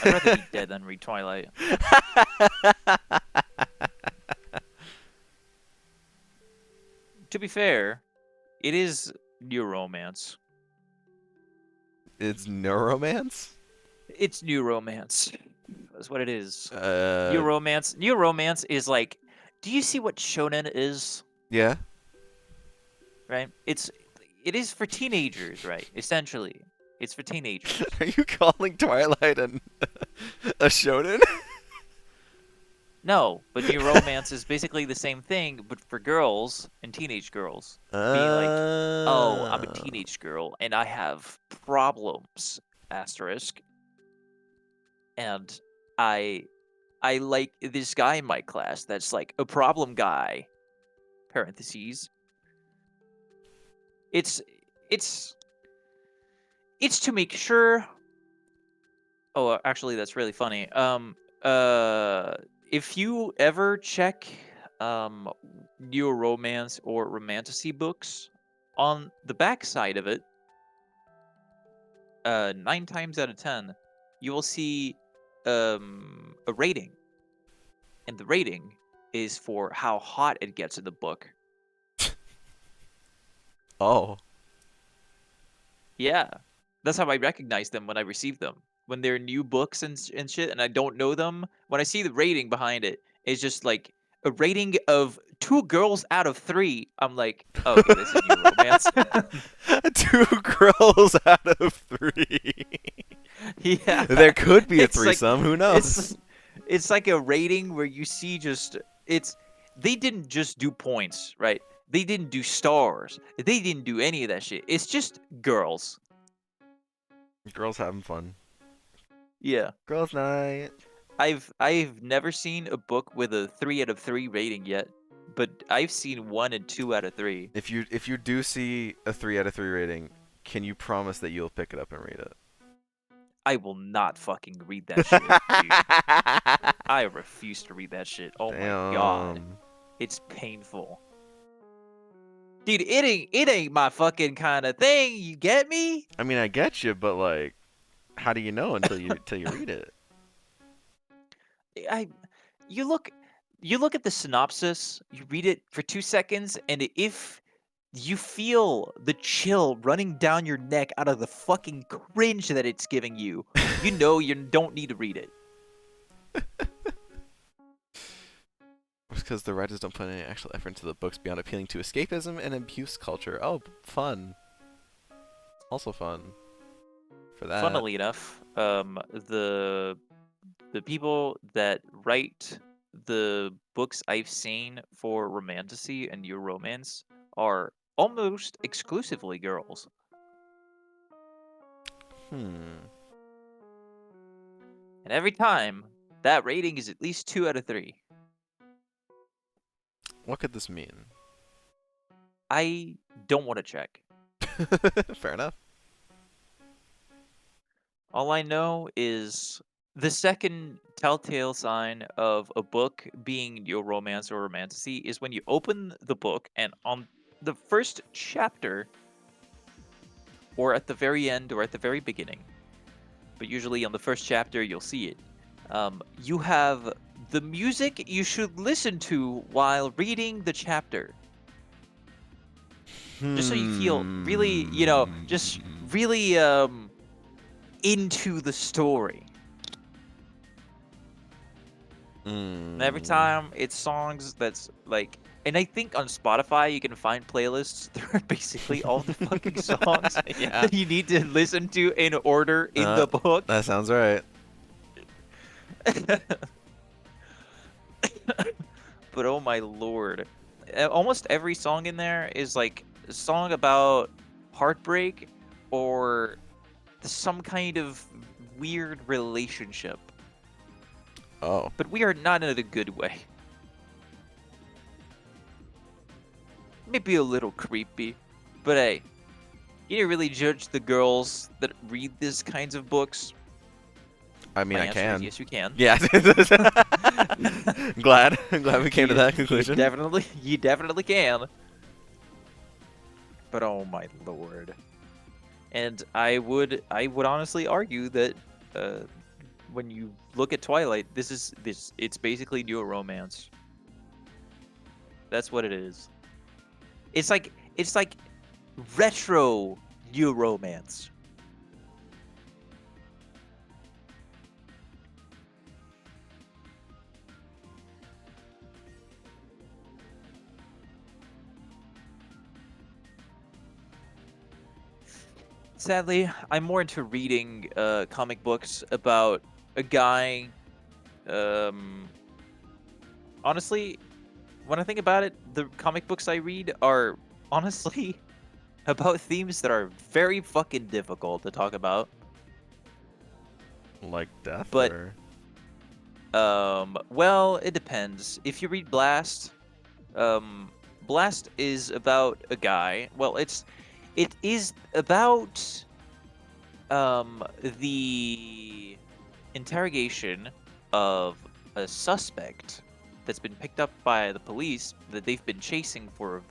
Speaker 2: I'd rather be dead than read Twilight. To be fair, it is new romance.
Speaker 1: It's neuromance.
Speaker 2: It's new romance. That's what it is. New
Speaker 1: Uh,
Speaker 2: romance. New romance is like, do you see what shonen is?
Speaker 1: yeah.
Speaker 2: Right? It is for teenagers, right? Essentially, it's for teenagers.
Speaker 1: Are you calling Twilight a shonen?
Speaker 2: No, but new romance is basically the same thing, but for girls and teenage girls. Being like, oh, I'm a
Speaker 1: Uh,
Speaker 2: teenage girl and I have problems, asterisk, and I I like this guy in my class that's like a problem guy. Parentheses. It's it's it's to make sure. Oh, actually, that's really funny. If you ever check neo romance or romantasy books, on the back side of it, 9 times out of 10, you will see a rating, and the rating is for how hot it gets in the book.
Speaker 1: oh,
Speaker 2: Yeah, that's how I recognize them when I receive them. When they're new books and shit, and I don't know them, when I see the rating behind it, it's just like a rating of 2 girls out of 3. I'm like, okay, this is new romance.
Speaker 1: 2 girls out of 3.
Speaker 2: Yeah,
Speaker 1: There could be a
Speaker 2: it's like
Speaker 1: threesome. Who
Speaker 2: it's
Speaker 1: knows?
Speaker 2: it's like a rating where you see just it's they didn't just do points, right? They didn't do stars. They didn't do any of that shit. It's just girls.
Speaker 1: Girls having fun.
Speaker 2: Yeah.
Speaker 1: Girls' night.
Speaker 2: I've never seen a book with a 3 out of 3 rating yet, but I've seen 1 and 2 out of 3.
Speaker 1: If you do see a 3 out of 3 rating, can you promise that you'll pick it up and read it?
Speaker 2: I will not fucking read that shit, dude. I refuse to read that shit. Oh my god.
Speaker 1: Damn.
Speaker 2: It's painful. Dude, it ain't my fucking kind of thing, you get me?
Speaker 1: I mean, I get you, but like, how do you know until you read it?
Speaker 2: I you look you look at the synopsis, you read it for 2 seconds, and if you feel the chill running down your neck out of the fucking cringe that it's giving you, you know you don't need to read it.
Speaker 1: It's because the writers don't put any actual effort into the books beyond appealing to escapism and abuse culture. Oh, fun. Also fun. For that.
Speaker 2: Funnily enough, the people that write the books I've seen for romantasy and new romance are almost exclusively girls.
Speaker 1: Hmm.
Speaker 2: And every time, that rating is at least 2 out of 3.
Speaker 1: What could this mean?
Speaker 2: I don't want to check.
Speaker 1: Fair enough.
Speaker 2: All I know is the second telltale sign of a book being your romance or romantasy is when you open the book and on the first chapter, or at the very end, or at the very beginning, but usually on the first chapter you'll see it. You have the music you should listen to while reading the chapter. Just so you feel really, just really into the story. And every time it's songs that's like, and I think on Spotify you can find playlists that are basically all the fucking songs
Speaker 1: Yeah.
Speaker 2: that you need to listen to in order in the book.
Speaker 1: That sounds right.
Speaker 2: But oh my lord. Almost every song in there is like a song about heartbreak or some kind of weird relationship.
Speaker 1: Oh.
Speaker 2: But we are not in a good way. Maybe a little creepy. But hey, you didn't really judge the girls that read these kinds of books.
Speaker 1: I mean,
Speaker 2: My
Speaker 1: I
Speaker 2: answer is
Speaker 1: can.
Speaker 2: yes, you can.
Speaker 1: Yeah. I'm glad we came to that conclusion.
Speaker 2: You definitely can. But oh my lord. And I would honestly argue that when you look at Twilight, it's basically new romance. That's what it is. It's like retro new romance. Sadly, I'm more into reading comic books about a guy. Um, Honestly, when I think about it, the comic books I read are honestly about themes that are very fucking difficult to talk about.
Speaker 1: Like death,
Speaker 2: But
Speaker 1: or
Speaker 2: well, it depends. If you read Blast, um, Blast is about a guy. Well, it is about the interrogation of a suspect that's been picked up by the police that they've been chasing for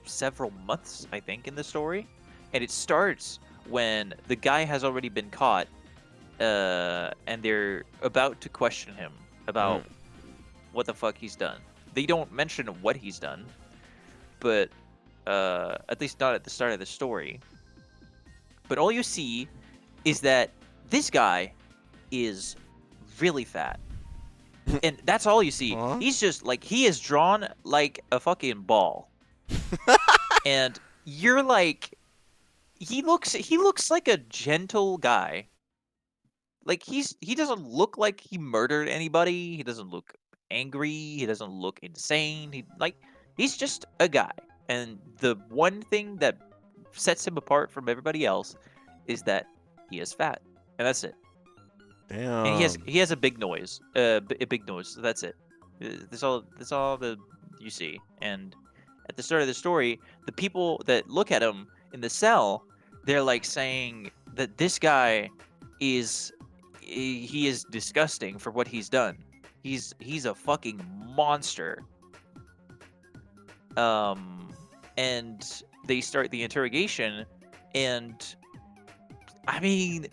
Speaker 2: several months, I think, in the story. And it starts when the guy has already been caught, and they're about to question him about what the fuck he's done. They don't mention what he's done, but at least not at the start of the story. But all you see is that this guy is really fat. And that's all you see.
Speaker 1: Huh?
Speaker 2: He's just like, he is drawn like a fucking ball. And you're like, he looks like a gentle guy. Like he doesn't look like he murdered anybody. He doesn't look angry. He doesn't look insane. He's just a guy. And the one thing that sets him apart from everybody else is that he is fat. And that's it. And
Speaker 1: damn.
Speaker 2: he has a big nose. A big nose. That's it. That's all the you see. And at the start of the story, the people that look at him in the cell, they're like saying that this guy he is disgusting for what he's done. He's a fucking monster. Um, and they start the interrogation, and I mean,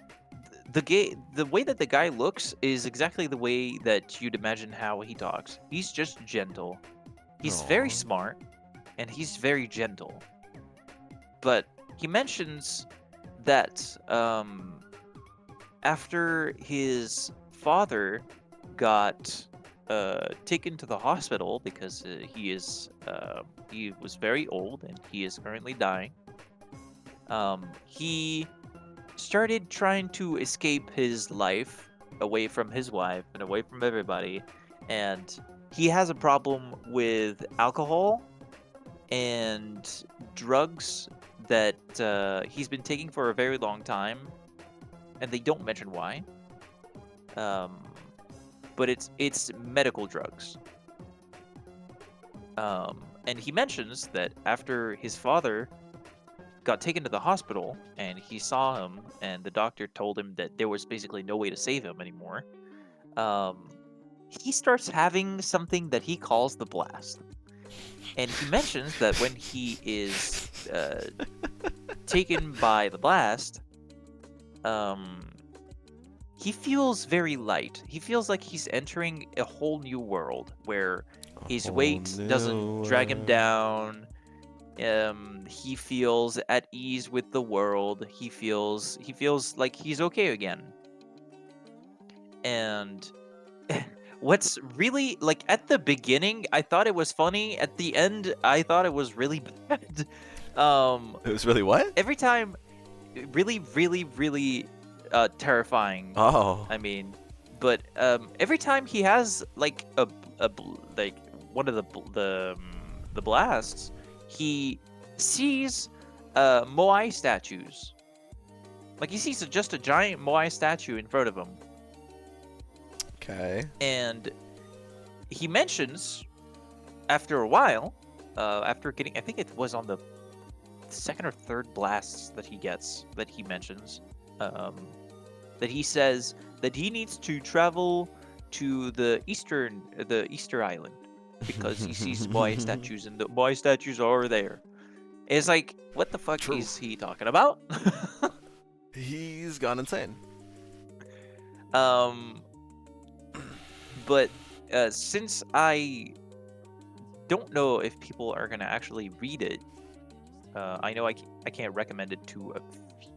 Speaker 2: the way that the guy looks is exactly the way that you'd imagine how he talks. He's just gentle. He's very
Speaker 1: Aw.
Speaker 2: smart, and he's very gentle. But he mentions that after his father got taken to the hospital because he was very old and he is currently dying. He started trying to escape his life away from his wife and away from everybody, and he has a problem with alcohol and drugs that he's been taking for a very long time, and they don't mention why. Um, but it's medical drugs. And he mentions that after his father got taken to the hospital and he saw him, and the doctor told him that there was basically no way to save him anymore. Um, he starts having something that he calls the blast, and he mentions that when he is taken by the blast, um, he feels very light. He feels like he's entering a whole new world where his
Speaker 1: whole
Speaker 2: weight doesn't
Speaker 1: new
Speaker 2: drag him
Speaker 1: world.
Speaker 2: down. He feels at ease with the world. He feels like he's okay again. And what's really like at the beginning, I thought it was funny. At the end, I thought it was really bad.
Speaker 1: It was really what?
Speaker 2: Every time, really, really, really terrifying.
Speaker 1: Oh.
Speaker 2: I mean, but every time he has like like one of the blasts, he sees Moai statues. Like he sees just a giant Moai statue in front of him,
Speaker 1: Okay.
Speaker 2: and he mentions after a while, after getting, I think it was on the second or third blasts that he gets, that he mentions, that he says that he needs to travel to the Easter Island because he sees Moai statues and the Moai statues are there. It's like, what the fuck
Speaker 1: True.
Speaker 2: is he talking about?
Speaker 1: He's gone insane.
Speaker 2: um, but since I don't know if people are gonna actually read it, I know I can't recommend it to a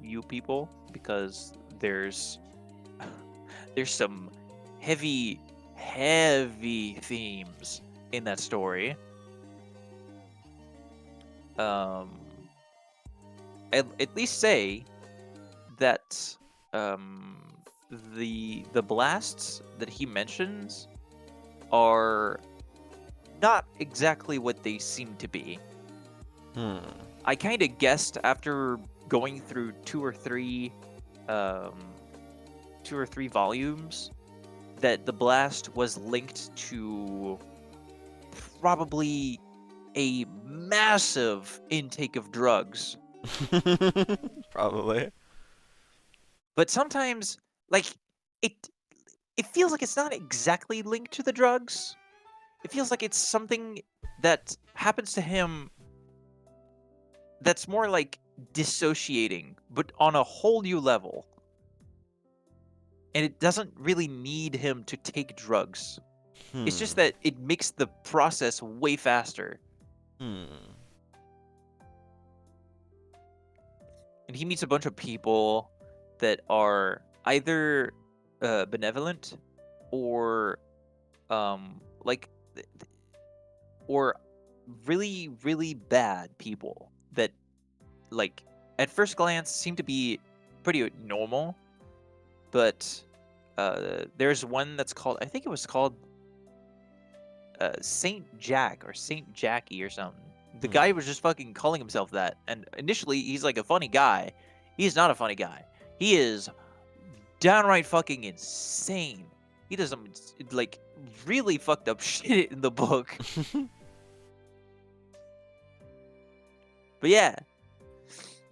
Speaker 2: few people because there's some heavy themes in that story. At least say that the blasts that he mentions are not exactly what they seem to be. I kind of guessed after going through two or three volumes that the blast was linked to probably a massive intake of drugs.
Speaker 1: Probably.
Speaker 2: But sometimes, like, it feels like it's not exactly linked to the drugs. It feels like it's something that happens to him that's more like dissociating, but on a whole new level. And it doesn't really need him to take drugs. It's just that it makes the process way faster. And he meets a bunch of people that are either benevolent or like or really, really bad people that, like, at first glance seem to be pretty normal, but there's one that's called, I think it was called Saint Jack or Saint Jackie or something. The guy was just fucking calling himself that, and initially he's like a funny guy. He is not a funny guy. He is downright fucking insane. He does some like really fucked up shit in the book. But yeah,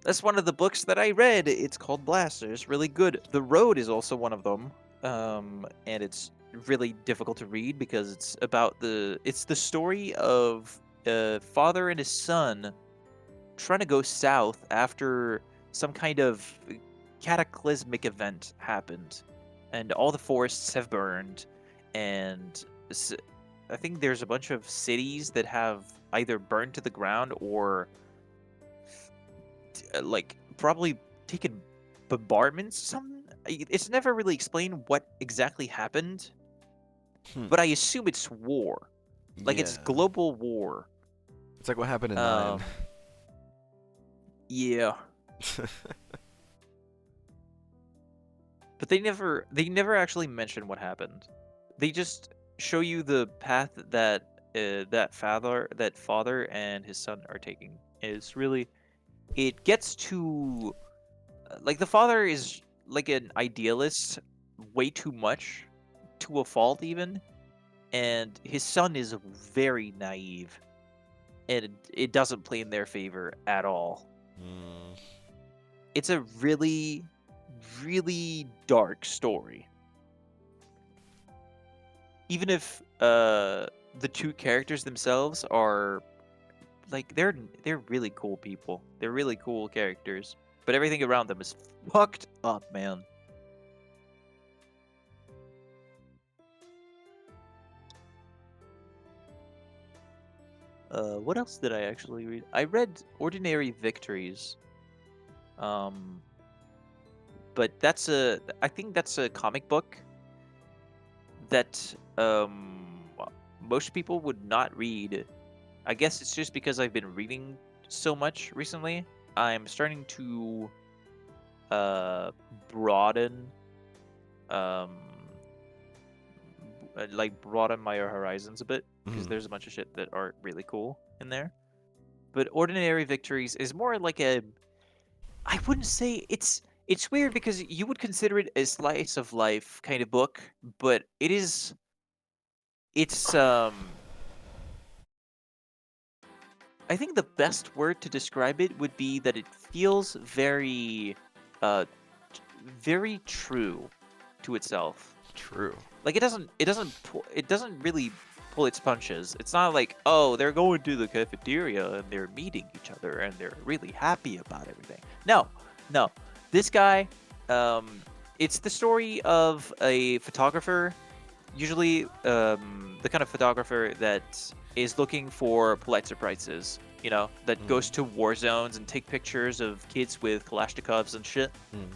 Speaker 2: that's one of the books that I read. It's called Blaster. It's really good. The Road is also one of them. And it's really difficult to read because it's the story of a father and his son trying to go south after some kind of cataclysmic event happened, and all the forests have burned, and I think there's a bunch of cities that have either burned to the ground or like probably taken bombardments. It's never really explained what exactly happened,
Speaker 1: Hmm.
Speaker 2: but I assume it's war. Like
Speaker 1: Yeah.
Speaker 2: it's global war.
Speaker 1: It's like what happened in 9.
Speaker 2: Yeah. But they never actually mention what happened. They just show you the path that that father and his son are taking. It gets to like the father is like an idealist way too much, to a fault even, and his son is very naive, and it doesn't play in their favor at all.
Speaker 1: Mm.
Speaker 2: It's a really, really dark story. Even if the two characters themselves are like they're really cool people. They're really cool characters, but everything around them is fucked up, man. What else did I actually read? I read Ordinary Victories. Um, but I think that's a comic book that most people would not read. I guess it's just because I've been reading so much recently. I'm starting to uh broaden um like broaden my horizons a bit, because
Speaker 1: Mhm.
Speaker 2: there's a bunch of shit that are really cool in there. But Ordinary Victories is more like a I wouldn't say it's weird because you would consider it a slice of life kind of book, but it's I think the best word to describe it would be that it feels very uh very true to itself.
Speaker 1: True.
Speaker 2: Like it doesn't really pull its punches. It's not like, oh, they're going to the cafeteria and they're meeting each other and they're really happy about everything. No, no. This guy, um, it's the story of a photographer, usually the kind of photographer that is looking for Pulitzer prizes. That
Speaker 1: Mm.
Speaker 2: goes to war zones and take pictures of kids with Kalashnikovs and shit.
Speaker 1: Mm.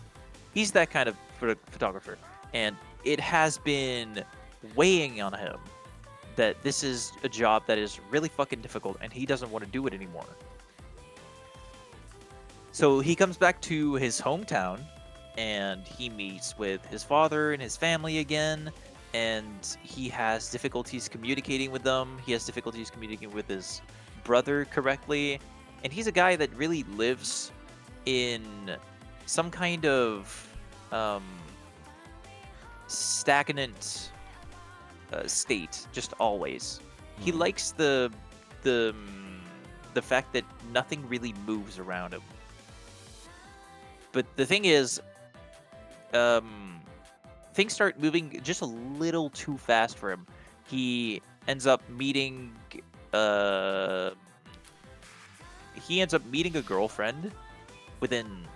Speaker 2: He's that kind of photographer, and it has been weighing on him that this is a job that is really fucking difficult, and he doesn't want to do it anymore. So he comes back to his hometown, and he meets with his father and his family again, and he has difficulties communicating with them. He has difficulties communicating with his brother correctly, and he's a guy that really lives in some kind of um, stagnant state, just always. He
Speaker 1: Mm.
Speaker 2: likes the mm, the fact that nothing really moves around him. But the thing is, um, things start moving just a little too fast for him. He ends up meeting uh he ends up meeting a girlfriend within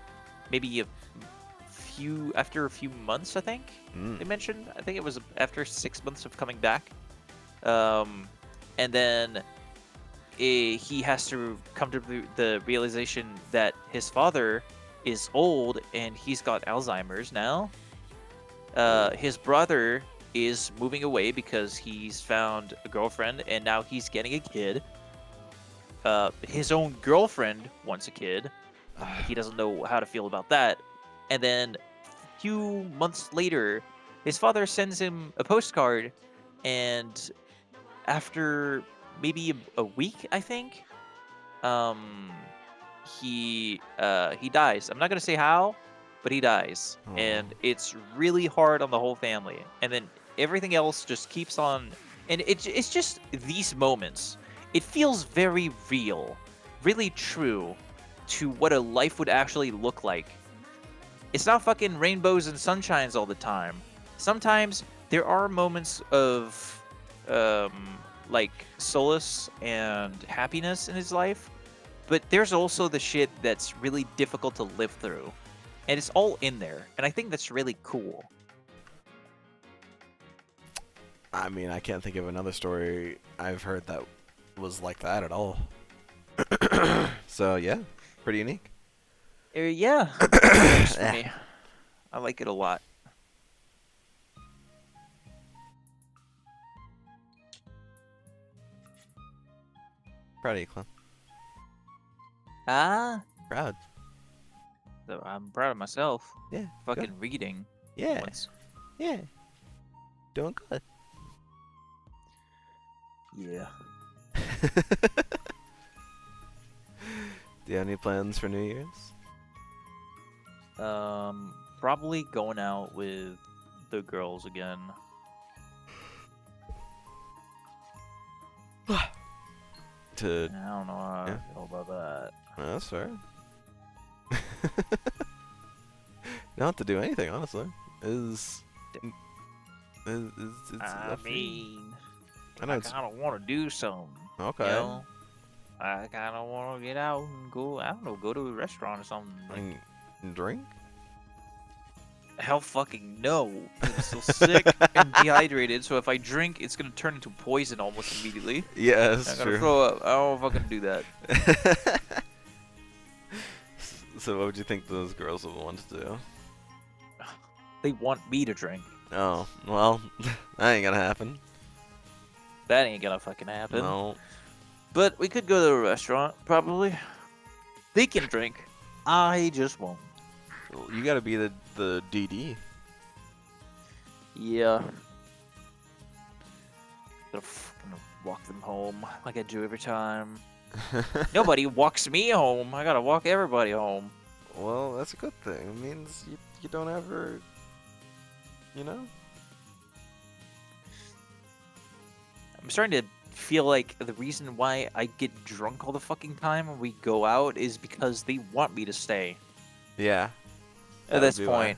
Speaker 2: maybe after a few months, I think.
Speaker 1: Mm.
Speaker 2: They mentioned. I think it was after 6 months of coming back. Um, and then he has to come to the realization that his father is old and he's got Alzheimer's now.
Speaker 1: Oh.
Speaker 2: His brother is moving away because he's found a girlfriend and now he's getting a kid. His own girlfriend wants a kid. He doesn't know how to feel about that. And then a few months later, his father sends him a postcard, and after maybe a week, I think, um, he dies. I'm not gonna say how, but he dies,
Speaker 1: Oh.
Speaker 2: and it's really hard on the whole family. And then everything else just keeps on, and it's just these moments. It feels very real, really true. to what a life would actually look like. It's not fucking rainbows and sunshines all the time. Sometimes there are moments of like solace and happiness in his life, but there's also the shit that's really difficult to live through. And it's all in there. And I think that's really cool.
Speaker 1: I mean, I can't think of another story I've heard that was like that at all. So yeah, pretty unique.
Speaker 2: Yeah, it works for me. I like it a lot.
Speaker 1: Proud of you, Clem.
Speaker 2: Ah,
Speaker 1: Proud.
Speaker 2: so I'm proud of myself.
Speaker 1: Yeah.
Speaker 2: Fucking
Speaker 1: good.
Speaker 2: reading.
Speaker 1: Yeah.
Speaker 2: Once.
Speaker 1: Yeah. Doing good.
Speaker 2: Yeah.
Speaker 1: Do you have any plans for New Year's?
Speaker 2: Probably going out with the girls again.
Speaker 1: To
Speaker 2: I don't know how
Speaker 1: Yeah.
Speaker 2: I feel about that.
Speaker 1: that's fair. You don't have to do anything, honestly. It's
Speaker 2: I
Speaker 1: up to you.
Speaker 2: mean,
Speaker 1: I know
Speaker 2: I
Speaker 1: it's
Speaker 2: kind of want to do something.
Speaker 1: okay.
Speaker 2: You know? I kind of want to get out and go, I don't know, go to a restaurant or something.
Speaker 1: And drink.
Speaker 2: Hell fucking no. I'm still sick and dehydrated, so if I drink, it's going to turn into poison almost immediately.
Speaker 1: Yeah,
Speaker 2: I'm
Speaker 1: that's
Speaker 2: going to
Speaker 1: true.
Speaker 2: throw up. I don't fucking do that.
Speaker 1: So what would you think those girls would want to do?
Speaker 2: They want me to drink.
Speaker 1: Oh, well, that ain't gonna happen.
Speaker 2: That ain't going to fucking happen.
Speaker 1: No.
Speaker 2: But we could go to a restaurant, probably. They can drink. I just won't.
Speaker 1: You gotta be the DD.
Speaker 2: Yeah. Gonna walk them home like I do every time. Nobody walks me home. I gotta walk everybody home.
Speaker 1: Well, that's a good thing. It means you don't ever, you know?
Speaker 2: I'm starting to feel like the reason why I get drunk all the fucking time when we go out is because they want me to stay.
Speaker 1: Yeah.
Speaker 2: At
Speaker 1: That would
Speaker 2: this
Speaker 1: be why.
Speaker 2: point,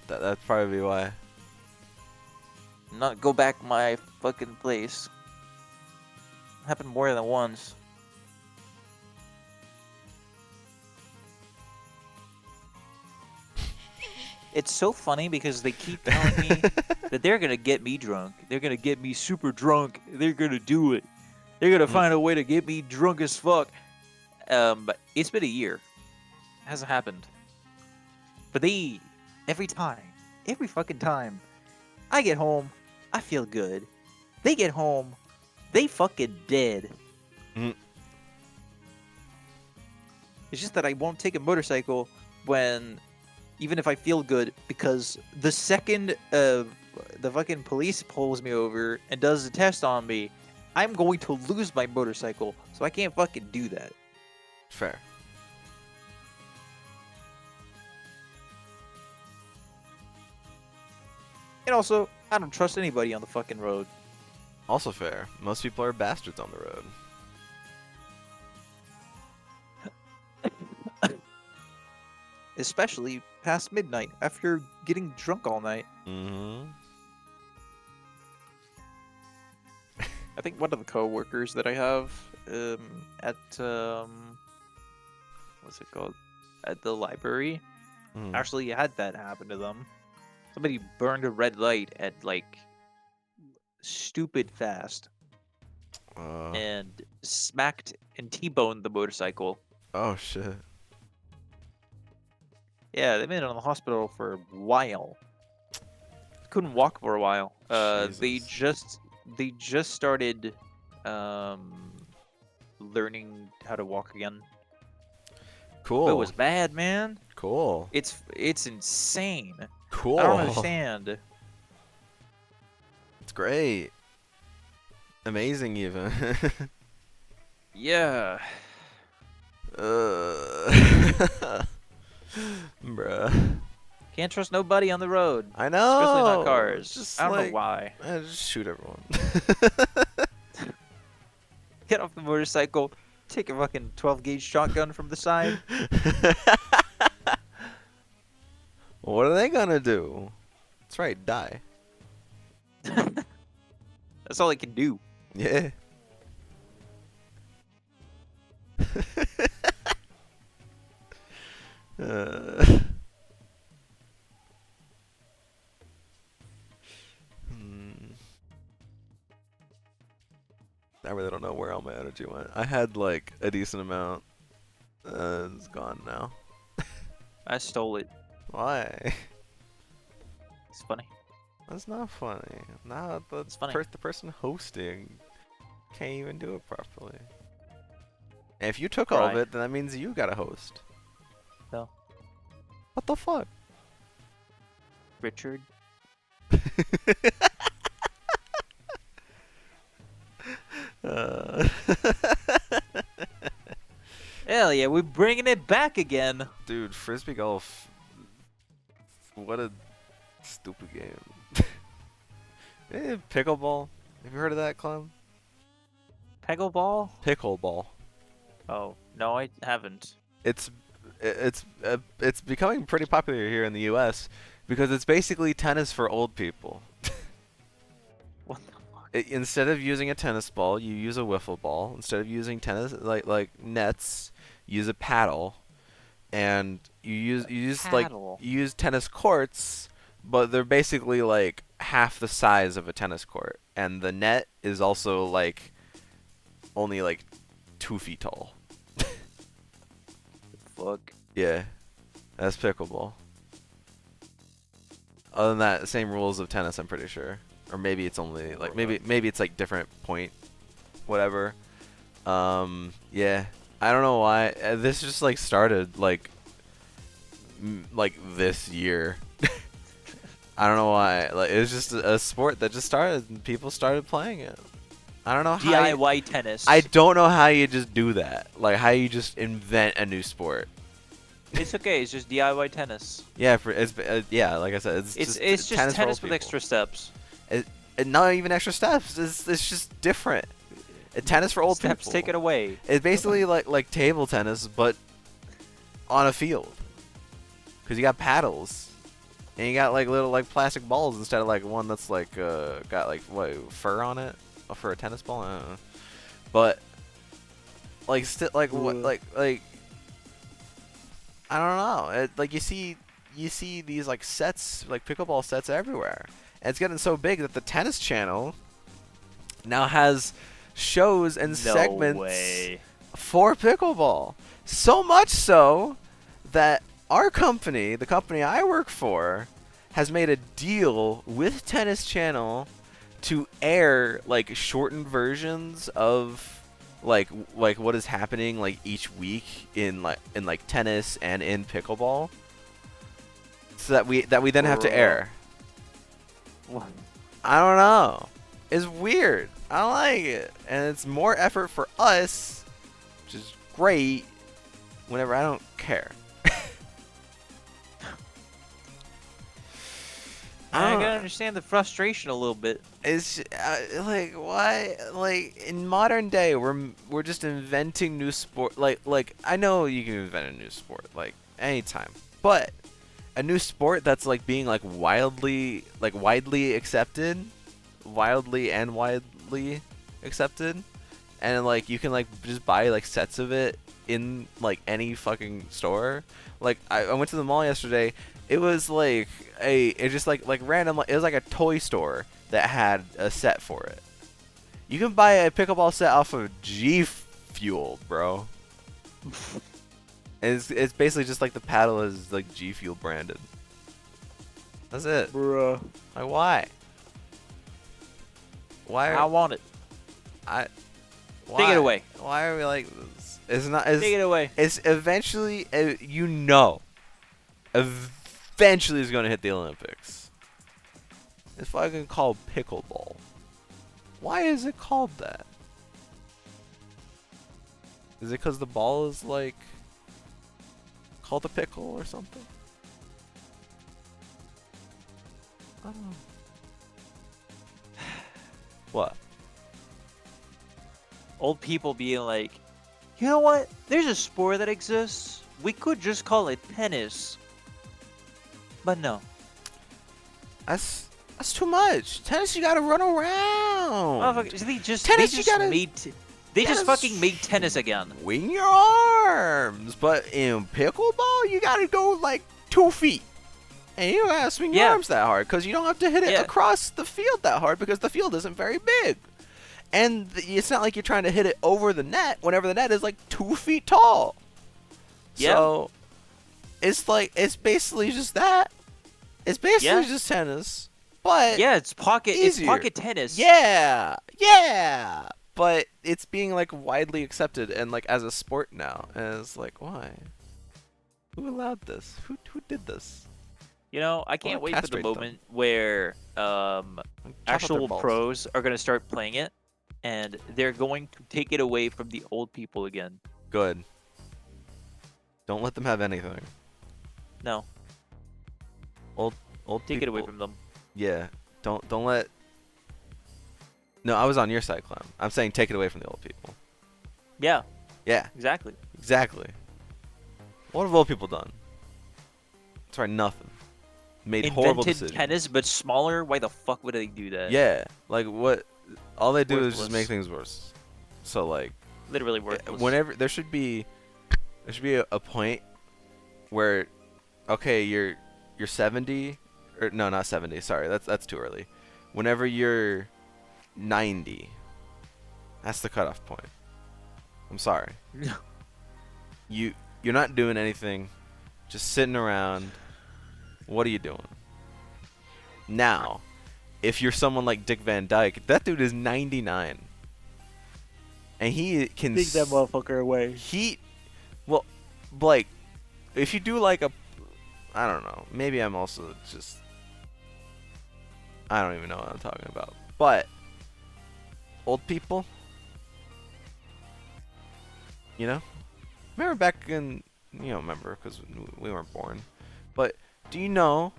Speaker 1: That'd probably be why.
Speaker 2: not go back my fucking place. Happened more than once. It's so funny because they keep telling me that they're gonna get me drunk. They're gonna get me super drunk. They're gonna do it. They're gonna find a way to get me drunk as fuck. But it's been a year. It hasn't happened. But every fucking time, I get home, I feel good. They get home, they fucking dead.
Speaker 1: Mm.
Speaker 2: It's just that I won't take a motorcycle even if I feel good, because the second the fucking police pulls me over and does a test on me, I'm going to lose my motorcycle, so I can't fucking do that.
Speaker 1: Fair.
Speaker 2: And also, I don't trust anybody on the fucking road.
Speaker 1: Also fair. Most people are bastards on the road.
Speaker 2: Especially past midnight, after getting drunk all night.
Speaker 1: Mm-hmm.
Speaker 2: I think one of the coworkers that I have at what's it called? At the library
Speaker 1: Mm.
Speaker 2: actually had that happen to them. Somebody burned a red light at like stupid fast and smacked and T-boned the motorcycle.
Speaker 1: Oh shit.
Speaker 2: Yeah, they've been in the hospital for a while. Couldn't walk for a while. They
Speaker 1: Jesus.
Speaker 2: just started learning how to walk again.
Speaker 1: Cool.
Speaker 2: But it was bad, man.
Speaker 1: Cool.
Speaker 2: It's insane.
Speaker 1: Cool.
Speaker 2: I don't understand.
Speaker 1: It's great. Amazing, even.
Speaker 2: Yeah.
Speaker 1: Bruh.
Speaker 2: Can't trust nobody on the road.
Speaker 1: I know.
Speaker 2: Especially not cars.
Speaker 1: Just
Speaker 2: I don't
Speaker 1: like,
Speaker 2: know why.
Speaker 1: Just shoot everyone.
Speaker 2: Get off the motorcycle. Take a fucking 12 gauge shotgun from the side.
Speaker 1: What are they gonna do? That's right, die.
Speaker 2: That's all he can do.
Speaker 1: Yeah. uh, hmm. I really don't know where all my energy went. I had like a decent amount. It's gone now.
Speaker 2: I stole it.
Speaker 1: Why?
Speaker 2: It's funny.
Speaker 1: That's not funny. Now
Speaker 2: It's funny.
Speaker 1: the person hosting can't even do it properly. And if you took all of
Speaker 2: Right.
Speaker 1: it, then that means you got a host.
Speaker 2: No.
Speaker 1: What the fuck?
Speaker 2: Richard.
Speaker 1: uh,
Speaker 2: Hell yeah, we're bringing it back again.
Speaker 1: Dude, frisbee golf. What a stupid game. Pickleball. Have you heard of that, Clem?
Speaker 2: Peggleball?
Speaker 1: Pickleball.
Speaker 2: Oh, no, I haven't.
Speaker 1: It's it's becoming pretty popular here in the U.S. because it's basically tennis for old people.
Speaker 2: What the fuck?
Speaker 1: Instead of using a tennis ball, you use a wiffle ball. Instead of using tennis like nets, use a paddle, and you use
Speaker 2: Paddle.
Speaker 1: you use tennis courts, but they're basically like half the size of a tennis court, and the net is also like only like 2 feet tall.
Speaker 2: Fuck.
Speaker 1: Yeah, that's pickleball. Other than that, same rules of tennis, I'm pretty sure. Or maybe it's only like maybe it's like different point, whatever. Yeah, I don't know why this just like started like this year. I don't know why. Like it was just a sport that just started and people started playing it. I don't know how.
Speaker 2: DIY tennis.
Speaker 1: I don't know how you just do that. Like how you just invent a new sport.
Speaker 2: It's okay. It's just DIY tennis.
Speaker 1: Yeah, yeah. Like I said,
Speaker 2: It's
Speaker 1: just
Speaker 2: just tennis
Speaker 1: for
Speaker 2: with
Speaker 1: old
Speaker 2: extra steps.
Speaker 1: people. Not even extra steps. It's just different. Tennis for old
Speaker 2: Steps
Speaker 1: people.
Speaker 2: take it away.
Speaker 1: It's basically like table tennis, but on a field. Cause you got paddles, and you got like little like plastic balls instead of like one that's like got like what fur on it for a tennis ball. I don't know. But like still like what like I don't know. Like you see these like sets like pickleball sets everywhere, and it's getting so big that the Tennis Channel now has shows and segments
Speaker 2: way.
Speaker 1: for pickleball. So much so that our company, the company I work for, has made a deal with Tennis Channel to air like shortened versions of like what is happening like each week in like tennis and in pickleball, so that we then have to air.
Speaker 2: What?
Speaker 1: I don't know. It's weird. I don't like it, and it's more effort for us, which is great. Whenever I don't care.
Speaker 2: I gotta understand the frustration a little bit.
Speaker 1: It's like why like in modern day we're just inventing new sport like I know you can invent a new sport like anytime, but a new sport that's like being like widely accepted, wildly accepted, and like you can like just buy like sets of it in like any fucking store. Like I went to the mall yesterday. It was like it just like random. It was like a toy store that had a set for it. You can buy a pickleball set off of G Fuel, bro. And it's basically just like the paddle is like G Fuel branded. That's it.
Speaker 2: Bruh.
Speaker 1: Like why? Why?
Speaker 2: I want it.
Speaker 1: Why?
Speaker 2: Take it away.
Speaker 1: Why are we like this? It's not. It's,
Speaker 2: Take it away.
Speaker 1: It's eventually, eventually it's going to hit the Olympics. It's fucking called pickleball. Why is it called that? Is it because the ball is like called a pickle or something? I don't know. What?
Speaker 2: Old people being like, You know what? There's a sport that exists. We could just call it tennis. But no.
Speaker 1: That's that's too much. Tennis, you gotta run around.
Speaker 2: Motherfuckers, they
Speaker 1: Tennis, you
Speaker 2: just
Speaker 1: gotta
Speaker 2: made they
Speaker 1: you
Speaker 2: just
Speaker 1: gotta
Speaker 2: fucking made tennis again.
Speaker 1: swing your arms. But in pickleball, you gotta go like 2 feet. And you don't gotta swing your
Speaker 2: Yeah.
Speaker 1: arms that hard because you don't have to hit it
Speaker 2: Yeah.
Speaker 1: across the field that hard because the field isn't very big. And it's not like you're trying to hit it over the net whenever the net is like 2 feet tall.
Speaker 2: Yeah.
Speaker 1: So it's like it's basically just that. It's basically
Speaker 2: Yeah.
Speaker 1: just tennis, but
Speaker 2: Yeah, it's pocket
Speaker 1: easier.
Speaker 2: tennis.
Speaker 1: Yeah, yeah. But it's being like widely accepted and like as a sport now, and it's like why? Who allowed this? Who did this?
Speaker 2: You know, I can't wait for the
Speaker 1: castrate them.
Speaker 2: moment where
Speaker 1: Chop up their
Speaker 2: actual
Speaker 1: balls.
Speaker 2: pros are going to start playing it, and they're going to take it away from the old people again.
Speaker 1: Good. Don't let them have anything.
Speaker 2: No,
Speaker 1: Old
Speaker 2: take
Speaker 1: people.
Speaker 2: it away from them.
Speaker 1: Yeah. Don't let. No, I was on your side, Clem. I'm saying take it away from the old people.
Speaker 2: Yeah,
Speaker 1: Yeah,
Speaker 2: exactly.
Speaker 1: exactly. What have old people done? That's right, nothing. Made horrible
Speaker 2: Invented
Speaker 1: decisions.
Speaker 2: tennis, but smaller. Why the fuck would they do that?
Speaker 1: Yeah, like what? All they do is just
Speaker 2: Worthless.
Speaker 1: make things worse. So like,
Speaker 2: Literally worthless.
Speaker 1: whenever there should be a point where, okay, you're 70 or no, not 70. Sorry, that's too early. Whenever you're 90, that's the cutoff point. I'm sorry. You're not doing anything, just sitting around. What are you doing? Now, if you're someone like Dick Van Dyke, that dude is 99. And he can
Speaker 2: Take that motherfucker away.
Speaker 1: well, like, if you do like a, I don't know, maybe I'm also just, I don't even know what I'm talking about. But, old people, you know? Remember back in, you don't remember because we weren't born. But, do you know,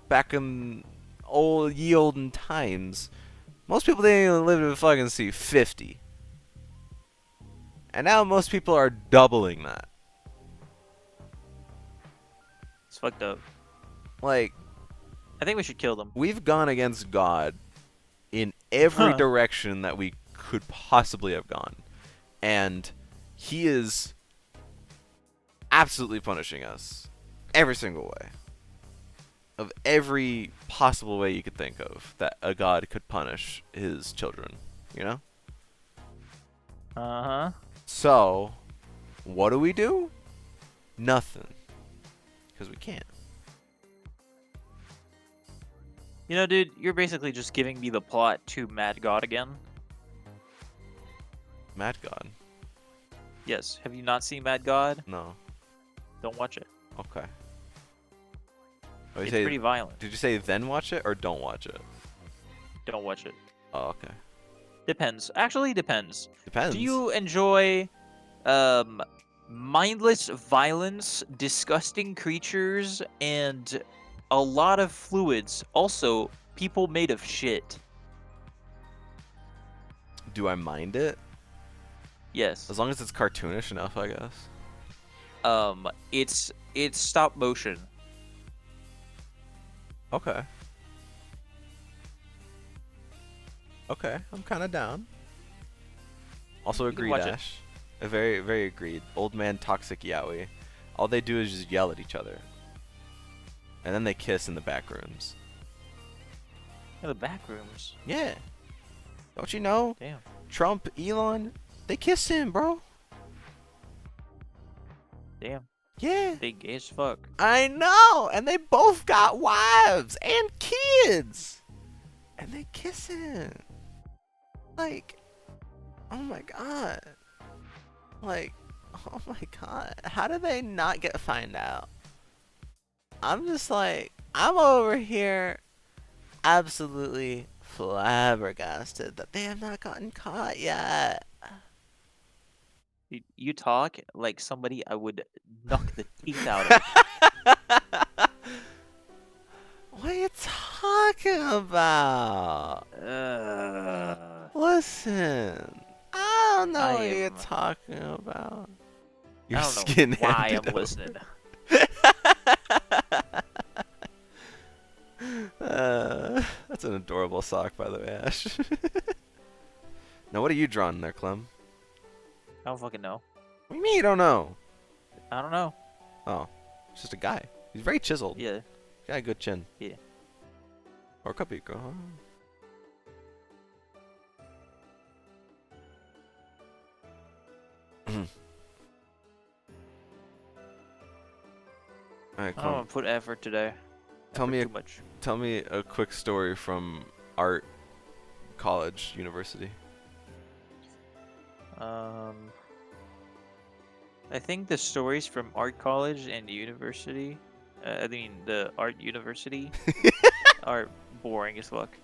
Speaker 1: back in ye olden times, most people didn't even live to fucking see 50. And now most people are doubling that.
Speaker 2: It's fucked up.
Speaker 1: Like,
Speaker 2: I think we should kill them.
Speaker 1: we've gone against God in every
Speaker 2: Huh.
Speaker 1: direction that we could possibly have gone. And he is absolutely punishing us every single way. Of every possible way you could think of that a God could punish his children, you know?
Speaker 2: Uh-huh.
Speaker 1: So, what do? Nothing. Because we can't.
Speaker 2: You know, dude, you're basically just giving me the plot to Mad God again.
Speaker 1: Mad God.
Speaker 2: Yes. Have you not seen Mad God?
Speaker 1: No.
Speaker 2: Don't watch it.
Speaker 1: Okay. Oh, you
Speaker 2: It's
Speaker 1: say-
Speaker 2: pretty violent.
Speaker 1: Did you say then watch it or don't watch it?
Speaker 2: Don't watch it.
Speaker 1: Oh, okay.
Speaker 2: Depends. Actually, depends.
Speaker 1: Depends.
Speaker 2: Do you enjoy mindless violence, disgusting creatures, and a lot of fluids? Also, people made of shit.
Speaker 1: Do I mind it?
Speaker 2: Yes.
Speaker 1: As long as it's cartoonish enough, I guess.
Speaker 2: It's stop motion.
Speaker 1: Okay. Okay, I'm kind of down. Also
Speaker 2: You can
Speaker 1: agreed,
Speaker 2: watch it.
Speaker 1: Ash. Very, very agreed. Old man toxic yaoi. All they do is just yell at each other. And then they kiss in the back rooms.
Speaker 2: Yeah, the back rooms.
Speaker 1: Yeah. Don't you know?
Speaker 2: Damn.
Speaker 1: Trump, Elon, they kiss him, bro.
Speaker 2: Damn.
Speaker 1: Yeah.
Speaker 2: They gay as fuck.
Speaker 1: I know. And they both got wives and kids. And they kissing. Like, oh my god. Like, oh my god. How did they not get find out? I'm just like, I'm over here absolutely flabbergasted that they have not gotten caught yet.
Speaker 2: You talk like somebody I would knock the teeth out of.
Speaker 1: What are you talking about? Listen, I don't know
Speaker 2: I
Speaker 1: what you're
Speaker 2: am.
Speaker 1: talking about. Your
Speaker 2: I don't know
Speaker 1: skin
Speaker 2: why
Speaker 1: handed
Speaker 2: I'm
Speaker 1: over.
Speaker 2: listening.
Speaker 1: That's an adorable sock, by the way, Ash. Now, what are you drawing there, Clem?
Speaker 2: I don't fucking know.
Speaker 1: What do you mean you don't know?
Speaker 2: I don't know.
Speaker 1: Oh, it's just a guy. He's very chiseled.
Speaker 2: Yeah.
Speaker 1: Got a good chin.
Speaker 2: Yeah.
Speaker 1: Or could be a girl. Huh? Alright,
Speaker 2: I don't
Speaker 1: Clem.
Speaker 2: want to put effort today.
Speaker 1: Tell me
Speaker 2: too much.
Speaker 1: Tell me a quick story from art college, university.
Speaker 2: I think the stories from art college and university, I mean the art university, are boring as fuck.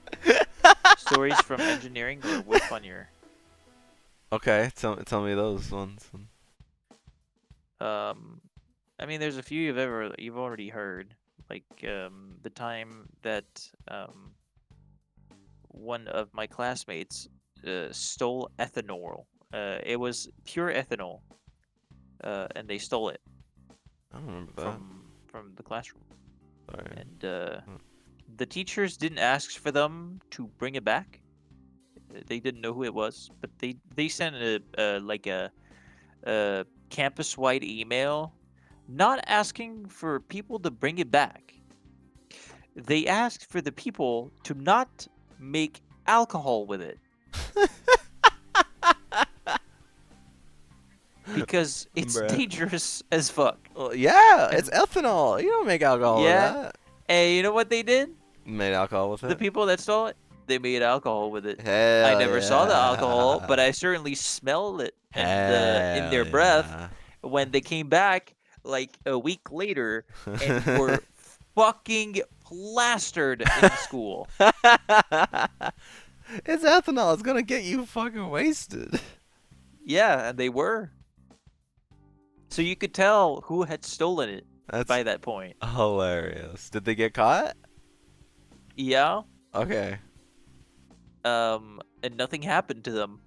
Speaker 2: Stories from engineering are way funnier.
Speaker 1: Okay, tell me those ones.
Speaker 2: I mean, there's a few you've already heard, like the time that one of my classmates stole ethanol. It was pure ethanol, and they stole it
Speaker 1: I don't remember that.
Speaker 2: from the classroom.
Speaker 1: Sorry.
Speaker 2: And the teachers didn't ask for them to bring it back. They didn't know who it was, but they sent a campus-wide email, not asking for people to bring it back. They asked for the people to not make alcohol with it. Because it's
Speaker 1: Bruh.
Speaker 2: dangerous as fuck.
Speaker 1: Well, yeah,
Speaker 2: And
Speaker 1: it's ethanol. You don't make alcohol
Speaker 2: yeah,
Speaker 1: with that.
Speaker 2: and you know what they did?
Speaker 1: Made alcohol with
Speaker 2: The
Speaker 1: it?
Speaker 2: people that stole it, they made alcohol with it. I
Speaker 1: Hell
Speaker 2: never saw the alcohol, but
Speaker 1: yeah.
Speaker 2: I certainly smelled it in
Speaker 1: Hell
Speaker 2: their breath
Speaker 1: yeah.
Speaker 2: when they came back like a week later and were fucking plastered in school.
Speaker 1: It's ethanol. It's gonna get you fucking wasted.
Speaker 2: Yeah, and they were. So you could tell who had stolen it
Speaker 1: That's
Speaker 2: by that point.
Speaker 1: hilarious. Did they get caught?
Speaker 2: Yeah.
Speaker 1: Okay.
Speaker 2: And nothing happened to them.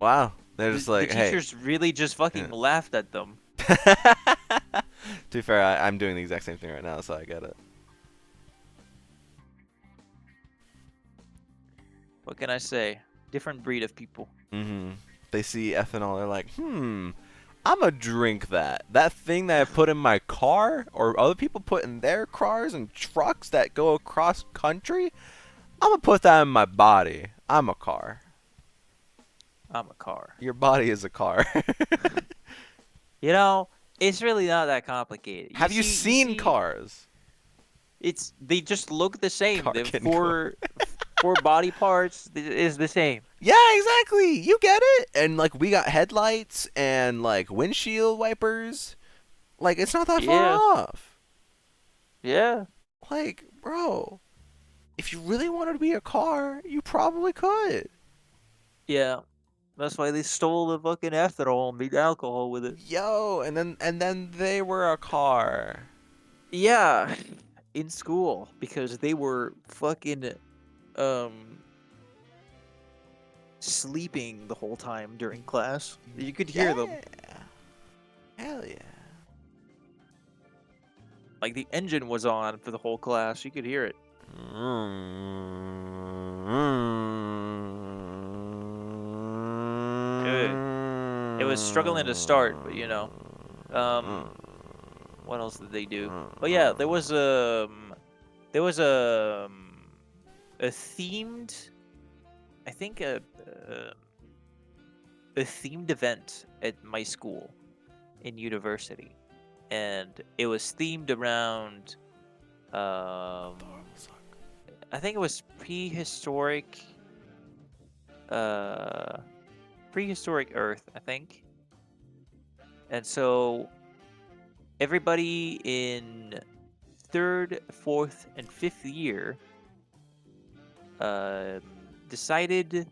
Speaker 1: Wow. They're just
Speaker 2: The
Speaker 1: like, hey.
Speaker 2: teachers really just fucking
Speaker 1: Yeah.
Speaker 2: laughed at them.
Speaker 1: To be fair, I'm doing the exact same thing right now, so I get it.
Speaker 2: What can I say? Different breed of people.
Speaker 1: Mm-hmm. They see ethanol, they're like, I'ma drink that. That thing that I put in my car, or other people put in their cars and trucks that go across country, I'ma put that in my body. I'm a car.
Speaker 2: I'm a car.
Speaker 1: Your body is a car.
Speaker 2: You know, it's really not that complicated.
Speaker 1: Have you seen cars?
Speaker 2: They just look the same.
Speaker 1: Car
Speaker 2: The
Speaker 1: can
Speaker 2: four body parts is the same.
Speaker 1: Yeah, exactly. You get it. And like we got headlights and like windshield wipers. Like it's not that far
Speaker 2: Yeah.
Speaker 1: off.
Speaker 2: Yeah.
Speaker 1: Like, bro, if you really wanted to be a car, you probably could.
Speaker 2: Yeah. That's why they stole the fucking ethanol and made alcohol with it.
Speaker 1: Yo, and then they were a car.
Speaker 2: Yeah. In school. Because they were fucking sleeping the whole time during class. You could hear them.
Speaker 1: Hell yeah.
Speaker 2: Like the engine was on for the whole class. You could hear it. It was struggling to start, but you know. What else did they do? Oh yeah, there was a themed, I think a themed event at my school in university, and it was themed around I think it was prehistoric Earth, I think. And so everybody in third, fourth, and fifth year decided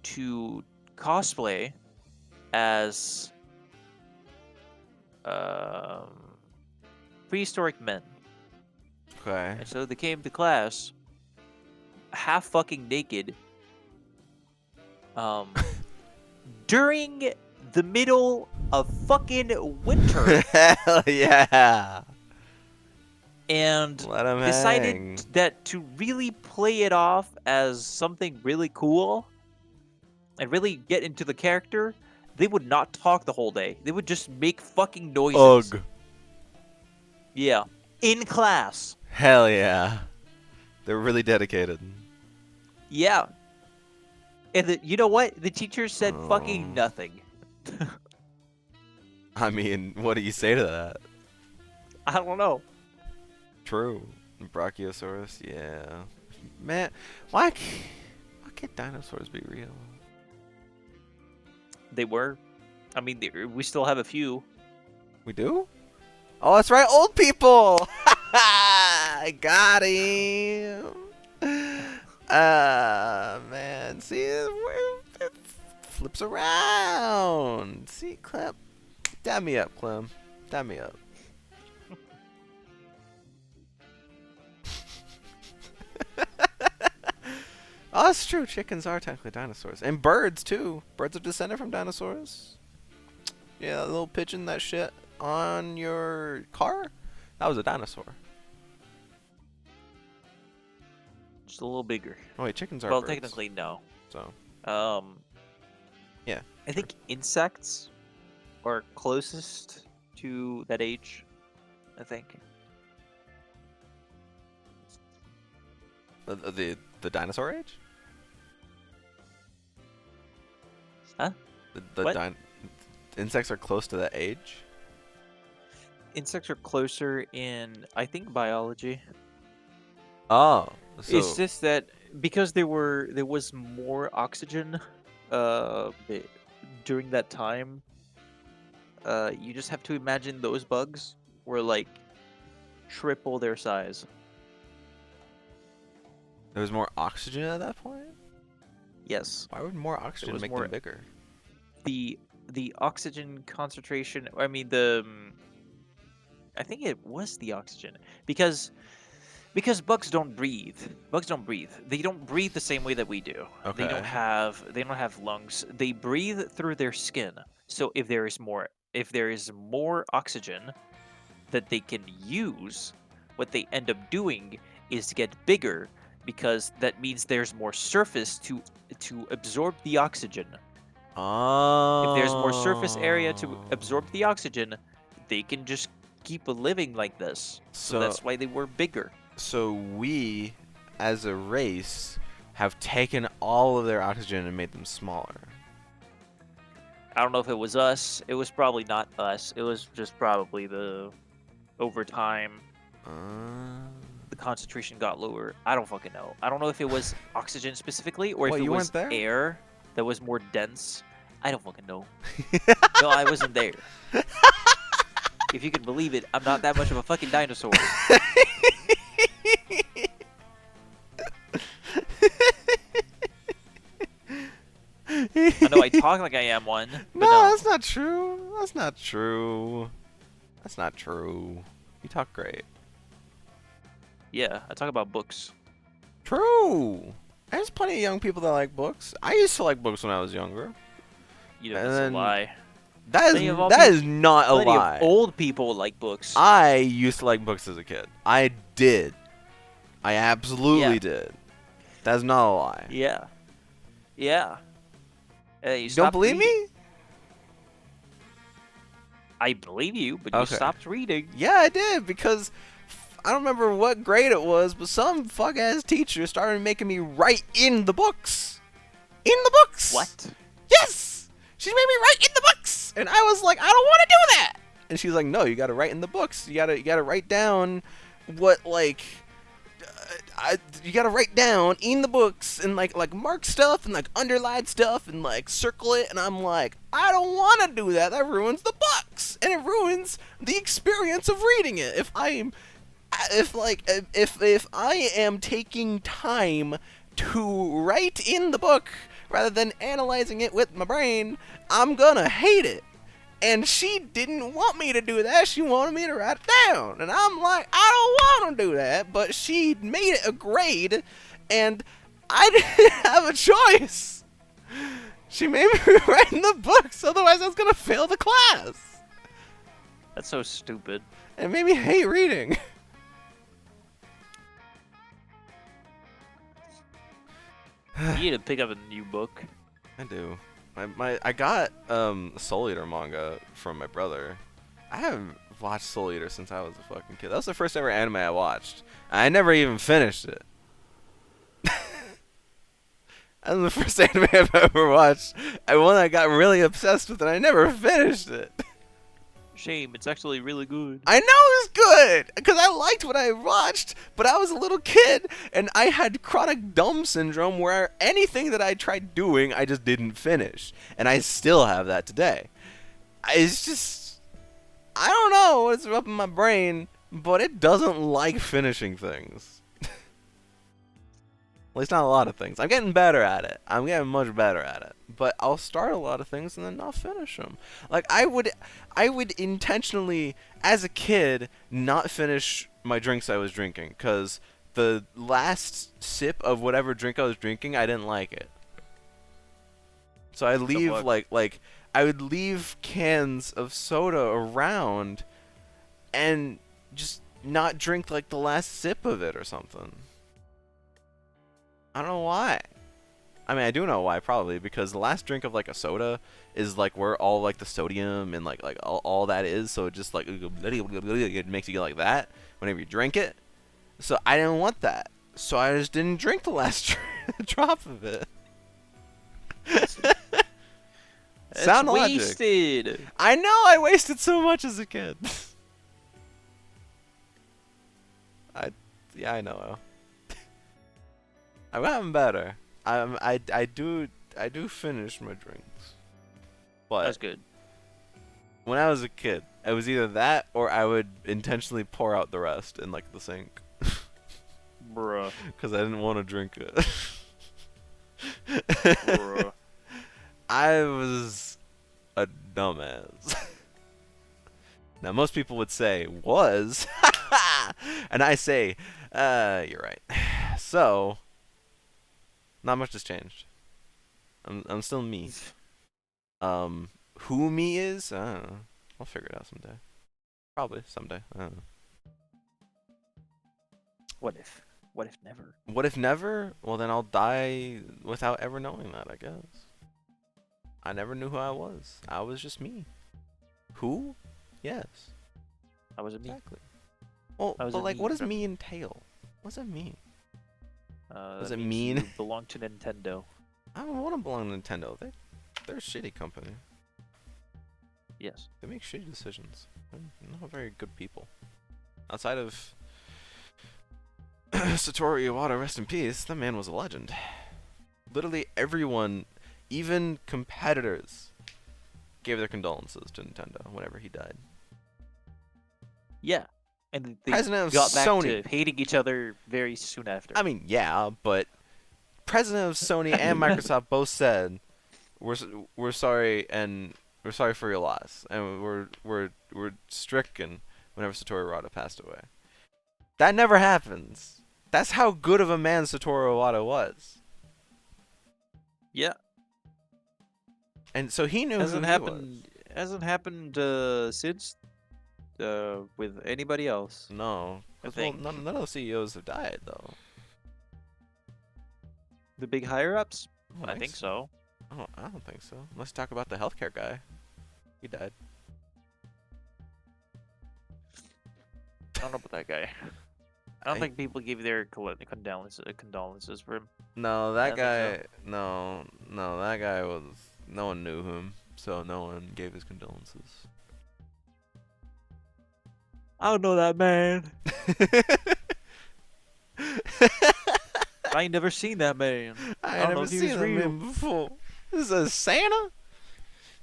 Speaker 2: to cosplay as prehistoric men.
Speaker 1: Okay.
Speaker 2: And so they came to class half fucking naked. during the middle of fucking winter.
Speaker 1: Hell yeah.
Speaker 2: And
Speaker 1: Let 'em
Speaker 2: decided
Speaker 1: hang.
Speaker 2: that to really play it off as something really cool and really get into the character, they would not talk the whole day. They would just make fucking noises.
Speaker 1: Ugh.
Speaker 2: Yeah. In class.
Speaker 1: Hell yeah. They're really dedicated.
Speaker 2: Yeah. And you know what? The teacher said
Speaker 1: Oh.
Speaker 2: fucking nothing.
Speaker 1: I mean, what do you say to that?
Speaker 2: I don't know.
Speaker 1: True. Brachiosaurus, yeah. Man, why can't dinosaurs be real?
Speaker 2: They were. I mean, we still have a few.
Speaker 1: We do? Oh, that's right, old people! I got him! Man, see, it flips around. See, Clem? Dab me up, Clem. Dab me up. Oh, that's true. Chickens are technically dinosaurs. And birds, too. Birds are descended from dinosaurs. Yeah, that little pigeon, that shit on your car? That was a dinosaur.
Speaker 2: Just a little bigger.
Speaker 1: Oh, wait, chickens are
Speaker 2: Well,
Speaker 1: birds.
Speaker 2: technically, no.
Speaker 1: So,
Speaker 2: Yeah. I
Speaker 1: sure.
Speaker 2: think insects are closest to that age. I think.
Speaker 1: The dinosaur age?
Speaker 2: Huh?
Speaker 1: The
Speaker 2: What?
Speaker 1: insects are close to that age?
Speaker 2: Insects are closer in, I think, biology.
Speaker 1: Oh, so
Speaker 2: It's just that because there was more oxygen, during that time. You just have to imagine those bugs were like triple their size.
Speaker 1: there was more oxygen at that point?
Speaker 2: Yes,
Speaker 1: Why would more oxygen
Speaker 2: was
Speaker 1: make
Speaker 2: more-
Speaker 1: them bigger?
Speaker 2: the oxygen concentration. I mean I think it was the oxygen because bugs don't breathe. Bugs don't breathe. They don't breathe the same way that we do. They don't
Speaker 1: Okay.
Speaker 2: have lungs. They breathe through their skin. So if there is more oxygen that they can use, what they end up doing is to get bigger because that means there's more surface to absorb the oxygen.
Speaker 1: Oh.
Speaker 2: If there's more surface area to absorb the oxygen, they can just keep living like this. So that's why they were bigger.
Speaker 1: So we, as a race, have taken all of their oxygen and made them smaller.
Speaker 2: I don't know if it was us. It was probably not us. It was just probably over time, the concentration got lower. I don't fucking know. I don't know if it was oxygen specifically or
Speaker 1: What,
Speaker 2: if it
Speaker 1: you
Speaker 2: was
Speaker 1: weren't there?
Speaker 2: air that was more dense. I don't fucking know. No, I wasn't there. If you can believe it, I'm not that much of a fucking dinosaur. I know I talk like I am one, but
Speaker 1: No,
Speaker 2: no.
Speaker 1: that's not true. That's not true. That's not true. You talk great.
Speaker 2: Yeah, I talk about books.
Speaker 1: True. There's plenty of young people that like books. I used to like books when I was younger.
Speaker 2: You know,
Speaker 1: And
Speaker 2: that's
Speaker 1: then
Speaker 2: a lie.
Speaker 1: That
Speaker 2: Plenty of all
Speaker 1: is not a
Speaker 2: Plenty
Speaker 1: lie.
Speaker 2: of old people like books.
Speaker 1: I used to like books as a kid. I did. I absolutely
Speaker 2: Yeah.
Speaker 1: did. That's not a lie.
Speaker 2: Yeah. Yeah. You
Speaker 1: You don't
Speaker 2: stopped
Speaker 1: believe
Speaker 2: reading.
Speaker 1: me?
Speaker 2: I believe you, but you
Speaker 1: Okay.
Speaker 2: stopped reading.
Speaker 1: Yeah, I did because I don't remember what grade it was, but some fuck ass teacher started making me write in the books. In the books.
Speaker 2: What?
Speaker 1: Yes. She made me write in the books, and I was like, I don't want to do that. And she's like, No, you got to write in the books. You gotta write down what like. You gotta write down in the books and like mark stuff and like underline stuff and like circle it, and I'm like, I don't want to do that. That ruins the books and it ruins the experience of reading it. If I am taking time to write in the book rather than analyzing it with my brain, I'm gonna hate it. And she didn't want me to do that. She wanted me to write it down. And I'm like, I don't want to do that. But she made it a grade, and I didn't have a choice. She made me rewrite the books, otherwise I was gonna fail the class.
Speaker 2: That's so stupid.
Speaker 1: It made me hate reading.
Speaker 2: You need to pick up a new book.
Speaker 1: I do. I got Soul Eater manga from my brother. I haven't watched Soul Eater since I was a fucking kid. That was the first ever anime I watched. I never even finished it. That was the first anime I've ever watched. And one I got really obsessed with, and I never finished it.
Speaker 2: Shame, it's actually really good.
Speaker 1: I know it's good because I liked what I watched, but I was a little kid and I had chronic dumb syndrome where anything that I tried doing, I just didn't finish, and I still have that today. It's just, I don't know what's up in my brain, but it doesn't like finishing things. At least not a lot of things. I'm getting better at it. I'm getting much better at it. But I'll start a lot of things and then not finish them. Like I would intentionally, as a kid, not finish my drinks I was drinking because the last sip of whatever drink I was drinking, I didn't like it. So I'd leave like I would leave cans of soda around and just not drink like the last sip of it or something. I don't know why. I mean, I do know why, probably, because the last drink of, like, a soda is, like, where all, like, the sodium and, like all that is, so it just, like, it makes you go like that whenever you drink it. So I didn't want that. So I just didn't drink the last drop of it. Sound logic.
Speaker 2: Wasted.
Speaker 1: I know I wasted so much as a kid. Yeah, I know. I'm gotten better. I do finish my drinks. But
Speaker 2: That's good.
Speaker 1: when I was a kid, it was either that or I would intentionally pour out the rest in like the sink.
Speaker 2: Bruh.
Speaker 1: Because I didn't want to drink it.
Speaker 2: Bruh.
Speaker 1: I was a dumbass. Now most people would say was, and I say, you're right. So. Not much has changed. I'm still me. Who me is? I don't know. I'll figure it out someday. Probably someday. I don't know.
Speaker 2: What if? What if never?
Speaker 1: What if never? Well, then I'll die without ever knowing that, I guess. I never knew who I was. I was just me. Who? Yes.
Speaker 2: I was a me.
Speaker 1: Exactly. Well,
Speaker 2: I was
Speaker 1: but
Speaker 2: a
Speaker 1: like,
Speaker 2: me
Speaker 1: what does
Speaker 2: from-
Speaker 1: me entail? What does it mean? Does
Speaker 2: That
Speaker 1: it
Speaker 2: means
Speaker 1: mean?
Speaker 2: you belong to Nintendo?
Speaker 1: I don't want to belong to Nintendo. They're a shitty company.
Speaker 2: Yes.
Speaker 1: They make shitty decisions. They're not very good people. Outside of Satoru Iwata, rest in peace, that man was a legend. Literally everyone, even competitors, gave their condolences to Nintendo whenever he died.
Speaker 2: Yeah. And they
Speaker 1: President of
Speaker 2: got back
Speaker 1: Sony.
Speaker 2: to hating each other very soon after.
Speaker 1: I mean, yeah, but President of Sony and Microsoft both said, "We're sorry and we're sorry for your loss, and we're stricken whenever Satoru Iwata passed away." That never happens. That's how good of a man Satoru Iwata was.
Speaker 2: Yeah.
Speaker 1: And so he knew
Speaker 2: Hasn't
Speaker 1: who
Speaker 2: happened. Hasn't happened since with anybody else.
Speaker 1: he was. No,
Speaker 2: I
Speaker 1: 'cause, well,
Speaker 2: think.
Speaker 1: none of the CEOs have died though.
Speaker 2: The big higher ups?
Speaker 1: don't
Speaker 2: I think so.
Speaker 1: I don't think so. Let's talk about the healthcare guy. He died.
Speaker 2: I don't know about that guy. I don't
Speaker 1: I-
Speaker 2: think people gave their condolences for him.
Speaker 1: No,
Speaker 2: I
Speaker 1: that
Speaker 2: don't
Speaker 1: guy.
Speaker 2: think
Speaker 1: No, that guy was. No one knew him, so no one gave his condolences.
Speaker 2: I don't know that man. I ain't never seen that man.
Speaker 1: I
Speaker 2: don't
Speaker 1: ain't
Speaker 2: know
Speaker 1: never
Speaker 2: if he
Speaker 1: seen
Speaker 2: was
Speaker 1: that
Speaker 2: real.
Speaker 1: man before. This is a Santa?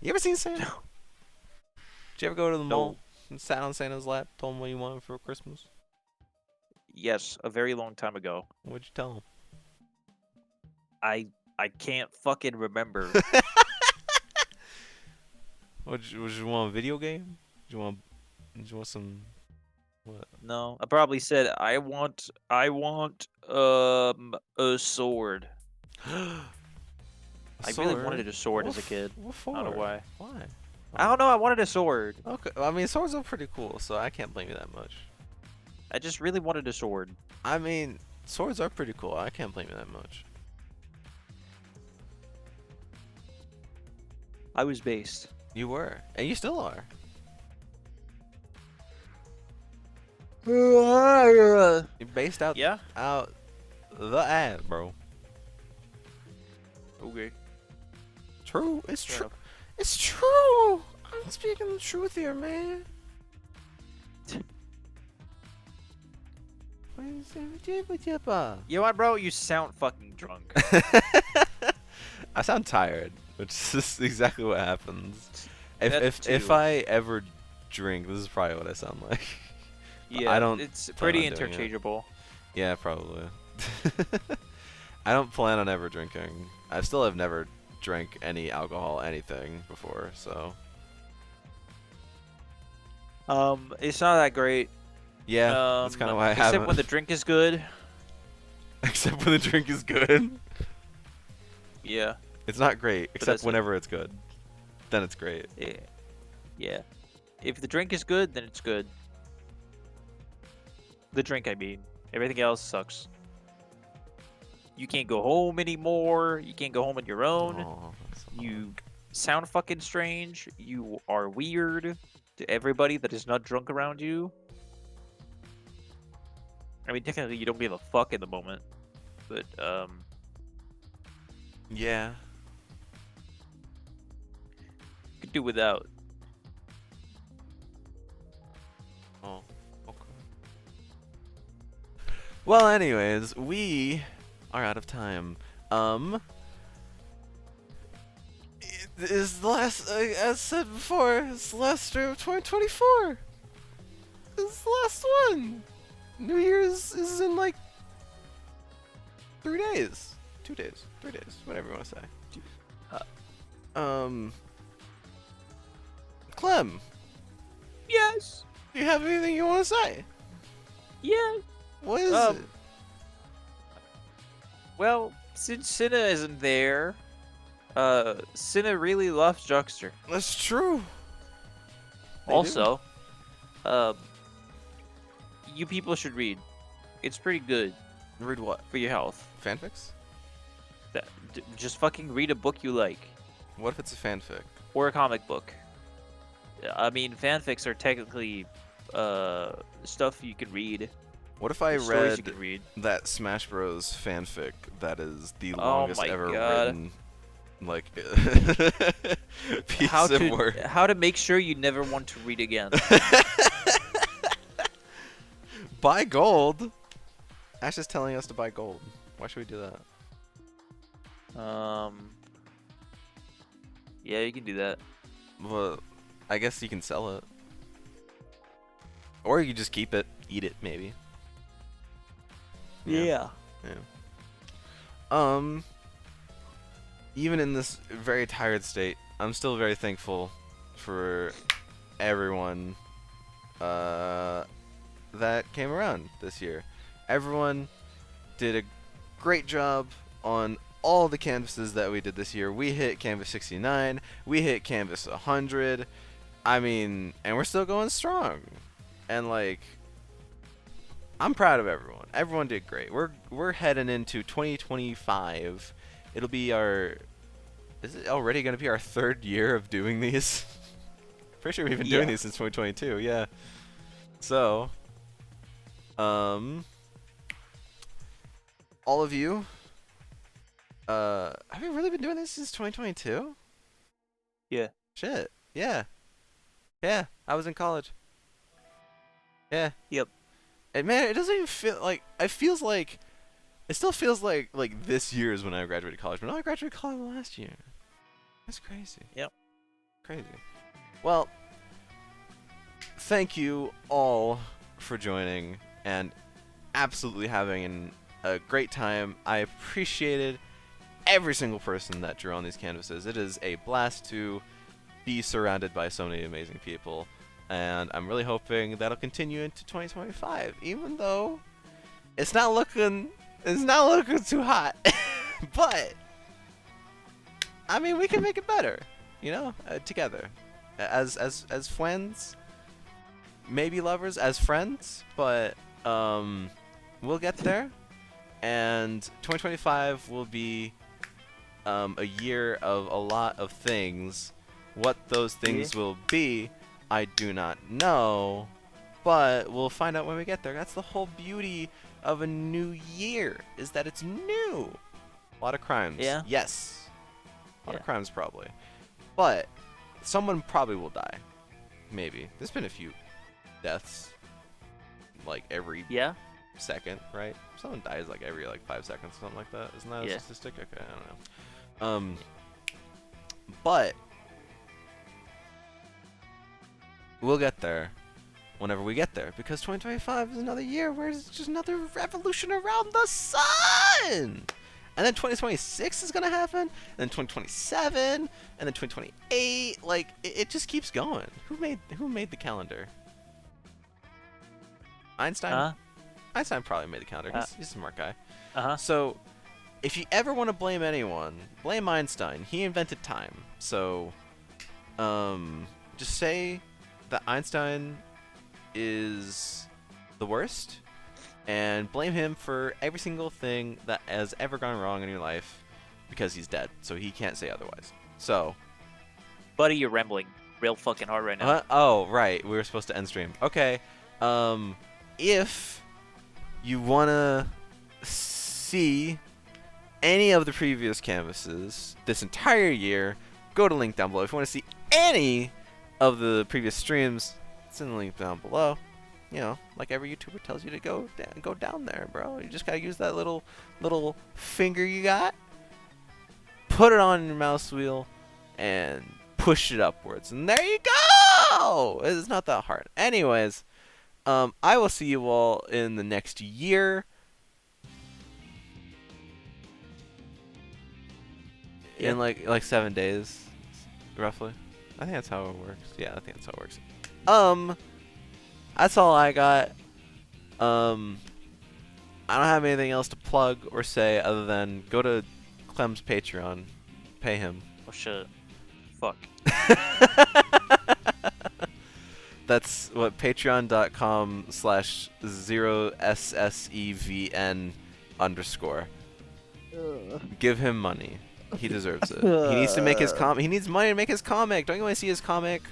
Speaker 1: You ever seen Santa?
Speaker 2: No.
Speaker 1: Did you ever go to the
Speaker 2: No.
Speaker 1: mall and sat on Santa's lap, told him what you wanted for Christmas?
Speaker 2: Yes, a very long time ago.
Speaker 1: What'd you tell him?
Speaker 2: I can't fucking remember.
Speaker 1: Would you want a video game? Did you want some what?
Speaker 2: No, I probably said I want a sword. I really wanted a sword as a kid.
Speaker 1: What for?
Speaker 2: I don't know why.
Speaker 1: Why?
Speaker 2: I don't know. I wanted a sword.
Speaker 1: Okay, well, I mean, swords are pretty cool, so I can't blame you that much.
Speaker 2: I just really wanted a sword.
Speaker 1: I mean, swords are pretty cool. I can't blame you that much.
Speaker 2: I was based.
Speaker 1: You were, and you still are.
Speaker 2: Yeah.
Speaker 1: You're based out the ass, bro.
Speaker 2: Okay.
Speaker 1: True. It's
Speaker 2: Fair
Speaker 1: true.
Speaker 2: enough.
Speaker 1: It's true. I'm speaking the truth here, man.
Speaker 2: You know what, bro? You sound fucking drunk.
Speaker 1: I sound tired, which is exactly what happens. If
Speaker 2: too.
Speaker 1: I ever drink, this is probably what I sound like.
Speaker 2: Yeah,
Speaker 1: I don't
Speaker 2: it's
Speaker 1: plan
Speaker 2: pretty
Speaker 1: on doing it.
Speaker 2: interchangeable.
Speaker 1: Yeah, probably. I don't plan on ever drinking. I still have never drank any alcohol, anything before, so.
Speaker 2: It's not that great.
Speaker 1: Yeah, that's kind of why I
Speaker 2: except
Speaker 1: haven't.
Speaker 2: when the drink is good.
Speaker 1: Except when the drink is good.
Speaker 2: Yeah.
Speaker 1: It's not great, except
Speaker 2: that's it.
Speaker 1: whenever it's good. Then it's great.
Speaker 2: Yeah. Yeah. If the drink is good, then it's good. The drink, I mean. Everything else sucks. You can't go home anymore. You can't go home on your own.
Speaker 1: Oh, that's so
Speaker 2: You sound fucking strange. You are weird to everybody that is not drunk around you. I mean, technically, you don't give a fuck in the moment. But,
Speaker 1: yeah.
Speaker 2: could do without.
Speaker 1: Oh, okay. Well, anyways, we are out of time. It is the last, as said before, it's the last stream of 2024. It's the last one. New Year's is in like 3 days, 2 days, 3 days, whatever you want to say. Clem,
Speaker 2: Yes.
Speaker 1: do you have anything you want to say?
Speaker 2: Yeah.
Speaker 1: What is it?
Speaker 2: Well, since Cinna isn't there, Cinna really loves Juxter.
Speaker 1: That's true. They do.
Speaker 2: Also, you people should read. It's pretty good
Speaker 1: Read what?
Speaker 2: for your health.
Speaker 1: Fanfics?
Speaker 2: Just fucking read a book you like,
Speaker 1: What if it's a fanfic?
Speaker 2: or a comic book. I mean, fanfics are technically stuff you can read.
Speaker 1: What if I
Speaker 2: Stories you
Speaker 1: read
Speaker 2: can read.
Speaker 1: that Smash Bros fanfic that is the
Speaker 2: Oh
Speaker 1: longest
Speaker 2: my
Speaker 1: ever
Speaker 2: God.
Speaker 1: written, like, piece
Speaker 2: How
Speaker 1: of
Speaker 2: to
Speaker 1: work?
Speaker 2: how to make sure you never want to read again.
Speaker 1: Buy gold. Ash is telling us to buy gold. Why should we do that?
Speaker 2: Yeah, you can do that.
Speaker 1: Well, I guess you can sell it, or you could just keep it, eat it, maybe.
Speaker 2: Yeah.
Speaker 1: Even in this very tired state, I'm still very thankful for everyone that came around this year. Everyone did a great job on all the canvases that we did this year. We hit canvas 69, we hit canvas 100. I mean, and we're still going strong. And like, I'm proud of everyone. Everyone did great. We're heading into 2025. It'll be our, is it already going to be our 3rd year of doing these? Pretty sure we've been doing these since 2022. Yeah. So, all of you, have you really been doing this since 2022?
Speaker 2: Yeah.
Speaker 1: Shit. Yeah. Yeah. I was in college. Yeah.
Speaker 2: Yep.
Speaker 1: And man, it doesn't even feel like, it still feels like this year is when I graduated college, but no, I graduated college last year. That's crazy.
Speaker 2: Yep.
Speaker 1: Crazy. Well, thank you all for joining and absolutely having a great time. I appreciated every single person that drew on these canvases. It is a blast to be surrounded by so many amazing people. And I'm really hoping that'll continue into 2025, even though it's not looking too hot. But I mean, we can make it better, together, as friends, maybe lovers, as friends, but we'll get there, and 2025 will be a year of a lot of things. What those things will be, I do not know, but we'll find out when we get there. That's the whole beauty of a new year, is that it's new. A lot of crimes.
Speaker 2: Yeah.
Speaker 1: Yes. A lot of crimes, probably. But someone probably will die. Maybe. There's been a few deaths, like every second, right? Someone dies like every 5 seconds, something like that. Isn't that a statistic? Okay, I don't know. But we'll get there whenever we get there, because 2025 is another year where it's just another revolution around the sun. And then 2026 is gonna happen, and then 2027, and then 2028. Like it just keeps going. Who made the calendar? Einstein. Einstein probably made the calendar. He's a smart guy. So if you ever want to blame anyone, blame Einstein. He invented time. So just say that Einstein is the worst, and blame him for every single thing that has ever gone wrong in your life, because he's dead, so he can't say otherwise. So,
Speaker 2: buddy, you're rambling real fucking hard right now.
Speaker 1: Oh, right, we were supposed to end stream. Okay, if you wanna see any of the previous canvases this entire year, go to link down below. If you want to see any of the previous streams, it's in the link down below. Like every YouTuber tells you to go down there, bro. You just gotta use that little finger you got, put it on your mouse wheel, and push it upwards, and there you go. It's not that hard. Anyways, I will see you all in the next year. In like 7 days, roughly. I think that's how it works. Yeah, I think that's how it works. That's all I got. I don't have anything else to plug or say other than go to Clem's Patreon, pay him.
Speaker 2: Oh shit. Fuck.
Speaker 1: That's what patreon.com/0ssevn_. Give him money. He deserves it. He needs to make his He needs money to make his comic. Don't you want to see his comic?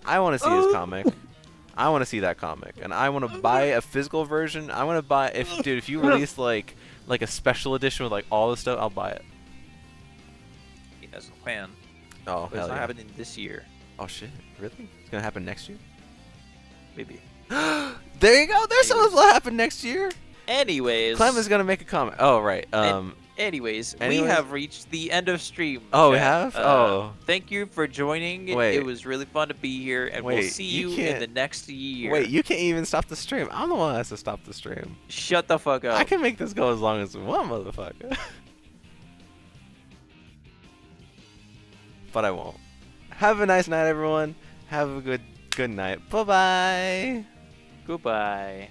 Speaker 1: I want to see his comic. I want to see that comic, and I want to buy a physical version. I want to buy if you release like a special edition with all the stuff, I'll buy it.
Speaker 2: Yeah, that's the plan.
Speaker 1: Oh,
Speaker 2: but it's not happening this year.
Speaker 1: Oh shit! Really? It's gonna happen next year?
Speaker 2: Maybe.
Speaker 1: There you go. There's something will happen next year.
Speaker 2: Anyways,
Speaker 1: Clem is gonna make a comment. Oh right.
Speaker 2: Anyways, we have reached the end of stream.
Speaker 1: Oh, we have?
Speaker 2: Thank you for joining.
Speaker 1: Wait.
Speaker 2: It was really fun to be here, and we'll see you in the next year.
Speaker 1: Wait, you can't even stop the stream. I'm the one that has to stop the stream.
Speaker 2: Shut the fuck up.
Speaker 1: I can make this go as long as one, motherfucker. But I won't. Have a nice night, everyone. Have a good night. Bye-bye.
Speaker 2: Goodbye.